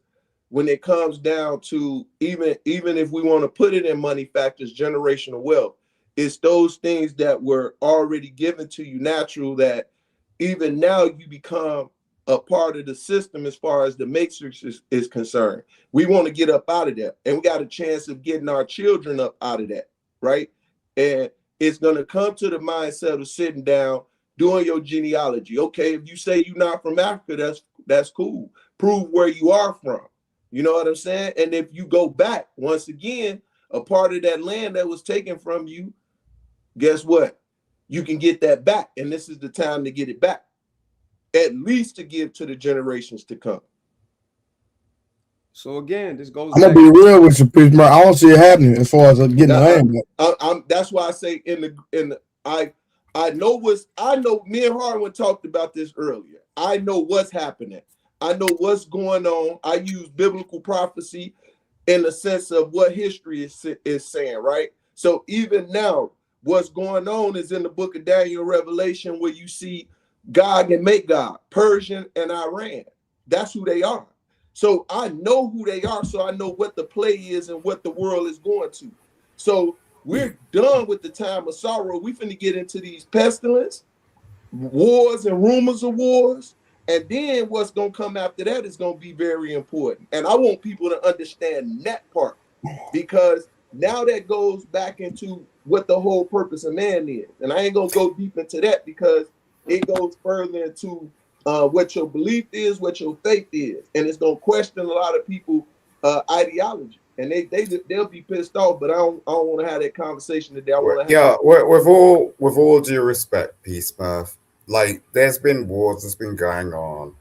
when it comes down to even if we want to put it in money factors, generational wealth, it's those things that were already given to you natural that even now you become a part of the system as far as the matrix is concerned. We want to get up out of that, and we got a chance of getting our children up out of that, right? And it's going to come to the mindset of sitting down, doing your genealogy. Okay, if you say you're not from Africa, that's cool. Prove where you are from. You know what I'm saying? And if you go back, once again, a part of that land that was taken from you, guess what? You can get that back. And this is the time to get it back. At least to give to the generations to come.
So again, this goes.
I'm gonna be real with you, Peace. I don't see it happening as far as getting the land back.
That's why I say I know me and Harwin talked about this earlier. I know what's happening. I know what's going on. I use biblical prophecy in the sense of what history is saying, right? So even now, what's going on is in the book of Daniel, Revelation, where you see Gog and Magog, Persian and Iran. That's who they are. So I know who they are, so I know what the play is and what the world is going to. So we're done with the time of sorrow. We finna get into these pestilence, wars and rumors of wars. And then what's going to come after that is going to be very important. And I want people to understand that part, because now that goes back into what the whole purpose of man is. And I ain't going to go deep into that because it goes further into what your belief is, what your faith is. And it's going to question a lot of people ideology. And they'll be pissed off, but I don't want to have that conversation today.
With all due respect, Peace Murph, like there's been wars that's been going on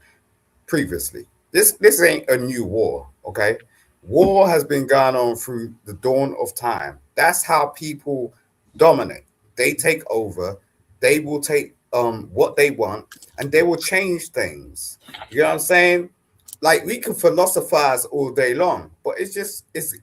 previously. This ain't a new war, okay? War has been going on through the dawn of time. That's how people dominate. They take over. They will take what they want, and they will change things. You know what I'm saying? Like, we can philosophize all day long, but it's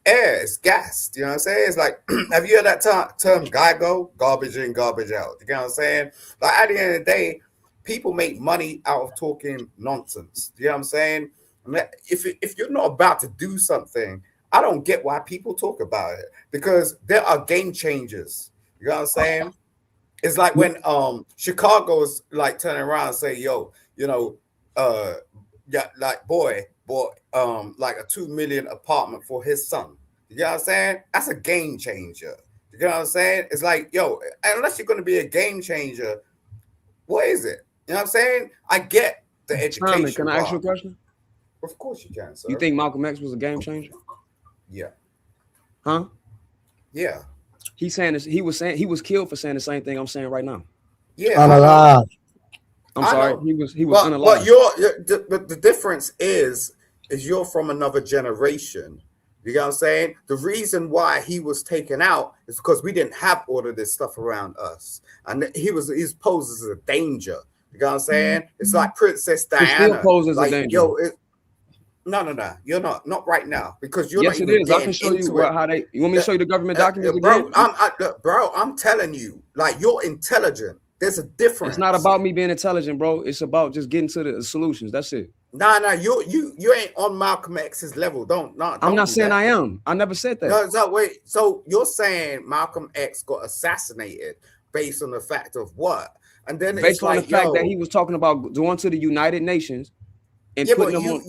air, it's gas. You know what I'm saying? It's like, have you heard that term GIGO? Garbage in, garbage out. You know what I'm saying? Like, at the end of the day, people make money out of talking nonsense. You know what I'm saying? I mean, if you're not about to do something, I don't get why people talk about it, because there are game changers. You know what I'm saying? It's like when Chicago's like turning around and say, yo, you know, yeah, like boy bought like a $2 million apartment for his son. You know what I'm saying? That's a game changer. You know what I'm saying? It's like, yo, unless you're going to be a game changer, what is it? You know what I'm saying? I get the education.
Can I ask you a question?
Of course you can, sir.
You think Malcolm X was a game changer?
Yeah.
Huh?
Yeah.
He's saying this. He was killed for saying the same thing I'm saying right now.
Yeah.
Unalive.
I'm sorry. He was unalive.
But the difference is you're from another generation. You know what I'm saying? The reason why he was taken out is because we didn't have all of this stuff around us, and he's posed as a danger. You know what I'm saying? It's like Princess Diana.
He still poses as a danger.
Yo, no, you're not right now, because you're
yes,
not
it
even
is. I can show you how they. You want me to show you the government documents again?
Bro, I'm telling you, like, you're intelligent. There's a difference.
It's not about me being intelligent, bro. It's about just getting to the solutions. That's it.
Nah, you ain't on Malcolm X's level.
I'm not saying I am. I never said that.
No, wait. So you're saying Malcolm X got assassinated based on the fact of what? And then
based on the fact that he was talking about going to the United Nations and putting them on.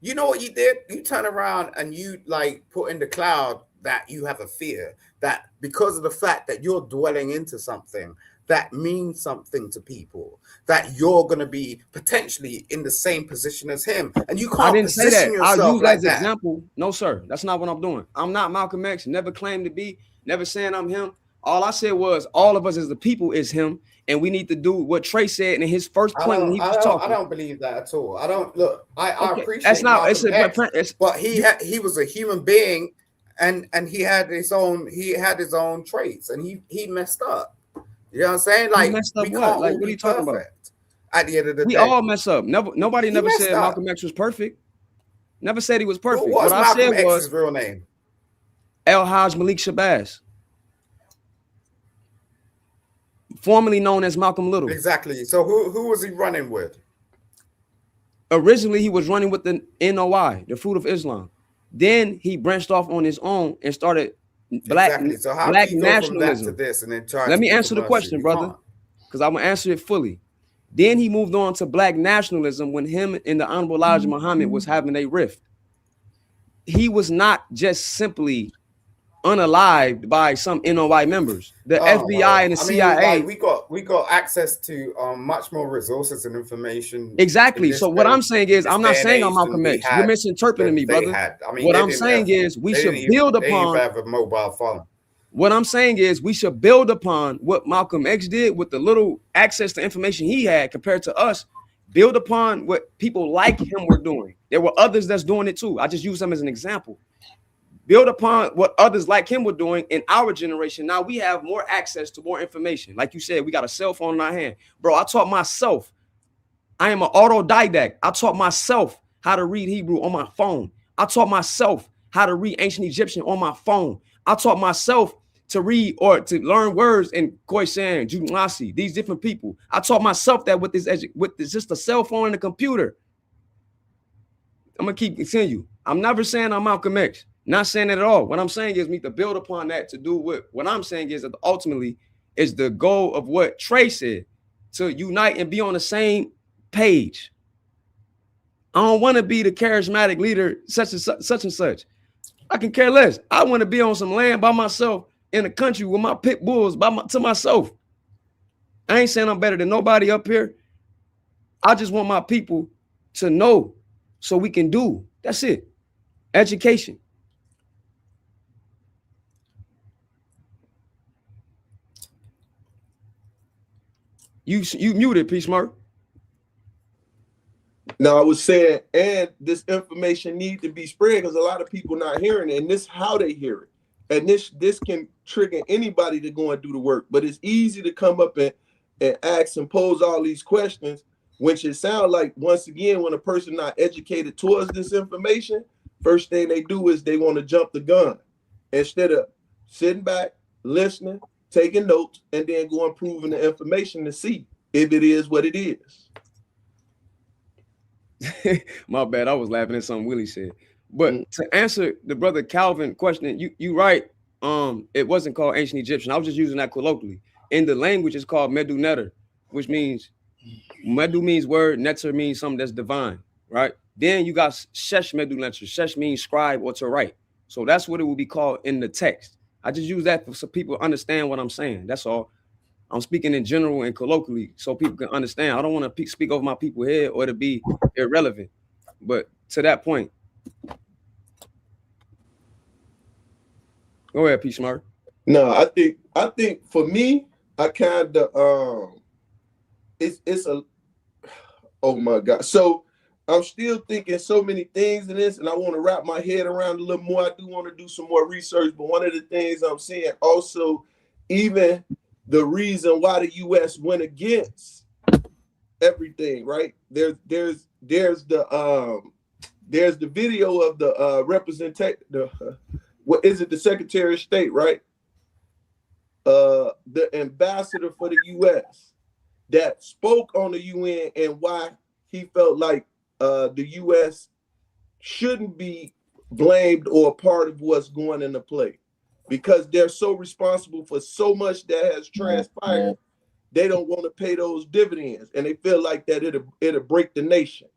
You know what you did? You turn around and you like put in the cloud that you have a fear that because of the fact that you're dwelling into something that means something to people, that you're going to be potentially in the same position as him, and you can't.
I didn't say that. I'll use
like
that as an example. No, sir, that's not what I'm doing. I'm not Malcolm X. Never claimed to be. Never saying I'm him. All I said was all of us as the people is him, and we need to do what Trey said in his first point when he was talking.
I don't believe that at all. I don't look. I appreciate
that's not.
But he was a human being, and he had his own traits, and he messed up. You know what I'm saying? Like,
he messed up what? Like, what are you talking about?
At the end of the day,
we all mess up. Nobody never said Malcolm X was perfect. Never said he was perfect.
What I said was his real name?
El-Haj Malik Shabazz, formerly known as Malcolm Little.
Exactly. So who was he running with?
Originally, he was running with the NOI, the Fruit of Islam. Then he branched off on his own and started black
So how
black
do you go from that
nationalism.
to this and then try
Let
to
me
get
answer the question, brother, because I'm gonna answer it fully. Then he moved on to black nationalism when him and the Honorable Elijah Muhammad was having a rift. He was not just simply unalived by some NOI members. The FBI and the CIA.
Like we got access to much more resources and information.
Exactly. So what I'm saying is, I'm not saying I'm Malcolm X. You're misinterpreting me, brother. What I'm saying is, we should build upon.
They have a mobile phone.
What I'm saying is, we should build upon what Malcolm X did with the little access to information he had compared to us. Build upon what people like him were doing. There were others that's doing it too. I just use them as an example. Build upon what others like him were doing in our generation. Now we have more access to more information. Like you said, we got a cell phone in our hand. Bro, I taught myself. I am an autodidact. I taught myself how to read Hebrew on my phone. I taught myself how to read ancient Egyptian on my phone. I taught myself to read or to learn words in Khoisan, Jumlasi, these different people. I taught myself that with this just a cell phone and a computer. I'm gonna continue. I'm never saying I'm Malcolm X. Not saying that at all. What I'm saying is we need to build upon that to do what I'm saying is that ultimately is the goal of what Trey said, to unite and be on the same page. I don't want to be the charismatic leader, such and such. I can care less. I want to be on some land by myself in a country with my pit bulls to myself. I ain't saying I'm better than nobody up here. I just want my people to know so we can do. That's it. Education. You muted, P Smart.
No, I was saying, and this information need to be spread because a lot of people not hearing it, and this how they hear it. And this can trigger anybody to go and do the work. But it's easy to come up and ask and pose all these questions, which it sounds like, once again, when a person not educated towards this information, first thing they do is they want to jump the gun instead of sitting back, listening, taking notes, and then going proving the information to see if it is what it is.
My bad. I was laughing at something Willie said. But to answer the brother Calvin question, you right. It wasn't called ancient Egyptian. I was just using that colloquially. In the language, it's called Medu Neter, which means Medu means word, Neter means something that's divine, right? Then you got Shesh Medu Neter. Shesh means scribe or to write. So that's what it will be called in the text. I just use that so people understand what I'm saying. That's all. I'm speaking in general and colloquially so people can understand. I don't want to speak over my people's head or to be irrelevant. But to that point, go ahead, P Smart.
No, I think for me, I kind of it's a, oh my God. So I'm still thinking so many things in this, and I want to wrap my head around a little more. I do want to do some more research, but one of the things I'm seeing also, even the reason why the U.S. went against everything, right? There's the video of the representative, what is it, the Secretary of State, right? The ambassador for the U.S. that spoke on the UN and why he felt like the U.S. shouldn't be blamed or a part of what's going into play, because they're so responsible for so much that has transpired. They don't want to pay those dividends, and they feel like that it'll break the nation.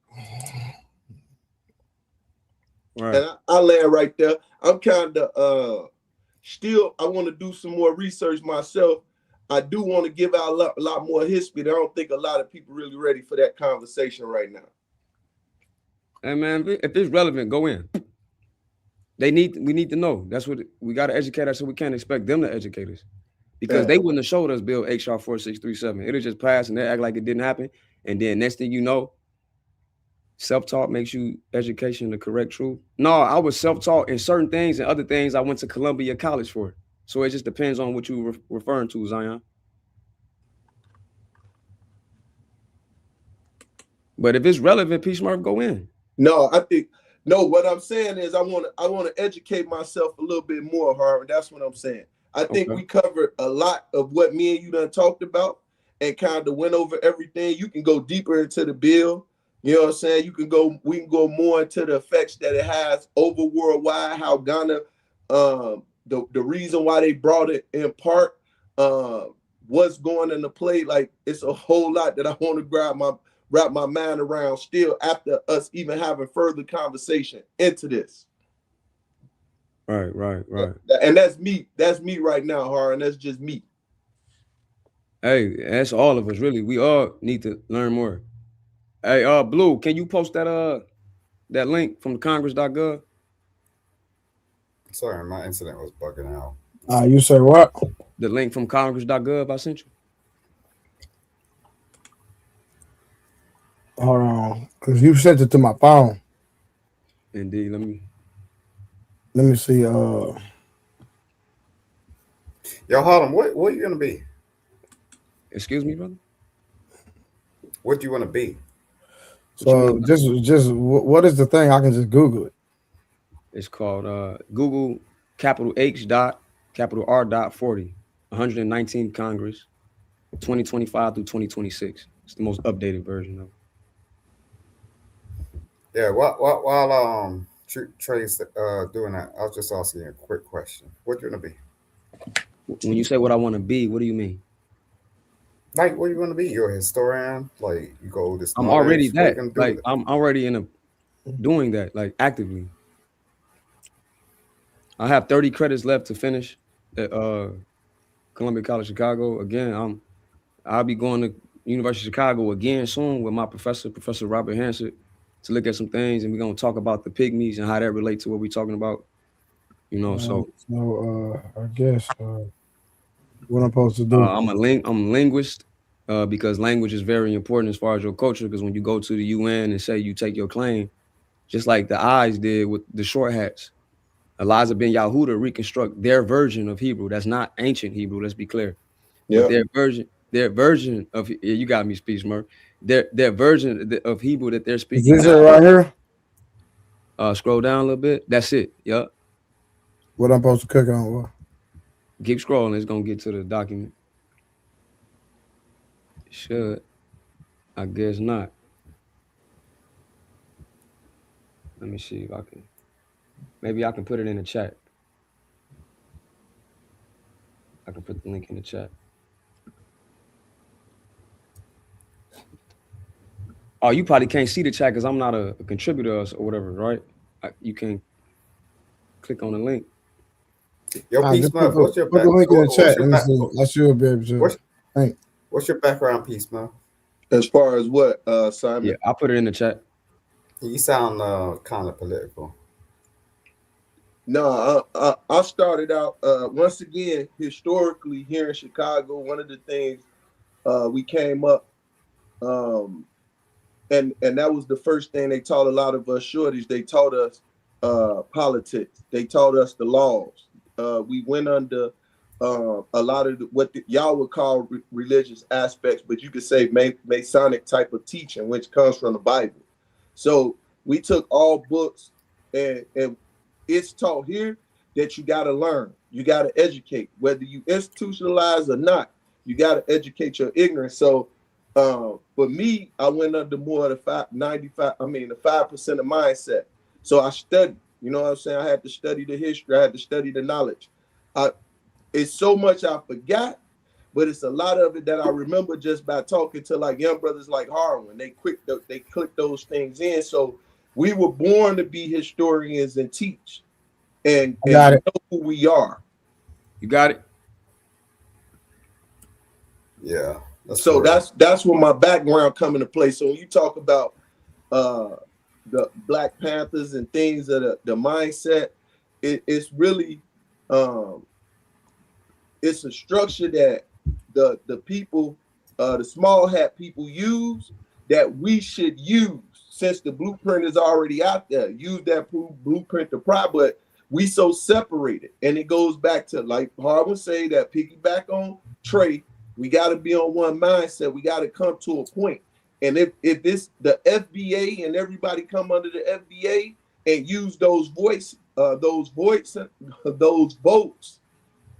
Right. And I land right there. I'm kind of still, I want to do some more research myself. I do want to give out a lot more history. I don't think a lot of people really ready for that conversation right now.
Hey man, if it's relevant, go in. We need to know. That's what we got to educate us, so we can't expect them to educate us, because they wouldn't have showed us Bill HR 4637. It'll just pass and they act like it didn't happen. And then next thing you know, self-taught makes you education the correct truth. No, I was self-taught in certain things, and other things I went to Columbia College for. So it just depends on what you're referring to, Zion. But if it's relevant, P Smart, go in.
No, what I'm saying is I want to educate myself a little bit more, Harvard. That's what I'm saying. I think we covered a lot of what me and you done talked about and kind of went over everything. You can go deeper into the bill. You know what I'm saying? We can go more into the effects that it has over worldwide, how Ghana, the reason why they brought it in part, what's going into play. Like, it's a whole lot that I want to wrap my mind around still after us even having further conversation into this.
Right.
And that's me right now, Harlan. That's just me.
Hey, that's all of us, really. We all need to learn more. Hey, Blue, can you post that link from Congress.gov?
Sorry, my internet was bugging out.
You say what?
The link from Congress.gov I sent you.
Hold on, because you sent it to my phone.
Indeed, let
me see.
Yo, Harlem, what are you gonna be?
Excuse me, brother?
What do you want to be?
So just what is the thing? I can just Google it.
It's called Google capital H dot capital R dot 40, 119th Congress, 2025 through 2026. It's the most updated version of it.
Yeah, while Trey's doing that, I was just asking you a quick question. What do you want to be?
When you say what I want to be, what do you mean?
Like, what do you want to be? You're a historian? Like, you go this.
I'm already that. Like, I'm already doing that, like, actively. I have 30 credits left to finish at Columbia College Chicago. Again, I'll be going to University of Chicago again soon with my professor, Professor Robert Hansett, to look at some things, and we're gonna talk about the pygmies and how that relates to what we're talking about. You know, so
I guess what I'm supposed to do.
I'm a linguist because language is very important as far as your culture. Because when you go to the UN and say you take your claim, just like the eyes did with the short hats, Eliza Ben Yahuda reconstruct their version of Hebrew. That's not ancient Hebrew. Let's be clear.
Yeah.
But their version of you got me, Speech Murph. Their version of Hebrew that they're speaking.
Is this it right here?
Scroll down a little bit. That's it. Yep.
What I'm supposed to click on? What?
Keep scrolling. It's gonna get to the document. Should. I guess not. Let me see if I can. Maybe I can put it in the chat. I can put the link in the chat. Oh, you probably can't see the chat because I'm not a contributor or whatever, right? You can click on the link.
Yo, Peace Murph, what's your
put the link in the chat? Let me see. I should be able to.
What's your background, Peace Murph?
As far as what, Simon?
Yeah, I'll put it in the chat.
You sound kind of political.
No, I started out once again historically here in Chicago. One of the things we came up, and that was the first thing they taught a lot of us shorties. They taught us politics. They taught us the laws. We went under a lot of what y'all would call religious aspects, but you could say Masonic type of teaching, which comes from the Bible. So we took all books and it's taught here that you got to learn, you got to educate, whether you institutionalize or not, you got to educate your ignorance. So for me, I went under more of the 5% of mindset. So I studied, you know what I'm saying? I had to study the history, I had to study the knowledge. It's so much I forgot, but it's a lot of it that I remember just by talking to like young brothers like Harwin. They click those things in. So we were born to be historians and teach and know who we are.
You got it?
Yeah.
So that's where my background come into play. So when you talk about the Black Panthers and things that the mindset, it's really it's a structure that the people, the small hat people use that we should use. Since the blueprint is already out there, use that blueprint to pry, but we so separated. And it goes back to, like Harvard say, that piggyback on Trey, we got to be on one mindset. We got to come to a point. And if this, the FBA and everybody come under the FBA and use those votes,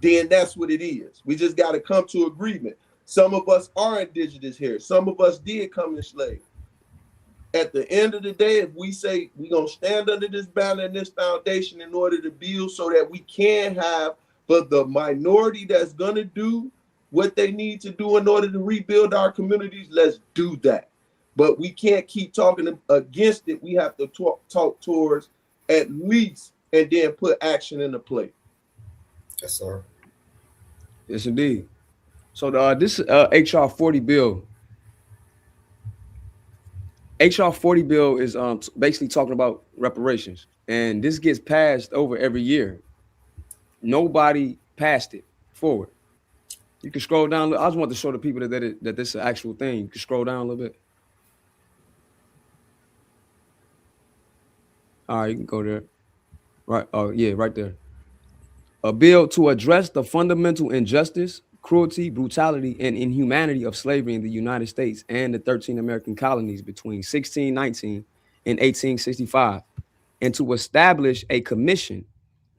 then that's what it is. We just got to come to agreement. Some of us are indigenous here. Some of us did come enslaved. at the end of the day, if we say we're gonna stand under this banner and this foundation in order to build so that we can have, but the minority that's gonna do what they need to do in order to rebuild our communities, let's do that. But we can't keep talking against it. We have to talk towards at least, and then put action into play.
Yes, sir.
Yes, indeed. So this HR 40 bill. HR 40 bill is basically talking about reparations, and this gets passed over every year. Nobody passed it forward. You can scroll down. I just want to show the people that this is an actual thing. You can scroll down a little bit. All right, you can go there. Right. Oh, yeah, right there. A bill to address the fundamental injustice, cruelty, brutality, and inhumanity of slavery in the United States and the 13 American colonies between 1619 and 1865, and to establish a commission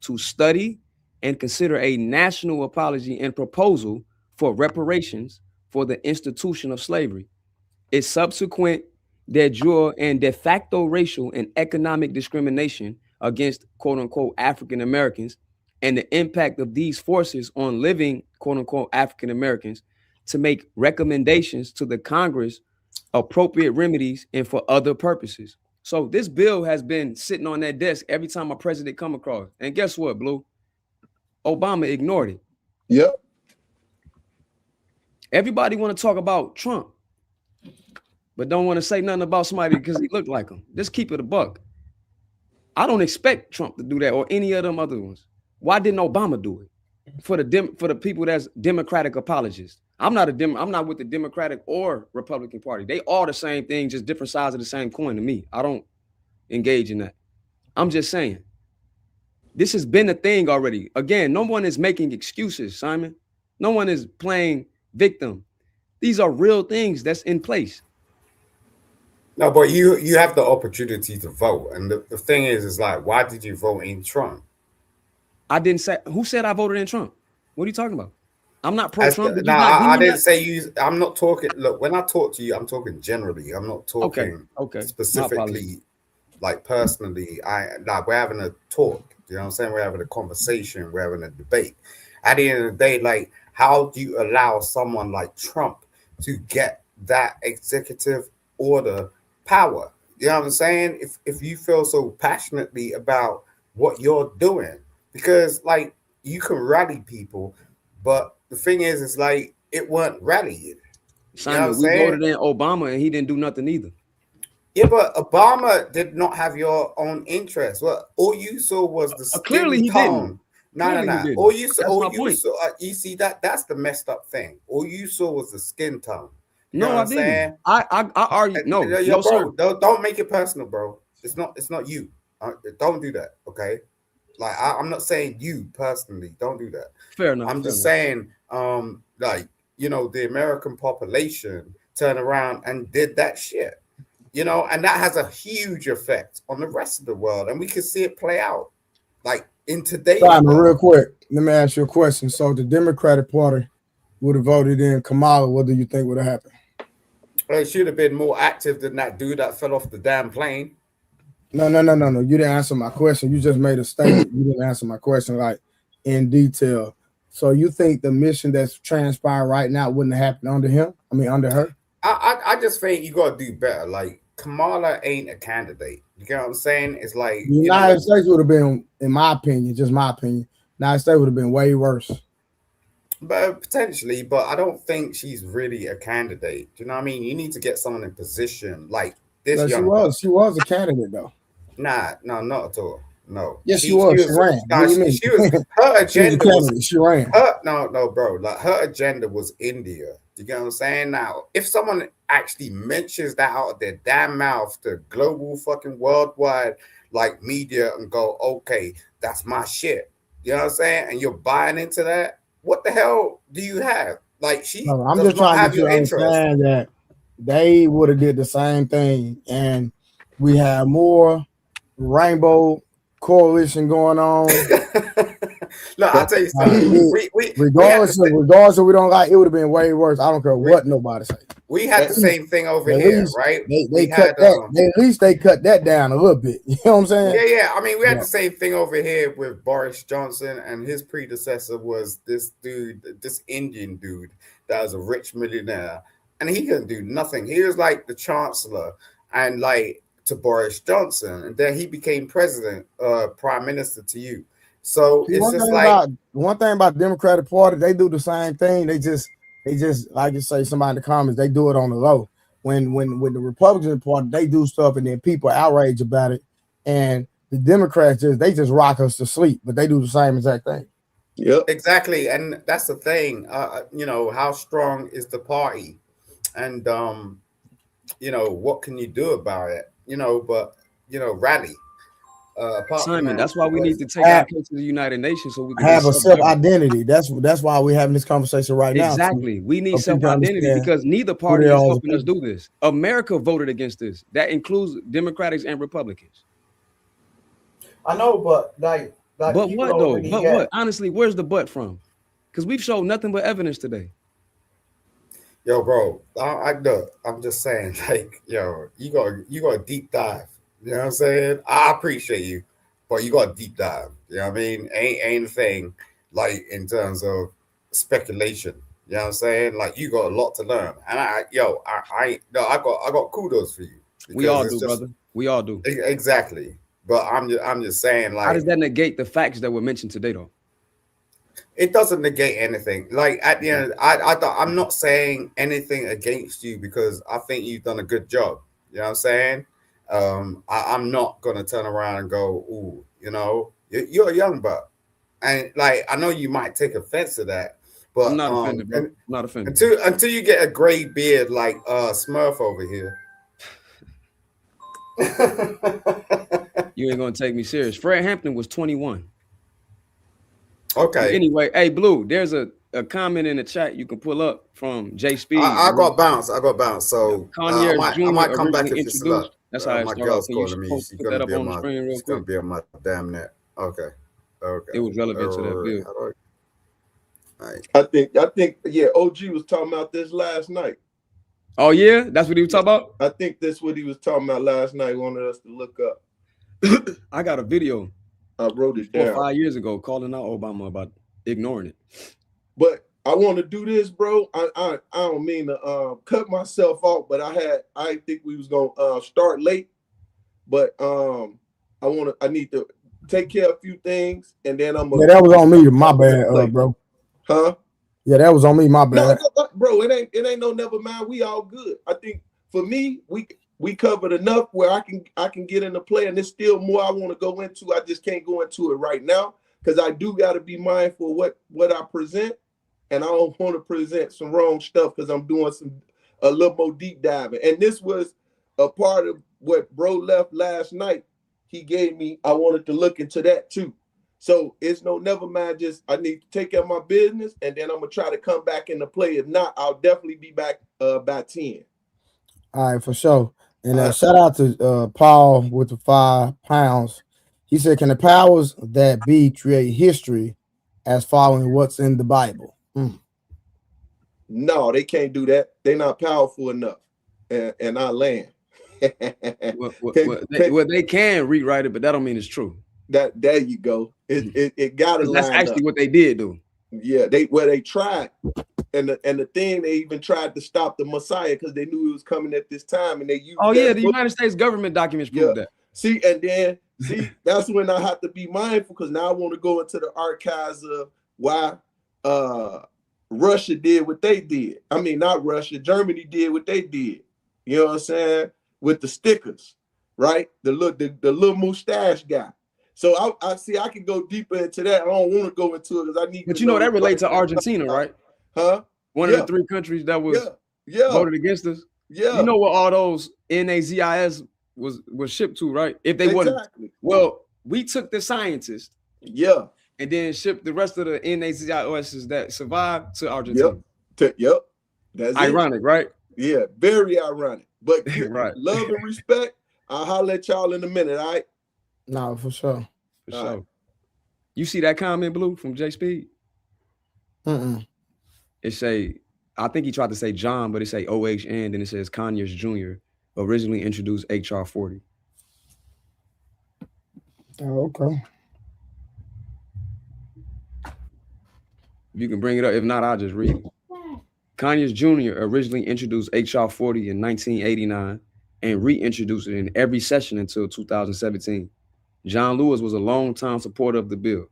to study and consider a national apology and proposal for reparations for the institution of slavery, its subsequent de jure and de facto racial and economic discrimination against quote unquote African Americans, and the impact of these forces on living quote unquote African Americans, to make recommendations to the Congress, appropriate remedies, and for other purposes. So this bill has been sitting on that desk every time a president come across. And guess what, Blue? Obama ignored it.
Yep.
Everybody want to talk about Trump, but don't want to say nothing about somebody because he looked like him. Just keep it a buck. I don't expect Trump to do that or any of them other ones. Why didn't Obama do it? For the people that's Democratic apologists. I'm not with the Democratic or Republican Party. They all the same thing, just different sides of the same coin to me. I don't engage in that. I'm just saying. This has been a thing already. Again, no one is making excuses, Simon. No one is playing victim. These are real things that's in place.
No, but you have the opportunity to vote. And the thing is like, why did you vote in Trump?
I didn't say, who said I voted in Trump? What are you talking about? I'm not pro-Trump.
I didn't say you. I'm not talking. Look, when I talk to you, I'm talking generally. I'm not talking specifically, like personally. We're having a talk. You know what I'm saying? We're having a conversation. We're having a debate. At the end of the day, like, how do you allow someone like Trump to get that executive order power? You know what I'm saying? If you feel so passionately about what you're doing, because like you can rally people, but the thing is like it weren't rallied.
Simon, we voted in Obama and he didn't do nothing either.
Yeah, but Obama did not have your own interest. Well, all you saw was the skin
clearly he
tone.
Didn't.
No. All you saw, you see that's the messed up thing. All you saw was the skin tone. You know what I'm saying?
I argue. No,
no, bro. Don't make it personal, bro. It's not you. Don't do that, okay? Like I'm not saying you personally. Don't do that.
Fair enough.
I'm just saying, like, you know, the American population turned around and did that shit. You know, and that has a huge effect on the rest of the world, and we can see it play out, like in today's
Simon, real quick, let me ask you a question. So the Democratic Party would have voted in Kamala. What do you think would have happened?
Well, it should have been more active than that dude that fell off the damn plane.
No. You didn't answer my question. You just made a statement. You didn't answer my question like in detail. So you think the mission that's transpiring right now wouldn't have happened under him? I mean, under her?
I just think you got to do better. Like, Kamala ain't a candidate. You get what I'm saying? It's like
the United States would have been, in my opinion, just my opinion, United States would have been way worse.
But potentially, but I don't think she's really a candidate. Do you know what I mean? You need to get someone in position like this.
But she was a candidate though.
Nah, no, not at all. No.
Yes, she was. She ran. What do you mean?
She was. Her agenda
she ran.
No, bro. Like her agenda was India. You get what I'm saying? Now, if someone actually mentions that out of their damn mouth to global fucking worldwide like media and go, okay, that's my shit. You know what I'm saying? And you're buying into that. What the hell do you have? Like
I'm just trying to understand that they would have did the same thing, and we have more rainbow coalition going on.
Look, I'll tell you something.
Regardless of we don't like, it would have been way worse. I don't care what nobody say.
We had the same thing over
at
here,
least
right?
They cut that. At least they cut that down a little bit. You know what I'm saying?
Yeah. I mean, we had the same thing over here with Boris Johnson, and his predecessor was this dude, this Indian dude that was a rich millionaire, and he couldn't do nothing. He was like the chancellor, and like to Boris Johnson, and then he became president, prime minister to you. So
See,
it's just like
one thing about the Democratic Party, they do the same thing. They just like you say, somebody in the comments, they do it on the low. When the Republican Party, they do stuff and then people are outraged about it, and the Democrats just rock us to sleep, but they do the same exact thing.
Yep,
exactly, and that's the thing. You know, how strong is the party, and you know, what can you do about it? You know, but you know, rally.
Simon, that's why we need to take our case to the United Nations so we can
have a self-identity. That's why we're having this conversation right now.
Exactly. We need self-identity because neither party is helping us do this. America voted against this. That includes Democrats and Republicans.
I know, but like
but what though? But what? Honestly, where's the but from? Because we've shown nothing but evidence today.
Yo, bro, I'm just saying, like, yo, you got a deep dive. You know what I'm saying? I appreciate you, but you got a deep dive. You know what I mean? Ain't a thing like in terms of speculation. You know what I'm saying? Like you got a lot to learn, and I got kudos for you.
We all do, brother. We all do.
Exactly. But I'm just saying, like,
how does that negate the facts that were mentioned today, though?
It doesn't negate anything. Like at the end, I'm not saying anything against you because I think you've done a good job. You know what I'm saying? I'm not gonna turn around and go, "Ooh, you know, you're a young buck," and like I know you might take offense to that, but
I'm not offended, bro. I'm not offended.
Until you get a gray beard like Smurf over here.
You ain't gonna take me serious. Fred Hampton was 21.
Okay.
Anyway, hey Blue, there's a comment in the chat you can pull up from J Speed.
I got bounced. So
Kanye
I might come back if you select.
That's how
my
it
girl's
started.
calling me. She's gonna be on my screen real quick. She's gonna be on my damn net. Okay.
It was relevant to that bill.
I think yeah, OG was talking about this last night.
Oh yeah, that's what he was talking about.
I think that's what he was talking about last night. He wanted us to look up.
I got a video.
I wrote it down
5 years ago, calling out Obama about ignoring it.
But I want to do this, bro. I don't mean to cut myself off, but I think we was gonna start late. But I need to take care of a few things, and then I'm gonna.
Yeah, that was on me. My bad, bro.
Huh?
Yeah, that was on me. My bad.
No, bro, it ain't no never mind. We all good. I think for me, we covered enough where I can get into play, and there's still more I want to go into. I just can't go into it right now because I do got to be mindful of what I present, and I don't want to present some wrong stuff because I'm doing a little more deep diving. And this was a part of what bro left last night. He gave me. I wanted to look into that too. So it's never mind. Just I need to take care of my business, and then I'm gonna try to come back into play. If not, I'll definitely be back by 10.
All right, for sure. And shout out to Paul with the £5. He said, "Can the powers that be create history as following what's in the Bible?"
No, they can't do that. They're not powerful enough, and I land.
They can rewrite it, but that don't mean it's true.
That there you go. It got to.
That's actually what they did do.
Yeah, they tried, and the thing they even tried to stop the Messiah because they knew he was coming at this time, and they used.
Oh yeah, the United States government documents prove that.
See, and then that's when I have to be mindful because now I want to go into the archives of why Russia did what they did. I mean, not Russia, Germany did what they did. You know what I'm saying? With the stickers, right? The little mustache guy. So I see I can go deeper into that. I don't want to go into it because I need.
But you know that relates to Argentina, right?
Huh?
One of the three countries that was voted against us.
Yeah.
You know what all those NAZIS was shipped to, right? If they wasn't. Well, we took the scientists.
Yeah.
And then shipped the rest of the NAZIS that survived to Argentina.
Yep. That's
ironic, right?
Yeah, very ironic. But
right.
Love and respect. I'll holler at y'all in a minute, all right?
No, for sure.
For sure. Right. You see that comment, Blue, from J Speed?
It
say, I think he tried to say John, but it say OHN, then it says Conyers Jr. originally introduced HR 40.
Oh, okay.
You can bring it up. If not, I'll just read it. Conyers Jr. originally introduced HR 40 in 1989 and reintroduced it in every session until 2017. John Lewis was a long-time supporter of the bill.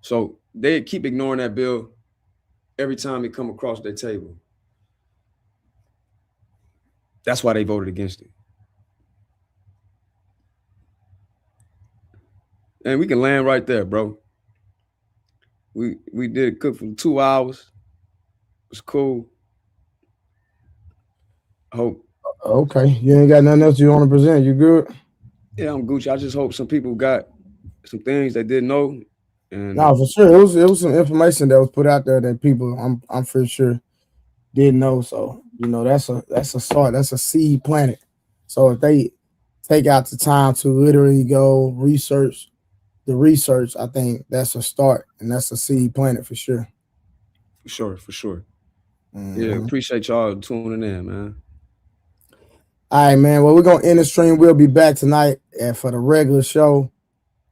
So they keep ignoring that bill every time it come across their table. That's why they voted against it. And we can land right there, bro. We did it cook for 2 hours. It was cool. I hope.
Okay. You ain't got nothing else you want to present. You good?
Yeah, I'm Gucci. I just hope some people got some things they didn't know. And
no, for sure. It was some information that was put out there that people I'm for sure didn't know. So, you know, that's a start. That's a seed planted. So if they take out the time to literally go research the research, I think that's a start, and that's a seed planted for sure.
For sure. Yeah, appreciate y'all tuning in, man.
All right, man. Well, we're gonna end the stream. We'll be back tonight, and for the regular show,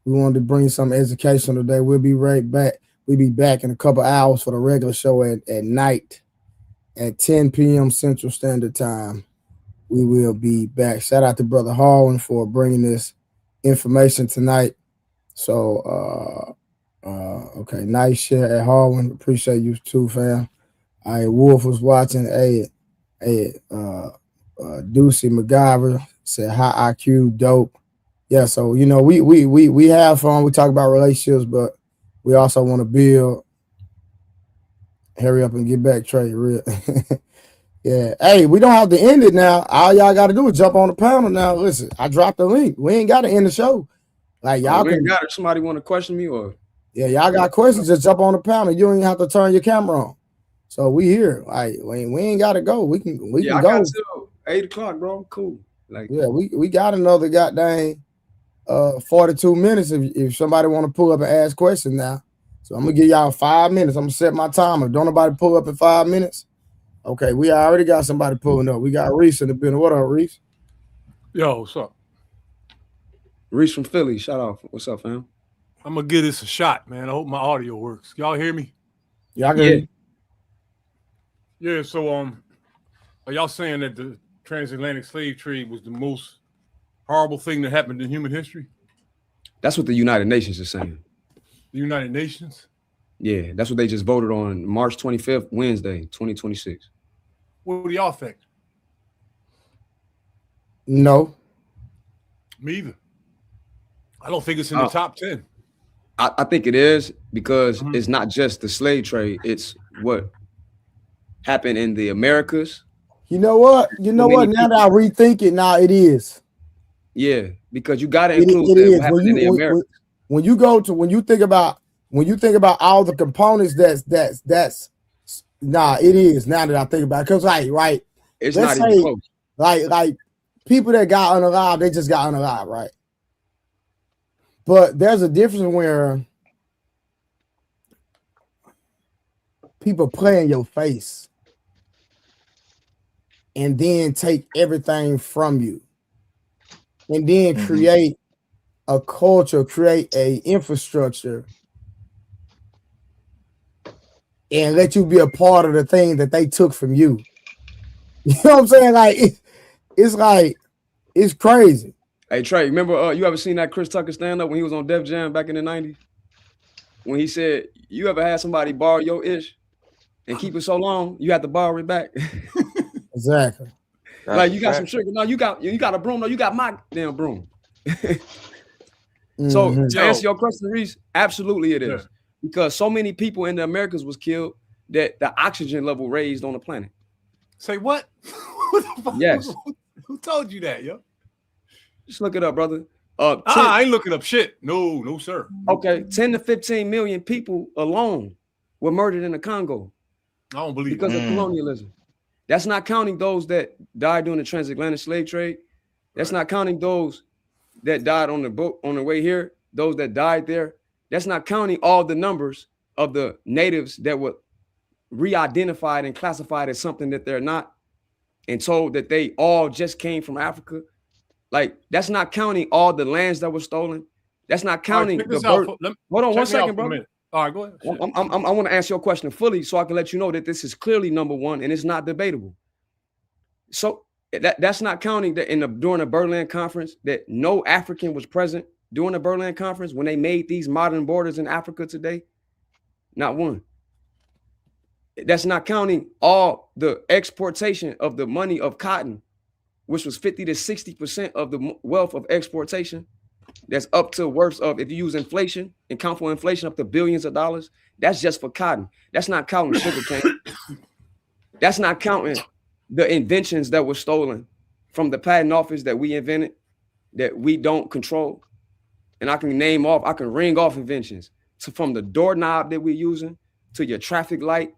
we wanted to bring some education today. We'll be right back. We'll be back in a couple hours for the regular show at night at 10 p.m. Central Standard Time. We will be back. Shout out to Brother Harwin for bringing this information tonight. So, okay, nice share at Harwin. Appreciate you too, fam. All right, Wolf was watching. Deucey MacGyver said high IQ, dope. Yeah, so you know, we have fun. We talk about relationships, but we also want to build. Hurry up and get back, Trey. Real. Yeah. Hey, we don't have to end it now. All y'all got to do is jump on the panel now. Listen, I dropped the link. We ain't got to end the show. Like y'all
can got it. Somebody want to question me or
yeah, y'all got questions, just jump on the panel. You don't even have to turn your camera on. So we here. Like we ain't gotta go. We can go.
Got till 8 o'clock, bro. Cool. Like
yeah, we got another goddamn 42 minutes if somebody want to pull up and ask questions now. So I'm gonna give y'all 5 minutes. I'm gonna set my timer. Don't nobody pull up in 5 minutes. Okay, we already got somebody pulling up. We got Reese in the building. What up, Reese?
Yo, what's up?
Reese from Philly. Shout out. What's up, fam?
I'm gonna give this a shot, man. I hope my audio works. Y'all hear me?
Yeah, I can hear you.
Yeah, so are y'all saying that the transatlantic slave trade was the most horrible thing that happened in human history?
That's what the United Nations is saying.
The United Nations?
Yeah, that's what they just voted on March 25th, Wednesday, 2026.
What do y'all think?
No.
Me either. I don't think it's in the top 10.
I think it is because it's not just the slave trade. It's what happened in the Americas.
You know what? Now that I rethink it, now it is.
Yeah, because you got to include what happened in the Americas.
When you think about all the components, that's it is. Now that I think about it, because right,
it's not even close.
Like people that got unalive, they just got unalive, right? But there's a difference where people play in your face and then take everything from you and then create a culture, create a infrastructure and let you be a part of the thing that they took from you. You know what I'm saying? Like, it's crazy.
Hey, Trey, remember you ever seen that Chris Tucker stand-up when he was on Def Jam back in the 90s? When he said, you ever had somebody borrow your ish and keep it so long, you have to borrow it back?
Exactly.
Like, you got some sugar. No, you got a broom. No, you got my damn broom. So, to answer your question, Reese, absolutely it is. Yeah. Because so many people in the Americas was killed that the oxygen level raised on the planet.
Say what? What the fuck?
Yes.
Who told you that, yo?
Just look it up, brother.
I ain't looking up shit. No, sir.
Okay, 10 to 15 million people alone were murdered in the Congo.
I don't believe
because of colonialism. That's not counting those that died during the transatlantic slave trade. That's not counting those that died on the boat on the way here. Those that died there. That's not counting all the numbers of the natives that were re-identified and classified as something that they're not, and told that they all just came from Africa. Like, that's not counting all the lands that were stolen. That's not counting the birth. Hold on 1 second, bro.
All right, go ahead.
I want to answer your question fully so I can let you know that this is clearly number one and it's not debatable. So that's not counting that during the Berlin Conference that no African was present during the Berlin Conference when they made these modern borders in Africa today. Not one. That's not counting all the exportation of the money of cotton, which was 50 to 60% of the wealth of exportation. That's up to worth of, if you use inflation and count for inflation, up to billions of dollars. That's just for cotton. That's not counting sugarcane. That's not counting the inventions that were stolen from the patent office that we invented, that we don't control. And I can ring off inventions from the doorknob that we're using, to your traffic light,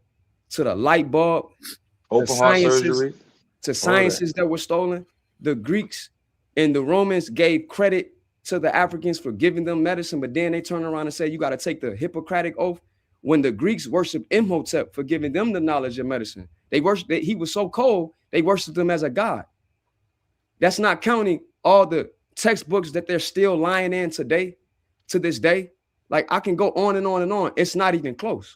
to the light bulb,
open heart surgery,
to sciences that were stolen. The Greeks and the Romans gave credit to the Africans for giving them medicine, but then they turn around and say you got to take the Hippocratic oath. When the Greeks worshiped Imhotep for giving them the knowledge of medicine, he was so cold they worshiped him as a god. That's not counting all the textbooks that they're still lying in today, to this day. Like, I can go on and on and on. It's not even close.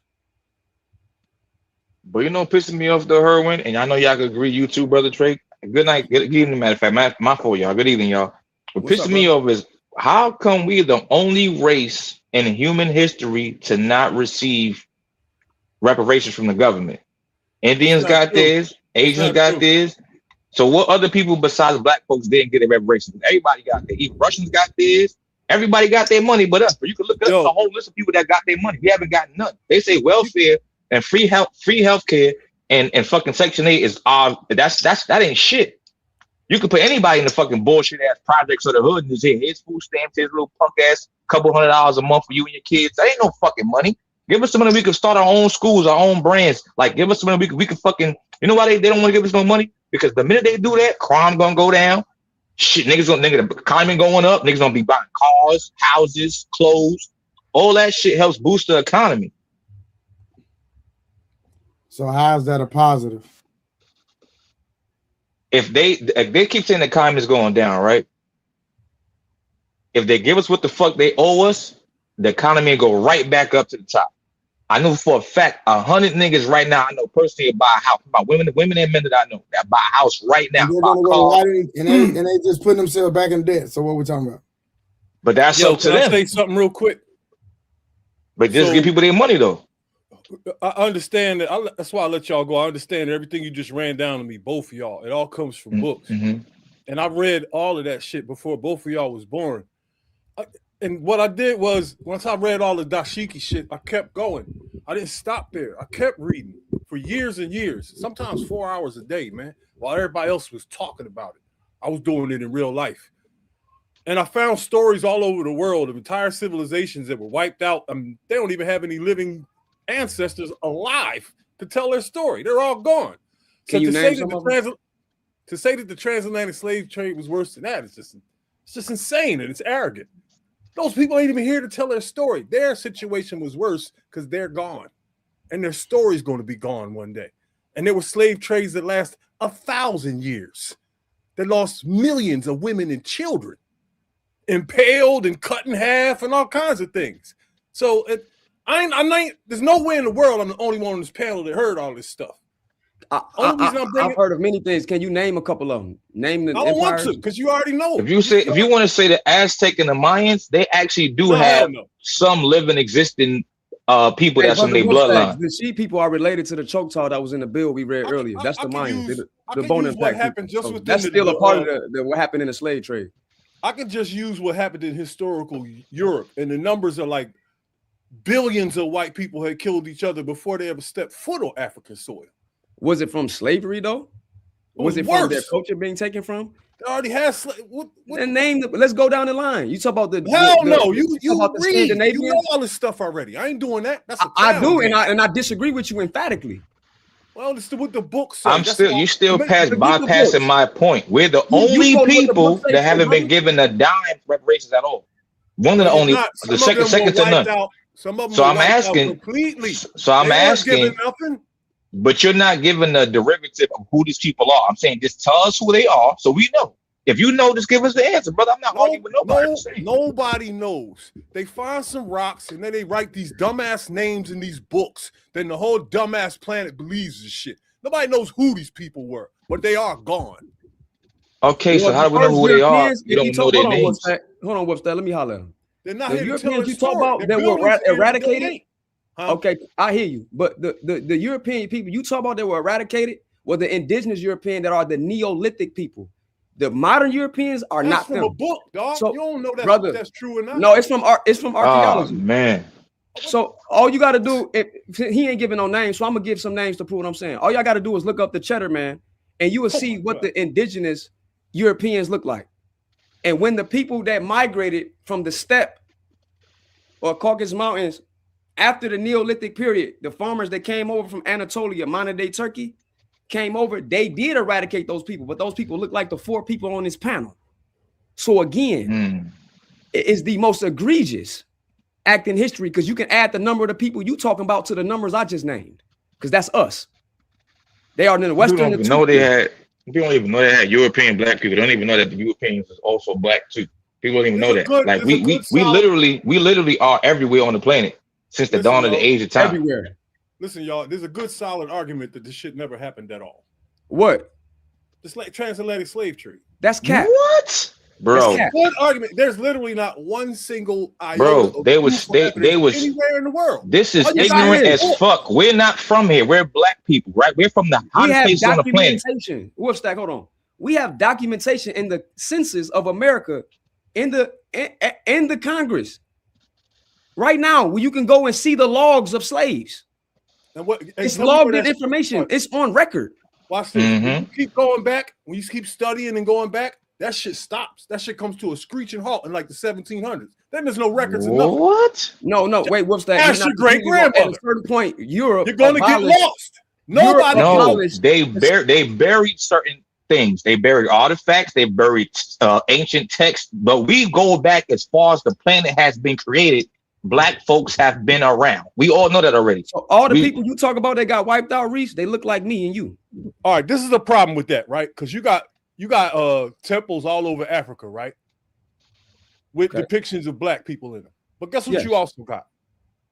But you know, pissing me off though, Herwin, and I know y'all could agree, you too, brother Trey. Good night, good evening. Matter of fact, my fault, y'all. Good evening, y'all. What pissing me off is how come we the only race in human history to not receive reparations from the government? Indians got theirs, Asians got theirs. So what other people besides black folks didn't get their reparations? Everybody got theirs. Even Russians got theirs. Everybody got their money but us. But you can look up a whole list of people that got their money. We haven't gotten none. They say welfare and free healthcare and fucking Section 8 is that ain't shit. You can put anybody in the fucking bullshit ass projects of the hood and just say here's food stamps, here's little punk ass couple $100 a month for you and your kids. That ain't no fucking money. Give us some money, we can start our own schools, our own brands. Like, give us some money, we can fucking, you know why they don't want to give us no money? Because the minute they do that, crime gonna go down. Shit, the economy going up, niggas gonna be buying cars, houses, clothes. All that shit helps boost the economy.
So how's that a positive?
If they keep saying the economy is going down, right? If they give us what the fuck they owe us, the economy will go right back up to the top. I know for a fact 100 niggas right now I know personally buy a house. About women and men that I know that buy a house right now.
And they just putting themselves back in debt. So what we're talking about?
But that's up to them.
Can I say something real quick?
But just give people their money though.
I understand that. That's why I let y'all go. I understand everything you just ran down to me, both of y'all. It all comes from books. And I read all of that shit before both of y'all was born. And what I did was, once I read all the dashiki shit, I kept going. I didn't stop there. I kept reading for years and years, sometimes 4 hours a day, man, while everybody else was talking about it. I was doing it in real life. And I found stories all over the world of entire civilizations that were wiped out. They don't even have any living ancestors alive to tell their story. They're all gone. So to say that the transatlantic slave trade was worse than that, it's just insane and it's arrogant. Those people ain't even here to tell their story. Their situation was worse because they're gone. And their story's going to be gone one day. And there were slave trades that last 1,000 years. That lost millions of women and children. Impaled and cut in half and all kinds of things. So there's no way in the world I'm the only one on this panel that heard all this stuff.
I've heard of many things. Can you name a couple of them? Name the.
I don't want to, because you already know.
If you want to say the Aztec and the Mayans, they actually do have some living, existing people that's in their bloodline.
The She people are related to the Choctaw that was in the bill we read earlier. That's the Mayans. The bone impact.
What happened just within
that's still a part of what happened in the slave trade.
I can just use what happened in historical Europe, and the numbers are like billions of white people had killed each other before they ever stepped foot on African soil.
Was it from slavery though? Was it from their culture being taken from?
They already has.
Let's go down the line. You talk about the
no. You read.
You
know all this stuff already. I ain't doing that. That's
I do, and I disagree with you emphatically.
Well, it's what the book says.
You still bypassing my point. We're the only people that haven't been given a dime reparations at all. One of the only. The second to none.
Some of them
so I'm asking.
completely.
So I'm asking. But you're not giving a derivative of who these people are. I'm saying just tell us who they are so we know. If you know, just give us the answer, brother. I'm not arguing with nobody.
Nobody knows. They find some rocks and then they write these dumbass names in these books. Then the whole dumbass planet believes this shit. Nobody knows who these people were, but they are gone.
Okay, so how do we know who they are? You don't know their names.
Hold on, what's that? Let me holler at them.
They're not
The
here
Europeans
to
you
tell
talk about that were eradicated. Okay, I hear you. But the European people you talk about that were eradicated were the indigenous European that are the Neolithic people. The modern Europeans are
That's
not
from
them.
a book, dog.
So,
you don't know that's true or not.
No, it's from archaeology.
Oh, man.
So all you got to do, he ain't giving no names, so I'm gonna give some names to prove what I'm saying. All y'all got to do is look up the Cheddar Man, and you will see what the indigenous Europeans look like. And when the people that migrated from the steppe or Caucasus Mountains after the Neolithic period, the farmers that came over from Anatolia, modern-day Turkey, came over, they did eradicate those people, but those people look like the 4 people on this panel. So again, it is the most egregious act in history because you can add the number of the people you talking about to the numbers I just named, because that's us. They are in the Western.
People don't even know they had European black people. They don't even know that the Europeans is also black too. People don't even know that. Like we literally are everywhere on the planet since the dawn of the age of time.
Everywhere.
Listen, y'all, there's a good solid argument that this shit never happened at all.
What?
It's like transatlantic slave trade.
That's cap.
What? Bro.
Good argument. There's literally not one single
bro, they was
anywhere in the world.
This is ignorant as fuck. We're not from here. We're black people, right? We're from the hottest place on the planet.
Wolfstack, hold on. We have documentation in the census of America in the Congress right now where you can go and see the logs of slaves.
And
it's logged in information. It's on record.
Watch this. When you keep going back, when you keep studying and going back, that shit stops. That shit comes to a screeching halt in like the 1700s. Then there's no records.
What?
No, wait. What's that?
Ask your great grandmother.
At a certain point, Europe.
You're gonna get lost. Nobody.
No, they buried certain things. They buried artifacts. They buried ancient texts. But we go back as far as the planet has been created. Black folks have been around. We all know that already.
So all the people you talk about that got wiped out, Reese, they look like me and you.
All right, this is the problem with that, right? Because you got temples all over Africa, right? With depictions of black people in them. But guess what you also got?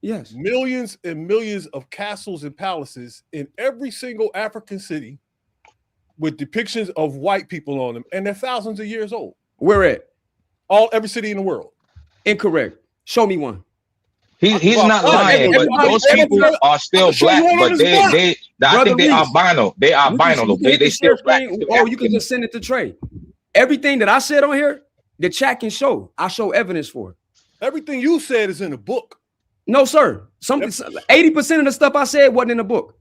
Yes.
Millions and millions of castles and palaces in every single African city with depictions of white people on them, and they're thousands of years old.
Where at?
Every city in the world.
Incorrect. Show me one.
He's not lying, but those people are still black, but I think they're albino. They're albino. They still black.
You can just send it to Trey. Everything that I said on here, the chat can show. I show evidence for it.
Everything you said is in a book.
No, sir. 80% of the stuff I said wasn't in the book.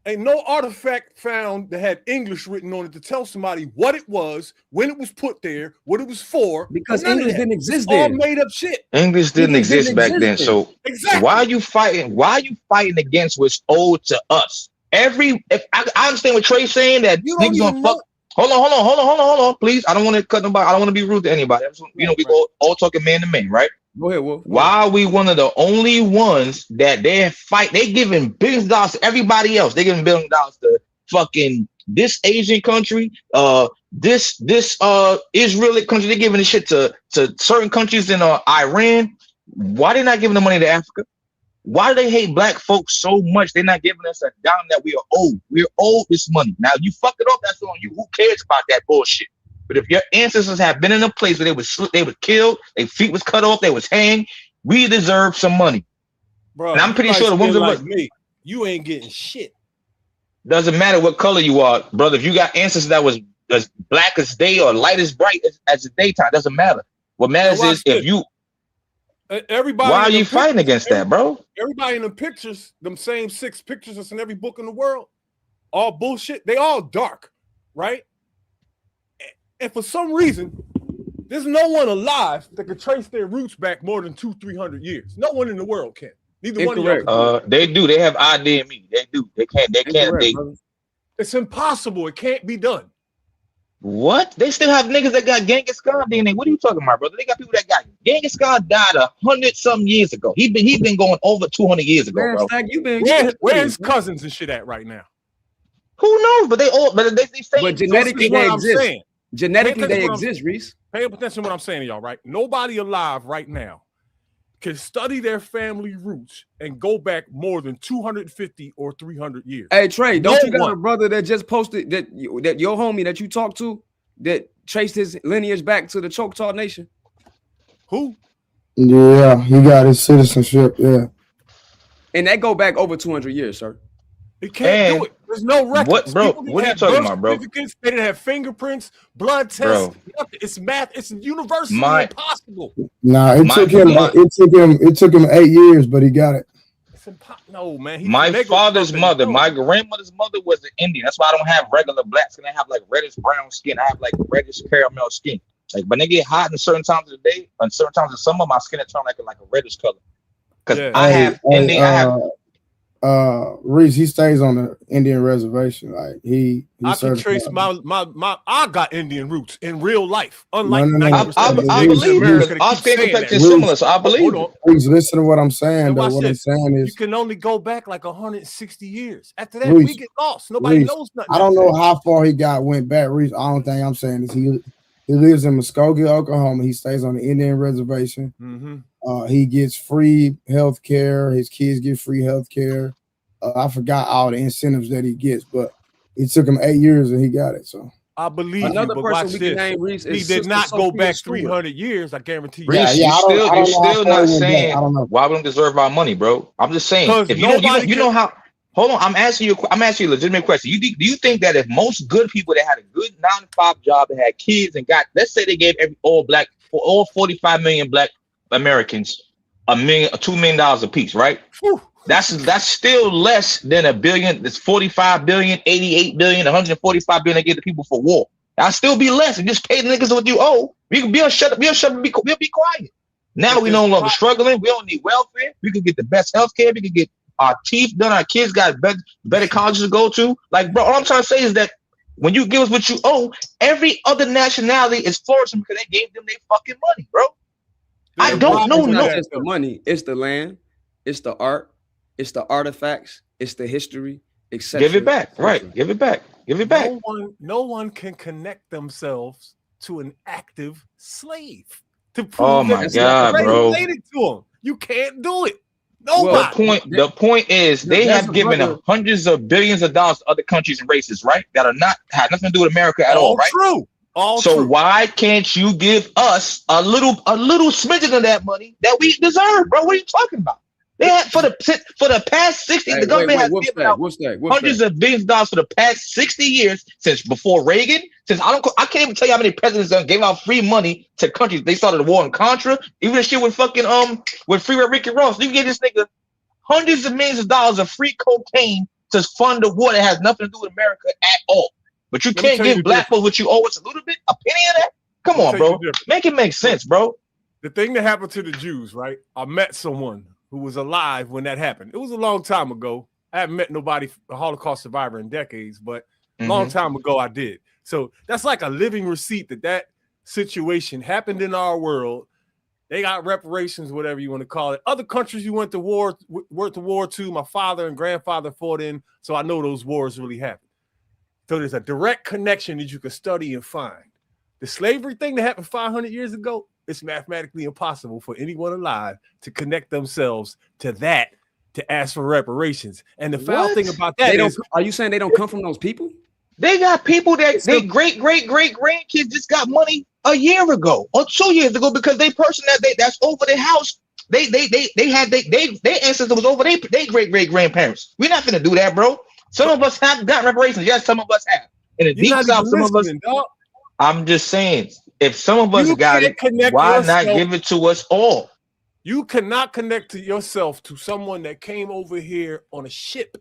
Ain't no artifact found that had English written on it to tell somebody what it was, when it was put there, what it was for.
Because English didn't exist then.
All made up shit.
English didn't exist back then. So why are you fighting? Why are you fighting against what's owed to us? I understand what Trey's saying that niggas gonna fuck. Hold on, please. I don't want to cut nobody. I don't want to be rude to anybody. We all talking man to man, right?
Go ahead, Wolf.
Why are we one of the only ones that they giving billions of dollars to everybody else? They giving billions of dollars to fucking this Asian country, this Israeli country. They're giving this shit to certain countries in Iran. Why they not giving the money to Africa? Why do they hate black folks so much? They're not giving us a dime that we are owed. We're owed this money. Now you fuck it up, that's on you. Who cares about that bullshit? But if your ancestors have been in a place where they was killed, their feet was cut off, they was hanged, we deserve some money.
Bro,
and I'm pretty sure the ones
like me, you ain't getting shit.
Doesn't matter what color you are, brother. If you got ancestors that was as black as day or light as bright as the daytime, doesn't matter. What matters is if you.
Everybody.
Why are you fighting against that, bro?
Everybody in the pictures, them same 6 pictures that's in every book in the world, all bullshit. They all dark, right? And for some reason, there's no one alive that can trace their roots back more than 200-300 years. No one in the world can. Neither one of y'all.
They do. They have ID&Me. They do. They can't.
It's impossible. It can't be done.
What? They still have niggas that got Genghis Khan DNA. What are you talking about, brother? They got people that got Genghis Khan died 100-some years ago. He been going over 200 years ago,
Man,
bro.
Stack,
Where his cousins and shit at right now?
Who knows? But they say.
But genetically they exist. Genetically they exist, Reese.
Pay attention to what I'm saying to y'all, right? Nobody alive right now can study their family roots and go back more than 250 or 300 years.
Hey, Trey, don't you got a brother that just posted that your homie that you talked to that traced his lineage back to the Choctaw Nation?
Who?
Yeah, he got his citizenship. Yeah,
and that go back over 200 years, sir.
He can't do it. There's no records.
What, bro? What are you talking about, bro?
They didn't have fingerprints, blood tests. Nothing. It's math. It's universally impossible.
Nah, it took him 8 years, but he got it.
It's no, man.
My father's mother, my grandmother's mother was an Indian. That's why I don't have regular black skin. I have like reddish brown skin. I have like reddish caramel skin. Like when they get hot in certain times of the day, and certain times of summer, my skin will turn like a reddish color. Because I have Indian.
Reese, he stays on the Indian reservation. Like
I can trace my I got Indian roots in real life. Unlike
I believe our skin complexion is similar, so I believe.
Reese, listen to what I'm saying. Though. What I'm saying is,
you can only go back like 160 years. After that, Reese, we get lost. Nobody knows nothing.
I don't know how far he went back. Reese, I don't think I'm saying is he lives in Muskogee, Oklahoma. He stays on the Indian reservation.
Mm-hmm.
He gets free health care. His kids get free health care. I forgot all the incentives that he gets, but it took him 8 years and he got it. So
I believe
another
you,
person we can name, Reese,
he did not go back 300 years. I guarantee you.
Reese, you're still not saying why we don't deserve our money, bro. I'm just saying if you know how. Hold on, I'm asking you a legitimate question. Do you think that if most good people that had a good 9-to-5 job that had kids and got, let's say they gave all 45 million black Americans $2 million a piece, right?
Whew.
That's still less than $1 billion. It's 45 billion, 88 billion, 145 billion they give to people for war. That'll still be less. And just pay the niggas what you owe. We can shut up. We'll be quiet. Now we no longer struggling. We don't need welfare. We can get the best healthcare. We can get our teeth done. Our kids got better colleges to go to. Like, bro, all I'm trying to say is that when you give us what you owe, every other nationality is flourishing because they gave them their fucking money, bro. I don't know.
No, it's the money. It's the land. It's the art. It's the artifacts. It's the history. Etc.
Give it back. Right. Give it back. Give it back.
No one can connect themselves to an active slave to prove
oh my God, bro.
Related to them. You can't do it. Nobody.
Well, the point is they have given hundreds of billions of dollars to other countries and races, right? That have nothing to do with America at all, right?
True.
So why can't you give us a little smidgen of that money that we deserve, bro? What are you talking about? They had for the past 60, the government has given out hundreds of billions of dollars for the past 60 years since before Reagan. Since I can't even tell you how many presidents gave out free money to countries. They started the war in Contra, even the shit with fucking with Freeway Ricky Ross. You get this nigga hundreds of millions of dollars of free cocaine to fund the war that has nothing to do with America at all. But you can't give black folks what you owe us a little bit, a penny of that. Come on, bro, make it make sense, bro.
The thing that happened to the Jews, right? I met someone who was alive when that happened. It was a long time ago. I haven't met nobody, a Holocaust survivor in decades, but a long time ago I did. So that's like a living receipt that situation happened in our world. They got reparations, whatever you want to call it. Other countries you went to war to, my father and grandfather fought in, so I know those wars really happened. So there's a direct connection that you can study and find. The slavery thing that happened 500 years ago, it's mathematically impossible for anyone alive to connect themselves to that to ask for reparations. And the foul thing about that is,
are you saying they don't come from those people?
They got people that they great grandkids just got money a year ago or 2 years ago because they person that's over their house. They had their ancestor was over their great grandparents. We're not gonna do that, bro. Some of us have got reparations. Yes, some of us have. In the deep south, some of us. Dog. I'm just saying. If some of us got it, why not give it to us all?
You cannot connect to yourself to someone that came over here on a ship.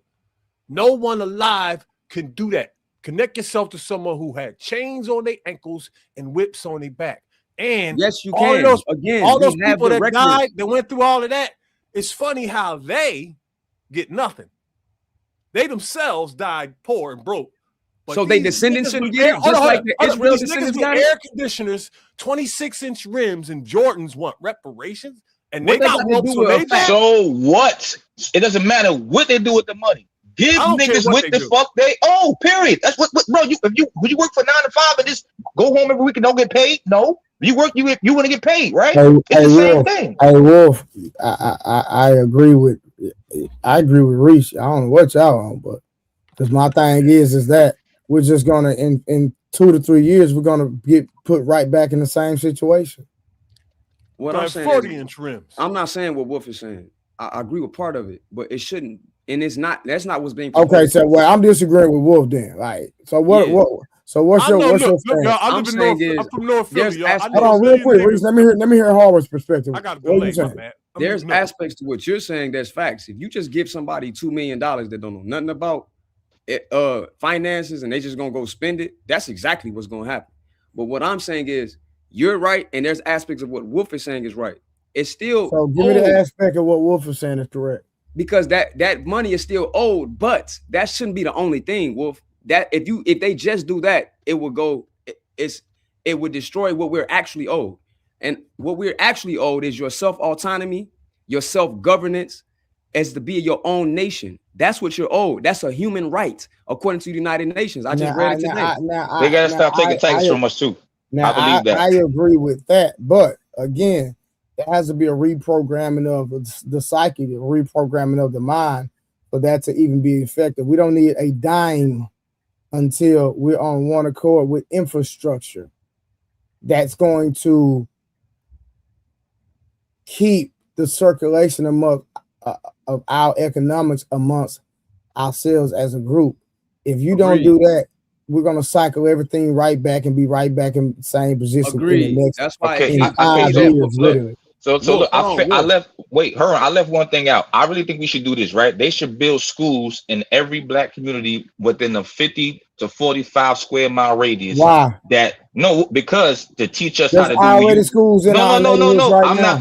No one alive can do that. Connect yourself to someone who had chains on their ankles and whips on their back. And
yes, you can.
All those people that died, that went through all of that. It's funny how they get nothing. They themselves died poor and broke. But
so they descendants shouldn't get it, just like the Israel descendants got it?
Air conditioners, 26-inch rims, and Jordans want reparations, and
What
they got whoops when they do.
So what? It doesn't matter what they do with the money. Give niggas what the fuck they owe. Period. That's what bro. Would you work for 9 to 5 and just go home every week and don't get paid? No. You work. You want to get paid, right? It's the same thing.
Hey Wolf, I agree with Reese. I don't know what y'all on, but because my thing is that we're just gonna in 2 to 3 years we're gonna get put right back in the same situation.
What I'm saying,
40-inch rims.
I'm not saying what Wolf is saying. I agree with part of it, but it shouldn't. And it's not. That's not what's being proposed.
Okay, so I'm disagreeing with Wolf then. Like, so what?
Yeah.
What? So what's your stance?
I'm from North Philly, y'all.
Hold on, real quick, Reese. Let me hear Harvard's perspective.
I got to go late, man.
There's aspects to what you're saying. There's facts. If you just give somebody $2 million that don't know nothing about it, finances, and they just gonna go spend it, that's exactly what's gonna happen. But what I'm saying is, you're right, and there's aspects of what Wolf is saying is right. It's still
so give me the aspect of what Wolf is saying is correct.
Because that money is still owed, but that shouldn't be the only thing, Wolf. That if they just do that, it would destroy what we're actually owed. And what we're actually owed is your self-autonomy, your self-governance, as to be your own nation. That's what you're owed. That's a human right, according to the United Nations. I just read it today.
They gotta stop taking taxes from us too.
Now,
I believe that.
I agree with that, but again, there has to be a reprogramming of the psyche, the reprogramming of the mind for that to even be effective. We don't need a dime until we're on one accord with infrastructure that's going to keep the circulation of our economics amongst ourselves as a group. If you don't do that, we're going to cycle everything right back and be right back in the same position.
Agreed.
In the next,
that's why
in 5 years, literally.
So look, I left one thing out. I really think we should do this, right? They should build schools in every black community within a 50 to 45 square mile radius.
Why?
Because to teach us
There's
how to do
already schools in our neighborhoods right
I'm
now.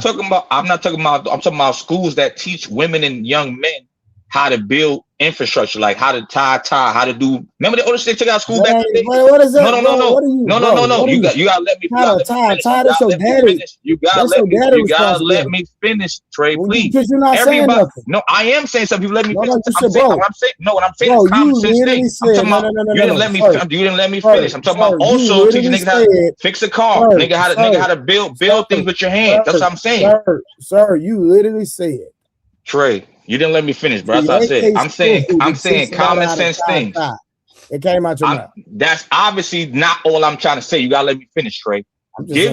I'm talking about schools that teach women and young men how to build infrastructure, like how to tie, how to do. Remember the older shit took out school back in the day?
What is that?
No. You gotta let me. You gotta let me finish, Trey. Please.
Because you're not saying nothing.
No, I am saying something. You let me.
What
I'm saying is common sense thing. You didn't let me. You didn't let me finish. I'm talking about also teaching niggas how to fix a car, nigga how to build things with your hands. That's what I'm saying.
Sir, you literally said,
Trey. You didn't let me finish, bro. That's what I said. I'm saying common sense things.
It came out your mouth.
That's obviously not all I'm trying to say. You gotta let me finish, Trey. Give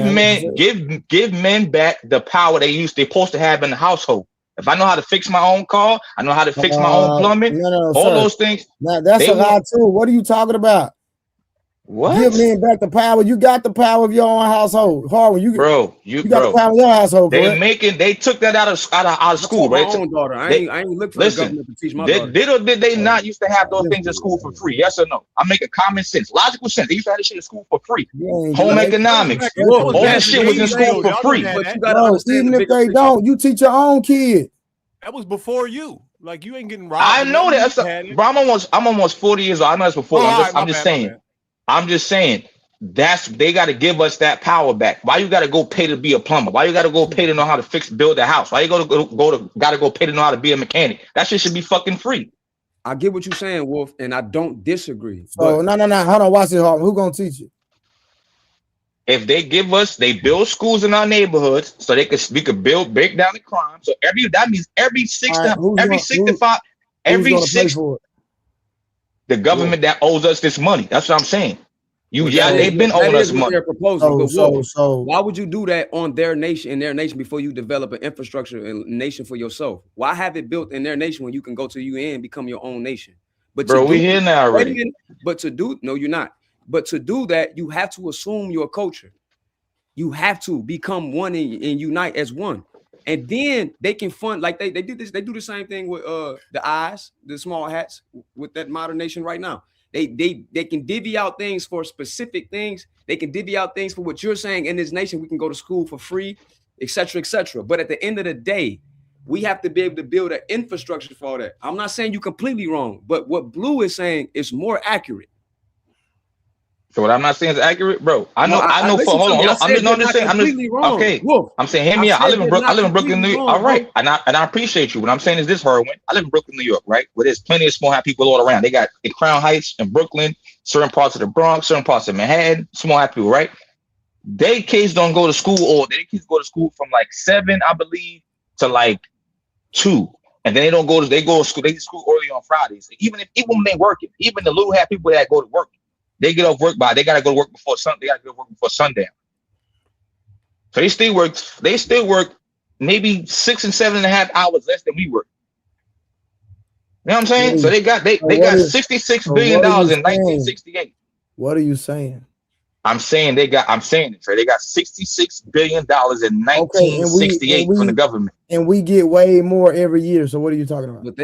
men back the power they're supposed to have in the household. If I know how to fix my own car, I know how to fix my own plumbing, those things.
Now, that's a lie too. What are you talking about?
What?
Give men back the power. You got the power of your own household. Harvard, you got the power of your household.
They took that out of school, right?
My own daughter. I ain't look for the government to teach my daughter.
Did they not used to have those things in school for free? Yes or no? I'm making common sense, logical sense. They used to have this shit in school for free. Home economics, all that shit was in school for free.
But you gotta understand,
even if they don't, you teach your own kid.
That was before you. Like you ain't getting robbed.
I know that. Bro, I'm almost 40 years old. I know it's before. I'm just saying. I'm just saying they got to give us that power back. Why you got to go pay to be a plumber? Why you got to go pay to know how to build a house? Why you got to go pay to know how to be a mechanic? That shit should be fucking free.
I get what you're saying, Wolf, and I don't disagree.
So no. Hold on, watch it, Harvard. Who gonna teach you?
If they build schools in our neighborhoods so we could break down the crime. So every 6 the government that owes us this money. That's what I'm saying. They've been owing us money.
Their proposal. So why would you do that on their nation, before you develop an infrastructure and nation for yourself? Why have it built in their nation when you can go to UN and become your own nation? But
bro, we're here now already.
No, you're not. But to do that, you have to assume your culture. You have to become one and unite as one. And then they can fund, like they did this. They do the same thing with the eyes, the small hats, with that modern nation right now. They can divvy out things for specific things. They can divvy out things for what you're saying. In this nation, we can go to school for free, etc., etc. But at the end of the day, we have to be able to build an infrastructure for that. I'm not saying you're completely wrong, but what Blue is saying is more accurate.
So what I'm not saying is accurate, bro. I know.
Listen to me.
I'm just saying. Okay.
Wolf,
I'm saying, hear me out. I live in Brooklyn, New York. All right,
bro.
and I appreciate you. What I'm saying is this, Herwin. I live in Brooklyn, New York, right? Where there's plenty of small hat people all around. They got in Crown Heights and Brooklyn, certain parts of the Bronx, certain parts of Manhattan, small hat people, right? They kids don't go to school, or their kids go to school from like 7, I believe, to like 2. And then they don't go to school. They get school early on Fridays. Even when they working, even the little hat people that go to work, they get off work they gotta go to work before They gotta go to work before sundown. So they still work maybe 6 and 7.5 hours less than we work. You know what I'm saying? So they got $66 billion in 1968.
What are you saying?
I'm saying it, Trey. They got $66 billion in 1968 from the government.
And we get way more every year. So what are you talking about?
But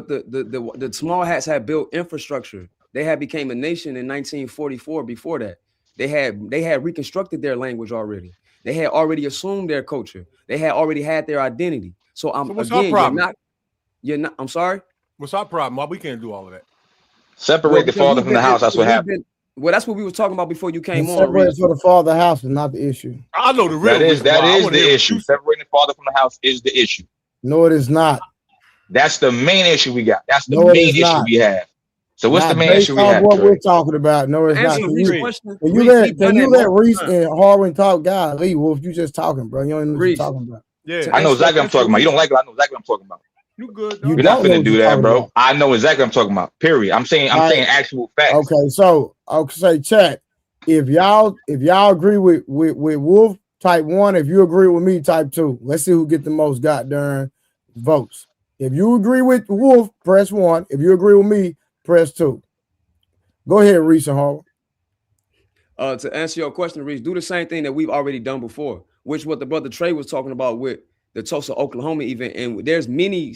the small hats had built infrastructure. They had became a nation in 1944. Before that, they had reconstructed their language already. They had already assumed their culture. They had already had their identity. So
what's our problem?
You're not. I'm sorry.
What's our problem? Why we can't do all of that?
Separate the father from the house. That's what happened.
Well, that's what we were talking about before you came on.
Separate for the father house is not the issue.
I know the real.
That is the issue. Separating the father from the house is the issue.
No, it is not.
That's the main issue we got. That's the main issue we have. So what's the main issue we have?
What we're talking about? No, it's not. Can you let Reese and Harwin talk? God, Lee Wolf, you just talking, bro. You don't even know what you're talking about.
Yeah,
I know exactly what I'm talking about. You don't like it. I know exactly what I'm talking about.
You good?
You're not finna do that, bro. I know exactly what I'm talking about. Period. I'm saying actual facts.
Okay, so I'll say chat. If y'all agree with Wolf type 1, if you agree with me type 2, let's see who get the most goddamn votes. If you agree with Wolf, press 1. If you agree with me, press 2. Go ahead, Reese and Harwin.
To answer your question, Reese, do the same thing that we've already done before, which what the brother Trey was talking about with the Tulsa, Oklahoma event. And there's many.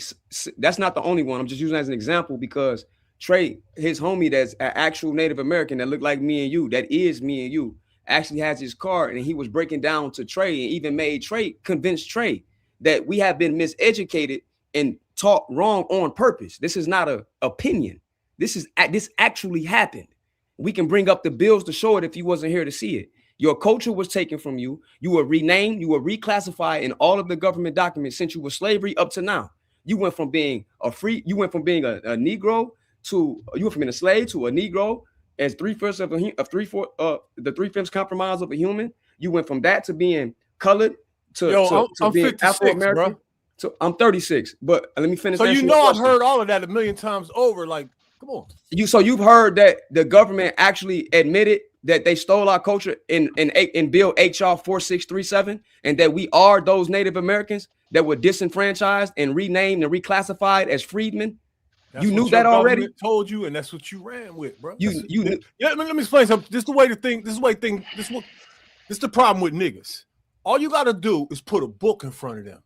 That's not the only one. I'm just using as an example because Trey, his homie that's an actual Native American that looked like me and you, that is me and you, actually has his card, and he was breaking down to Trey and even made Trey, convinced Trey that we have been miseducated and taught wrong on purpose. This is not an opinion. This actually happened. We can bring up the bills to show it if you wasn't here to see it. Your culture was taken from you. You were renamed. You were reclassified in all of the government documents since you were slavery up to now. You went from being a Negro to you went from being a slave to a Negro as the 3/5 compromise of a human. You went from that to being colored to being Afro-American. So I'm 36, but let me finish.
So you know I've heard all of that a million times over. Like, come on.
You've heard that the government actually admitted that they stole our culture in Bill HR 4637, and that we are those Native Americans that were disenfranchised and renamed and reclassified as freedmen.
That's
you knew that already.
Told you, and that's what you ran with, bro.
You knew.
Yeah, let me explain something. This is the way to think. This is the problem with niggas. All you got to do is put a book in front of them,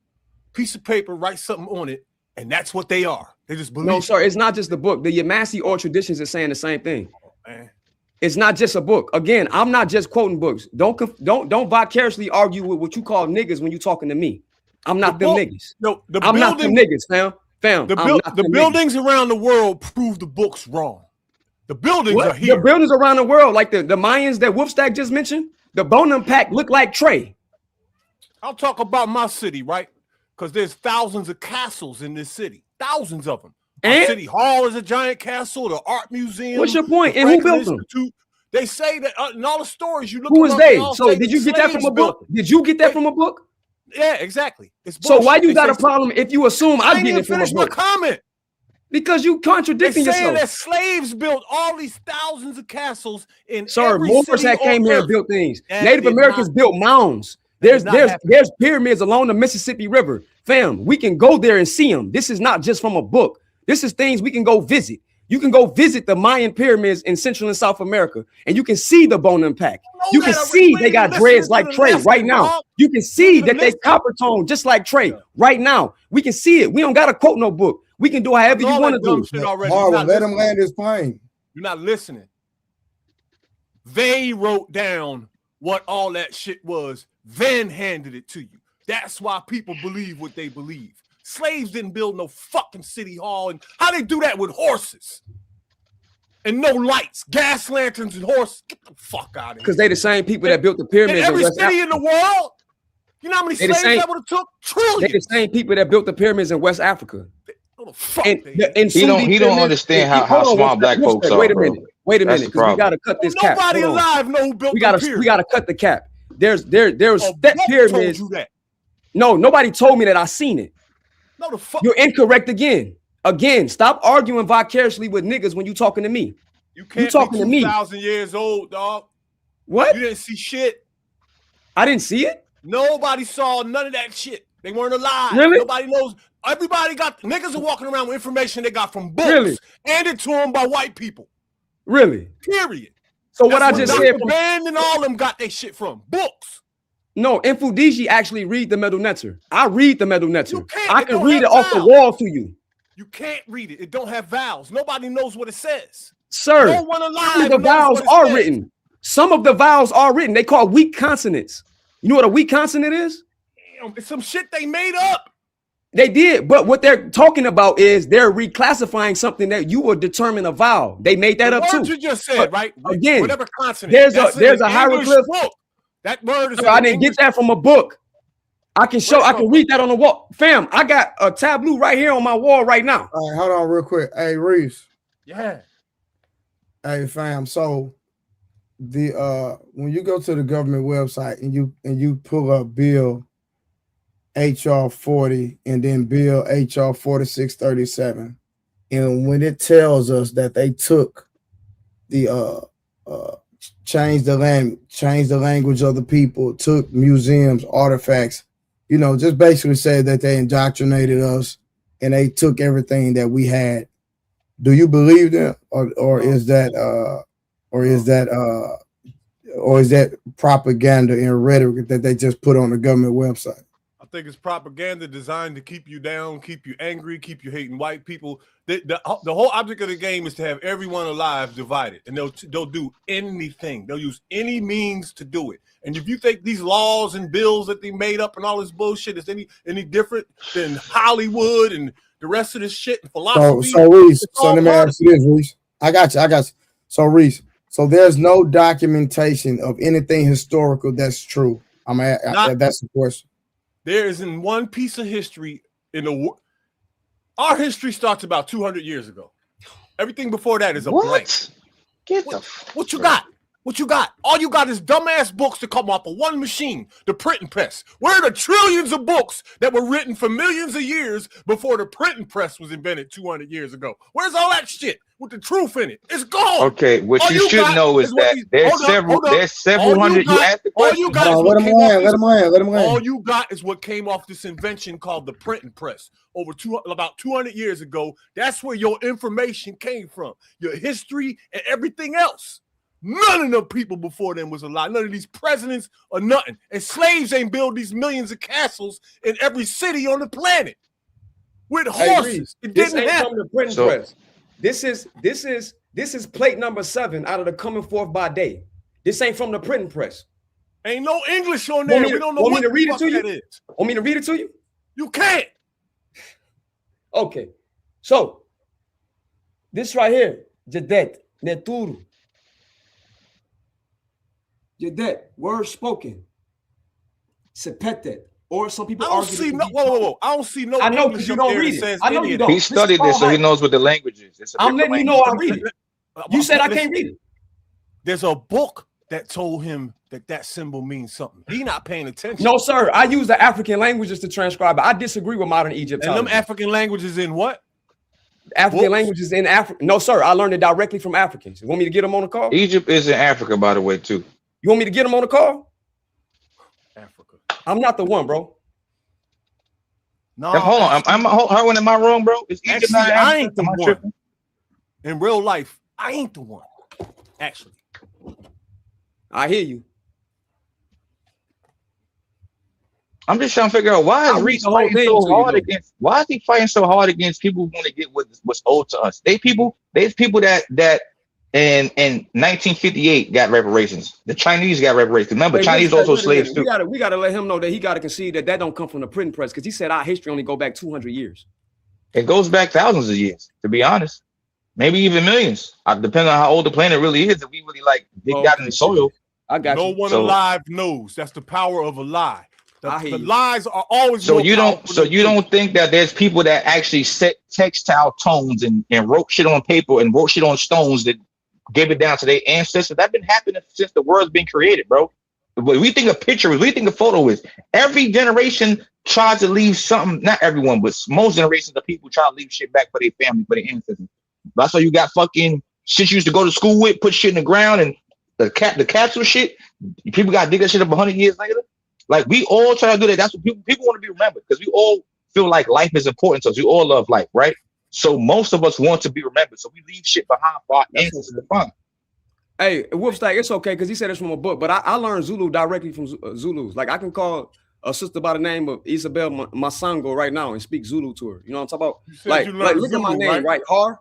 piece of paper, write something on it, and that's what they are. They just believe.
No, sir, it's not just the book. The Yamasee oral traditions is saying the same thing. Oh, man. It's not just a book. Again, I'm not just quoting books. Don't vicariously argue with what you call niggas when you talking to me. I'm not them niggas.
No,
I'm not them niggas, fam.
The buildings around the world prove the books wrong. The buildings are here.
The buildings around the world, like the Mayans that Wolfstack just mentioned, the Bonham Pack look like Trey.
I'll talk about my city, right? Because there's thousands of castles in this city. Thousands of them. And City Hall is a giant castle, the art museum.
What's your point? And who built them?
They say that in all the stories you look
at. Who is they? So did you get that from a book? Did you get that from a book?
Yeah, exactly.
So why you got a problem if you assume I'm getting it from a book?
My comment.
Because you contradicting yourself.
Saying that slaves built all these thousands of castles in every
Moors
city
had came here and built things.
That
Native Americans built mounds. There's pyramids along the Mississippi River. Fam, we can go there and see them. This is not just from a book. This is things we can go visit. You can go visit the Mayan pyramids in Central and South America, and you can see the Bonham Pack. You can see they got dreads like Trey right now. You can see that they copper tone just like Trey right now. We can see it. We don't got to quote no book. We can do however you want to do.
Harwin, let him land his plane.
You're not listening. They wrote down what all that shit was, then handed it to you. That's why people believe what they believe. Slaves didn't build no fucking city hall. And how they do that with horses? and no lights, gas lanterns and horses. Get the fuck out of here.
Because they the same people that built the pyramids.
In every city in the world. You know how many slaves that would have took? Trillions.
They the same people that built the pyramids in West Africa. And
he don't understand how smart black folks are.
Wait a minute, because we gotta cut this cap.
Nobody alive know who built
we gotta cut the cap. There was that pyramids. No, nobody told me that. I seen it.
No, the fuck.
You're incorrect again. Stop arguing vicariously with niggas when you talking to me.
You can't talking to me. 2,000 years old, dog.
What?
You didn't see shit.
I didn't see it.
Nobody saw none of that shit. They weren't alive.
Really?
Nobody knows. Everybody got niggas are walking around with information they got from books.
Really?
Handed to them by white people.
Really?
Period.
So what I just said,
Band and all them got their shit from books.
No, Infudiji actually read the Medu Neter. I read the Medu Neter. I can read it
vowels.
off the wall to you.
You can't read it. It don't have vowels. Nobody knows what it says.
Sir,
no one alive
some of the vowels are written. Some of the vowels are written. They call weak consonants. You know what a weak consonant is?
Damn, it's some shit they made up.
They did, but what they're talking about is they're reclassifying something that you would determine a vowel. They made that up too.
You just said, right?
Again,
whatever consonant.
There's a hieroglyph.
That word is.
I didn't get that from a book. I can read that on the wall. Fam, I got a tableau right here on my wall right now.
All right, hold on real quick. Hey, Reese.
Yeah.
Hey, fam. So the when you go to the government website and you pull up Bill HR 40 and then Bill HR 4637, and when it tells us that they took the changed the language of the people, took museums, artifacts, you know, just basically said that they indoctrinated us and they took everything that we had. Do you believe them, or is that propaganda and rhetoric that they just put on the government website?
I think it's propaganda designed to keep you down, keep you angry, keep you hating white people. The whole object of the game is to have everyone alive divided, and they'll do anything. They'll use any means to do it. And if you think these laws and bills that they made up and all this bullshit is any different than Hollywood and the rest of this shit and philosophy.
So Reese, let me ask you this, Reese. I got you. So Reese, so there's no documentation of anything historical that's true. That's the question.
There isn't one piece of history in the world. Our history starts about 200 years ago. Everything before that is a blank. What you got? What you got? All you got is dumbass books that come off of one machine, the printing press. Where are the trillions of books that were written for millions of years before the printing press was invented 200 years ago? Where's all that shit with the truth in it? It's gone.
Okay, what you should know is that there's several hundred. You asked the question.
Let him land.
All you got is what came off this invention called the printing press about 200 years ago. That's where your information came from, your history and everything else. None of the people before them was alive. None of these presidents or nothing. And slaves ain't build these millions of castles in every city on the planet with horses. It didn't happen.
From the printing press. This is plate number 7 out of the coming forth by day. This ain't from the printing press.
Ain't no English on there. We don't know what the fuck that is.
Want me to read it to you?
You can't.
Okay. So this right here, Jadet, Neturu. Jadet, word spoken. Sepetet. Or some people
I don't see no. Whoa. I don't see no.
I know because you don't read it. I know you don't.
He studied this, so he knows what the language is.
I'm letting you know I read it. You said I can't read it.
There's a book that told him that symbol means something. He not paying attention.
No, sir. I use the African languages to transcribe it. I disagree with modern Egypt.
And them African languages in what?
African languages in Africa. No, sir. I learned it directly from Africans. You want me to get them on the call?
Egypt is in Africa, by the way, too.
You want me to get them on the call?
Africa.
I'm not the one, bro.
No, hold on. Am I wrong, bro? Is Egypt not Africa?
I ain't the one. In real life, I ain't the one. Actually,
I hear you.
I'm just trying to figure out why is he fighting so hard against people who want to get what's owed to us? There's people that in 1958 got reparations. The Chinese got reparations. Remember, Chinese also slaves too.
We gotta let him know that he gotta concede that don't come from the printing press, because he said our history only go back 200 years.
It goes back thousands of years, to be honest. maybe even millions. Depending on how old the planet really is. If we really like dig out in the soil.
I got
no
you.
one alive knows. That's the power of a lie. The lies are always
so you don't think that there's people that actually set textile tones and wrote shit on paper and wrote shit on stones that gave it down to their ancestors? That's been happening since the world's been created, bro. When we think of pictures, we think of photo is every generation tries to leave something, not everyone, but most generations of people try to leave shit back for their family, for their ancestors. That's why you got fucking shit you used to go to school with, put shit in the ground, and the capsule shit. People got to dig that shit up 100 years later. Like, we all try to do that. That's what people want to be remembered, because we all feel like life is important to us. We all love life, right? So most of us want to be remembered. So we leave shit behind for our ancestors to find.
Hey, Wolfstack, it's okay because he said it's from a book, but I learned Zulu directly from Zulus. Like, I can call a sister by the name of Isabel Masango right now and speak Zulu to her. You know what I'm talking about? Like look Zulu, at my name, right? Har.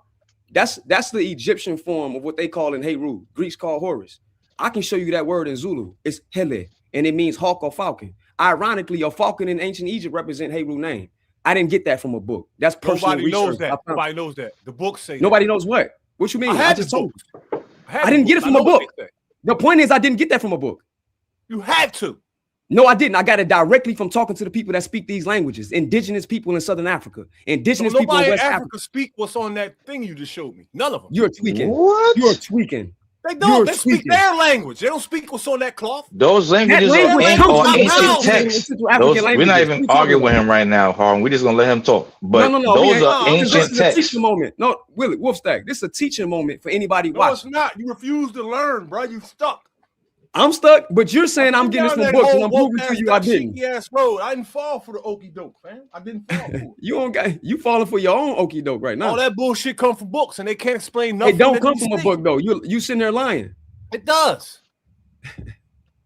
That's the Egyptian form of what they call in Heru. Greeks call Horus. I can show you that word in Zulu. It's Hele, and it means hawk or falcon. Ironically, a falcon in ancient Egypt represent Heru name. I didn't get that from a book. That's personal research.
Knows that. Nobody knows that. The book say
nobody knows what. What you mean?
I just told
you. I didn't get it from a book. The point is, I didn't get that from a book.
You had to.
No, I didn't. I got it directly from talking to the people that speak these languages. Indigenous people in Southern Africa. Indigenous people in West Africa.
Speak what's on that thing you just showed me. None of them.
You're tweaking.
What?
You're tweaking.
They don't. They speak their language. They don't speak what's on that cloth.
Those languages are ancient texts. We're not even arguing with him right now, Harlan. We're just gonna let him talk. But those are ancient texts.
Teaching moment. No, Willie Wolfstack. This is a teaching moment for anybody watching.
No, it's not. You refuse to learn, bro. You stuck.
I'm stuck, but you're saying I'm getting this from books, and I'm proving to you I didn't.
Yes, road. I didn't fall for the okie doke, man. I didn't fall for it.
You falling for your own okie doke right now.
All that bullshit come from books, and they can't explain nothing.
It don't come from a book though. You sitting there lying.
It does.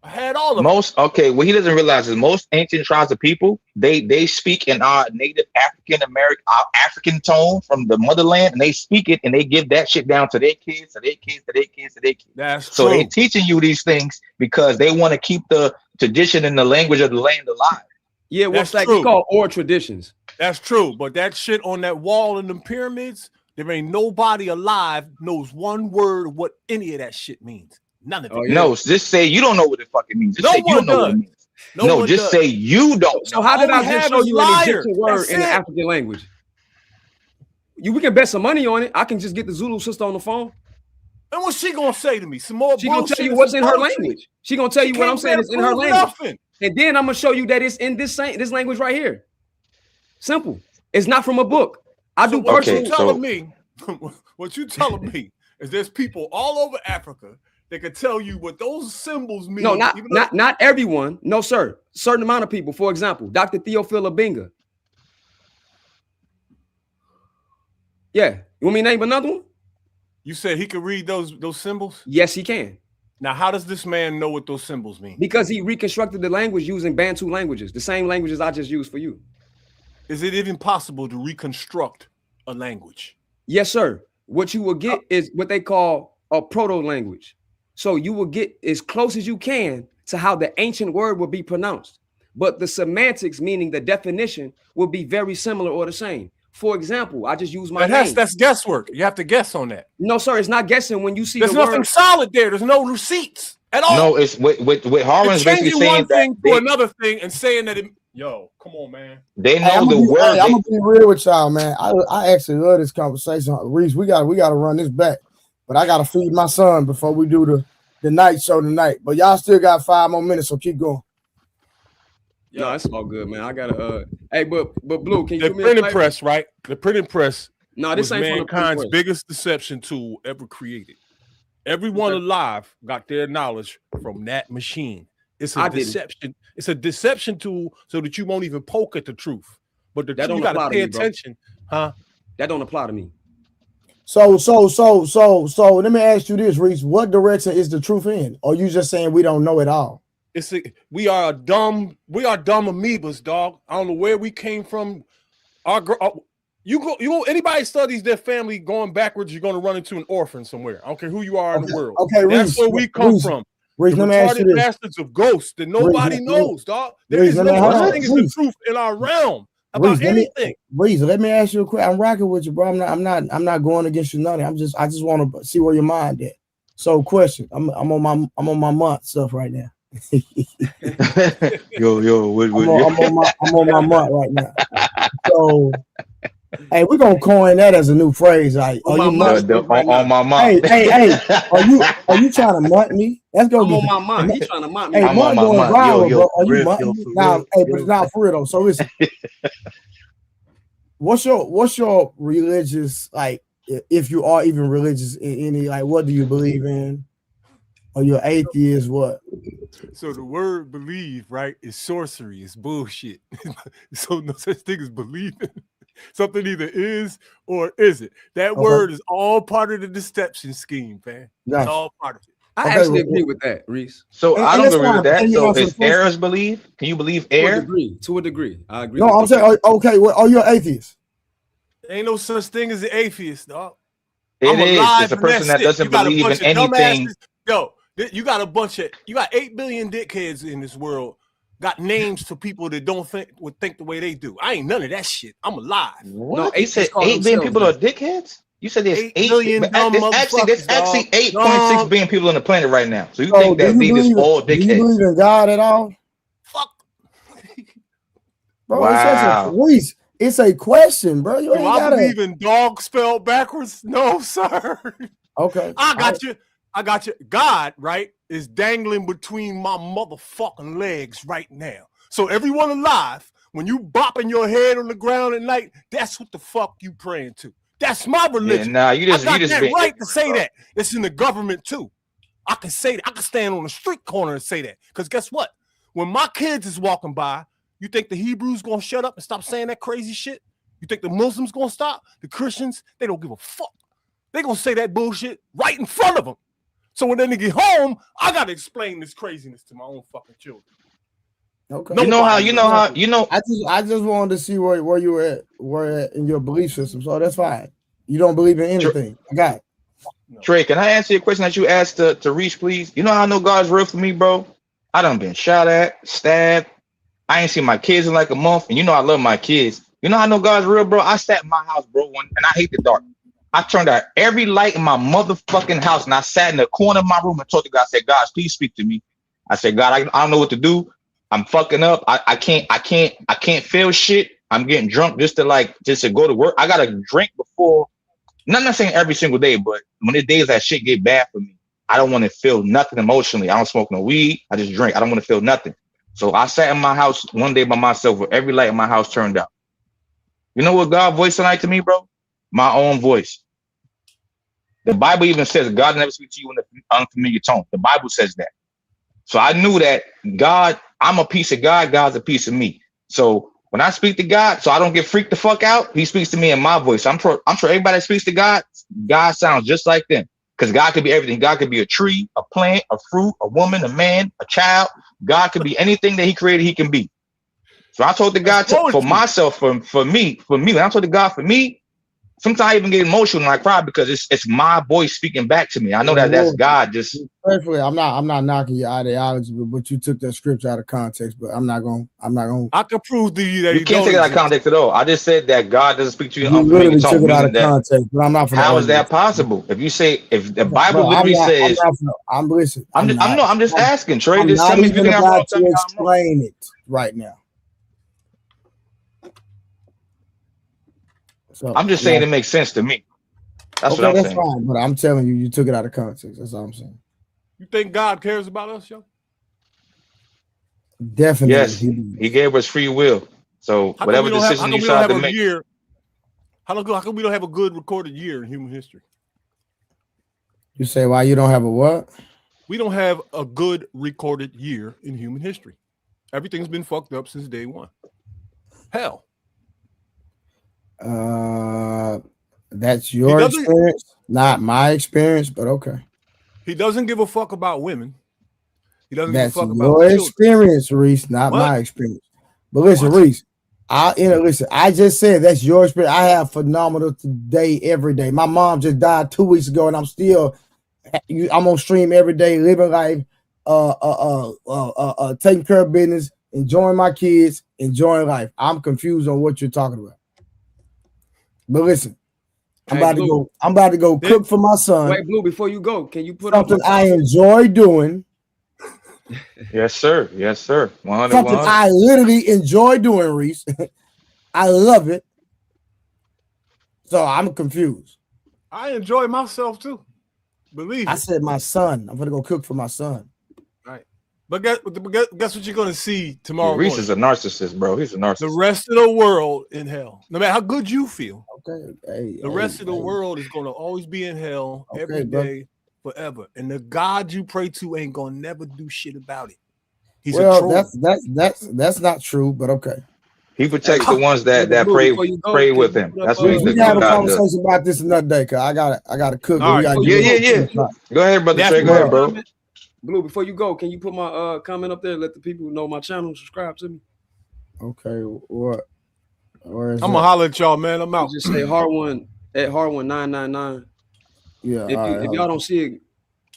I had all of
what he doesn't realize is most ancient tribes of people, they speak in our native African tone from the motherland, and they speak it and they give that shit down to their kids, to their kids, to their kids, to their kids.
That's
so
true.
they're teaching you these things because they want to keep the tradition and the language of the land alive.
Yeah, what's like it's called oral traditions.
That's true, but that shit on that wall in the pyramids, there ain't nobody alive knows one word of what any of that shit means. None of it.
No, just say you don't know what it fucking means. Just say you don't know what it means. No, just say you don't.
So how did I just show you an Egyptian word in the African language? We can bet some money on it. I can just get the Zulu sister on the phone.
And what's she gonna say to me? Some more.
She gonna tell you what's in her language. She gonna tell you what I'm saying is in her language. And then I'm gonna show you that it's in this language right here. Simple. It's not from a book. I do personal.
What you telling me is there's people all over Africa that can tell you what those symbols mean.
No, not everyone. No, sir. Certain amount of people. For example, Dr. Theophila Benga. Yeah. You want me to name another one?
You said he could read those symbols?
Yes, he can.
Now, how does this man know what those symbols mean?
Because he reconstructed the language using Bantu languages, the same languages I just used for you.
Is it even possible to reconstruct a language?
Yes, sir. What you will get is what they call a proto-language. So you will get as close as you can to how the ancient word will be pronounced. But the semantics, meaning the definition, will be very similar or the same. For example, I just use my name.
That's guesswork. You have to guess on that.
No, sir, it's not guessing when you see
there's nothing solid there. There's no receipts at all.
No, it's with Harlan's basically saying
one thing to another thing and saying that yo, come on, man.
They know the word.
I'm gonna be real with y'all, man. I actually love this conversation. Reese, we gotta run this back. But I gotta feed my son before we do the night show tonight. But y'all still got 5 more minutes, so keep going.
Yeah, it's all good, man. I gotta hey, but Blue, can you
the printing press, right? The printing press
this ain't
mankind's biggest deception tool ever created. Everyone alive got their knowledge from that machine. It's a deception. It's a deception tool so that you won't even poke at the truth. But you gotta pay attention, huh?
That don't apply to me.
So let me ask you this, Reese. What direction is the truth in? Or you just saying we don't know it all?
We are dumb amoebas, dog. I don't know where we came from. Anybody studies their family going backwards, you're gonna run into an orphan somewhere. I don't care who you are in the world.
Okay,
that's where we come from.
Reese,
the retarded bastards of ghosts that nobody knows, dog. There is no such thing as the truth in our realm. about
Reese,
anything.
Let me ask you a question. I'm rocking with you, bro. I'm not going against you, nothing. I just want to see where your mind at. So, question. I'm on my month stuff right now.
yo,
I'm on my month right now. So, hey, we're gonna coin that as a new phrase. Like,
on my mind.
Hey, are you trying to mutt me? That's gonna
I'm
be
on my mind. He trying to mutt me.
Hey,
I'm on my
going
mind.
viral,
Yo,
bro. Are you
real,
mutting
yo,
me?
for
Now,
real,
hey,
yo.
but it's not for real though. So listen, what's your religious, like, if you are even religious in any, like, what do you believe in? Or you're atheist, what?
So the word believe, right, is sorcery, it's bullshit. So no such thing as believing. Something either is or isn't. That word is all part of the deception scheme, man.
Gotcha.
It's all part of it.
I actually agree with that, Reese.
So I don't agree with that. So
answer
is
the question.
heirs believe? Can you believe
To a
heir?
degree. To a degree. I agree.
No, I'm saying, okay, well, are you an atheist?
Ain't no such thing as an atheist, dog.
It is.
alive
It's a
in
person that
shit.
doesn't
You got a
believe
bunch
in
of
anything.
dumbasses. Yo, you got 8 billion dickheads in this world. Got names for people that don't think the way they do. I ain't none of that shit. I'm alive.
What? No, you said 8 billion people are dickheads? You said there's 8
billion dumb motherfuckers.
There's actually 8.6 billion people on the planet right now. So you think that they just all dickheads?
Do you believe in God at all?
Fuck.
Bro,
wow.
It's a question, bro. You
do I believe in dog spelled backwards? No, sir.
Okay.
I got you. God, right, is dangling between my motherfucking legs right now. So everyone alive, when you bopping your head on the ground at night, that's what the fuck you praying to. That's my religion.
Yeah, nah, you just
that
been
right to say that. It's in the government too. I can say that. I can stand on the street corner and say that. Because guess what? When my kids is walking by, you think the Hebrews gonna shut up and stop saying that crazy shit? You think the Muslims gonna stop? The Christians, they don't give a fuck. They gonna say that bullshit right in front of them. So when they get home, I gotta explain this craziness to my own fucking children.
Okay.
I
just wanted to see where you were at in your belief system. So that's fine. You don't believe in anything. I got it.
Trey, can I answer your question that you asked to Reach, please? You know how I know God's real for me, bro? I done been shot at, stabbed. I ain't seen my kids in like a month, and you know I love my kids. You know how I know God's real, bro? I sat in my house, bro, and I hate the dark. I turned out every light in my motherfucking house, and I sat in the corner of my room and talked to God. I said, God, please speak to me. I said, God, I don't know what to do. I'm fucking up. I can't feel shit. I'm getting drunk just to go to work. I gotta drink before. I'm not saying every single day, but when the days that shit get bad for me, I don't want to feel nothing emotionally. I don't smoke no weed. I just drink. I don't want to feel nothing. So I sat in my house one day by myself with every light in my house turned out. You know what God voiced tonight to me, bro? My own voice. The Bible even says God never speaks to you in an unfamiliar tone. The Bible says that. So I knew that God, I'm a piece of God, God's a piece of me. So when I speak to God, so I don't get freaked the fuck out, he speaks to me in my voice. I'm sure everybody that speaks to God, God sounds just like them. Because God could be everything. God could be a tree, a plant, a fruit, a woman, a man, a child. God could be anything that he created, he can be. So I told the God for myself, for me, when I told the God for me, sometimes I even get emotional and I cry because it's my voice speaking back to me. I know that's God just.
Perfectly. I'm not knocking your ideology, but you took that scripture out of context. But I'm not going.
I can prove to you that
you can't take it out of context at all. I just said that God doesn't speak to you in unfamiliar tone.
Took it out of context, but I'm not.
How is that possible? If you say if the Bible literally says,
I'm listening.
I'm just asking, Trey.
I'm not even about to explain it right now. So,
I'm just saying it makes sense to me. That's what I'm saying.
Fine, but I'm telling you, you took it out of context. That's all I'm saying.
You think God cares about us, yo?
Definitely.
Yes, he gave us free will. So whatever decision you decide to make.
How come we don't have a good recorded year in human history?
You say why you don't have a what?
We don't have a good recorded year in human history. Everything's been fucked up since day one. Hell.
That's your experience, not my experience, but okay.
He doesn't give a fuck about women. He doesn't
give a fuck about
your
experience, Reese, not my experience. But listen, Reese, I just said that's your experience. I have phenomenal day every day. My mom just died 2 weeks ago, and I'm on stream every day, living life, taking care of business, enjoying my kids, enjoying life. I'm confused on what you're talking about. But listen, I'm
Hey,
about to
Blue.
go. I'm about to go cook for my son.
Wait, Blue, before you go, can you put
something
up
I enjoy doing?
Yes, sir. Yes, sir. 100.
Something
100.
I literally enjoy doing, Reese. I love it. So I'm confused.
I enjoy myself too. Believe
I
it.
said my son. I'm gonna go cook for my son.
Right. But guess what you're gonna see tomorrow
Reese
morning?
is a narcissist, bro. He's a narcissist.
The rest of the world in hell. No matter how good you feel.
Okay.
The rest of the world is gonna always be in hell every
bro.
day, forever. And the God you pray to ain't gonna never do shit about it. He's a
Well,
troll.
that's not true, but okay.
He protects the ones that pray with him. That's what
We can have a conversation about this another day, cause I gotta cook.
All right,
yeah. Go ahead, brother Trey. Go ahead, bro.
Blue, before you go, can you put my comment up there? Let the people know my channel, subscribe to me.
Okay, what? Where is
I'm gonna holler at y'all, man. I'm out.
Just say Hard1 at Hard1 999.
Yeah.
If y'all don't see it,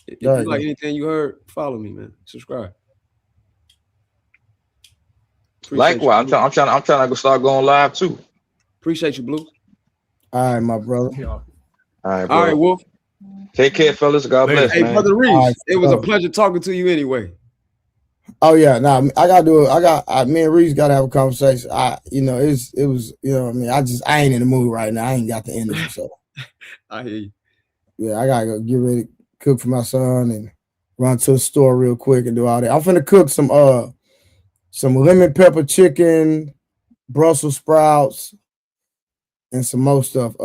if you like anything you heard, follow me, man. Subscribe.
Likewise, I'm trying to start going live too.
Appreciate you, Blue.
All right, my brother.
All right,
all right, Wolf.
Take care, fellas. God bless,
hey,
man.
Brother Reese, it was a pleasure talking to you anyway.
Oh yeah, I gotta do it. Me and Reese gotta have a conversation. It was, I ain't in the mood right now. I ain't got the energy, so
I hear you.
Yeah, I gotta go get ready to cook for my son and run to the store real quick and do all that. I'm finna cook some lemon pepper chicken, Brussels sprouts, and some more stuff.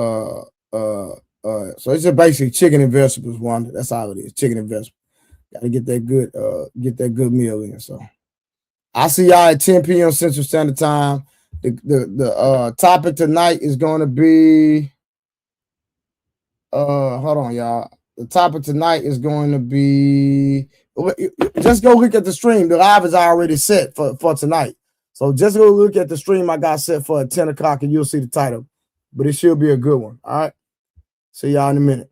So it's just basically chicken and vegetables. One, that's all it is. Chicken and vegetables. Gotta get that good meal in. So I'll see y'all at 10 p.m. Central Standard Time. The topic tonight is going to be hold on, y'all. The topic tonight is going to be, just go look at the stream. The live is already set for tonight. So just go look at the stream I got set for at 10 o'clock and you'll see the title. But it should be a good one. All right. See y'all in a minute.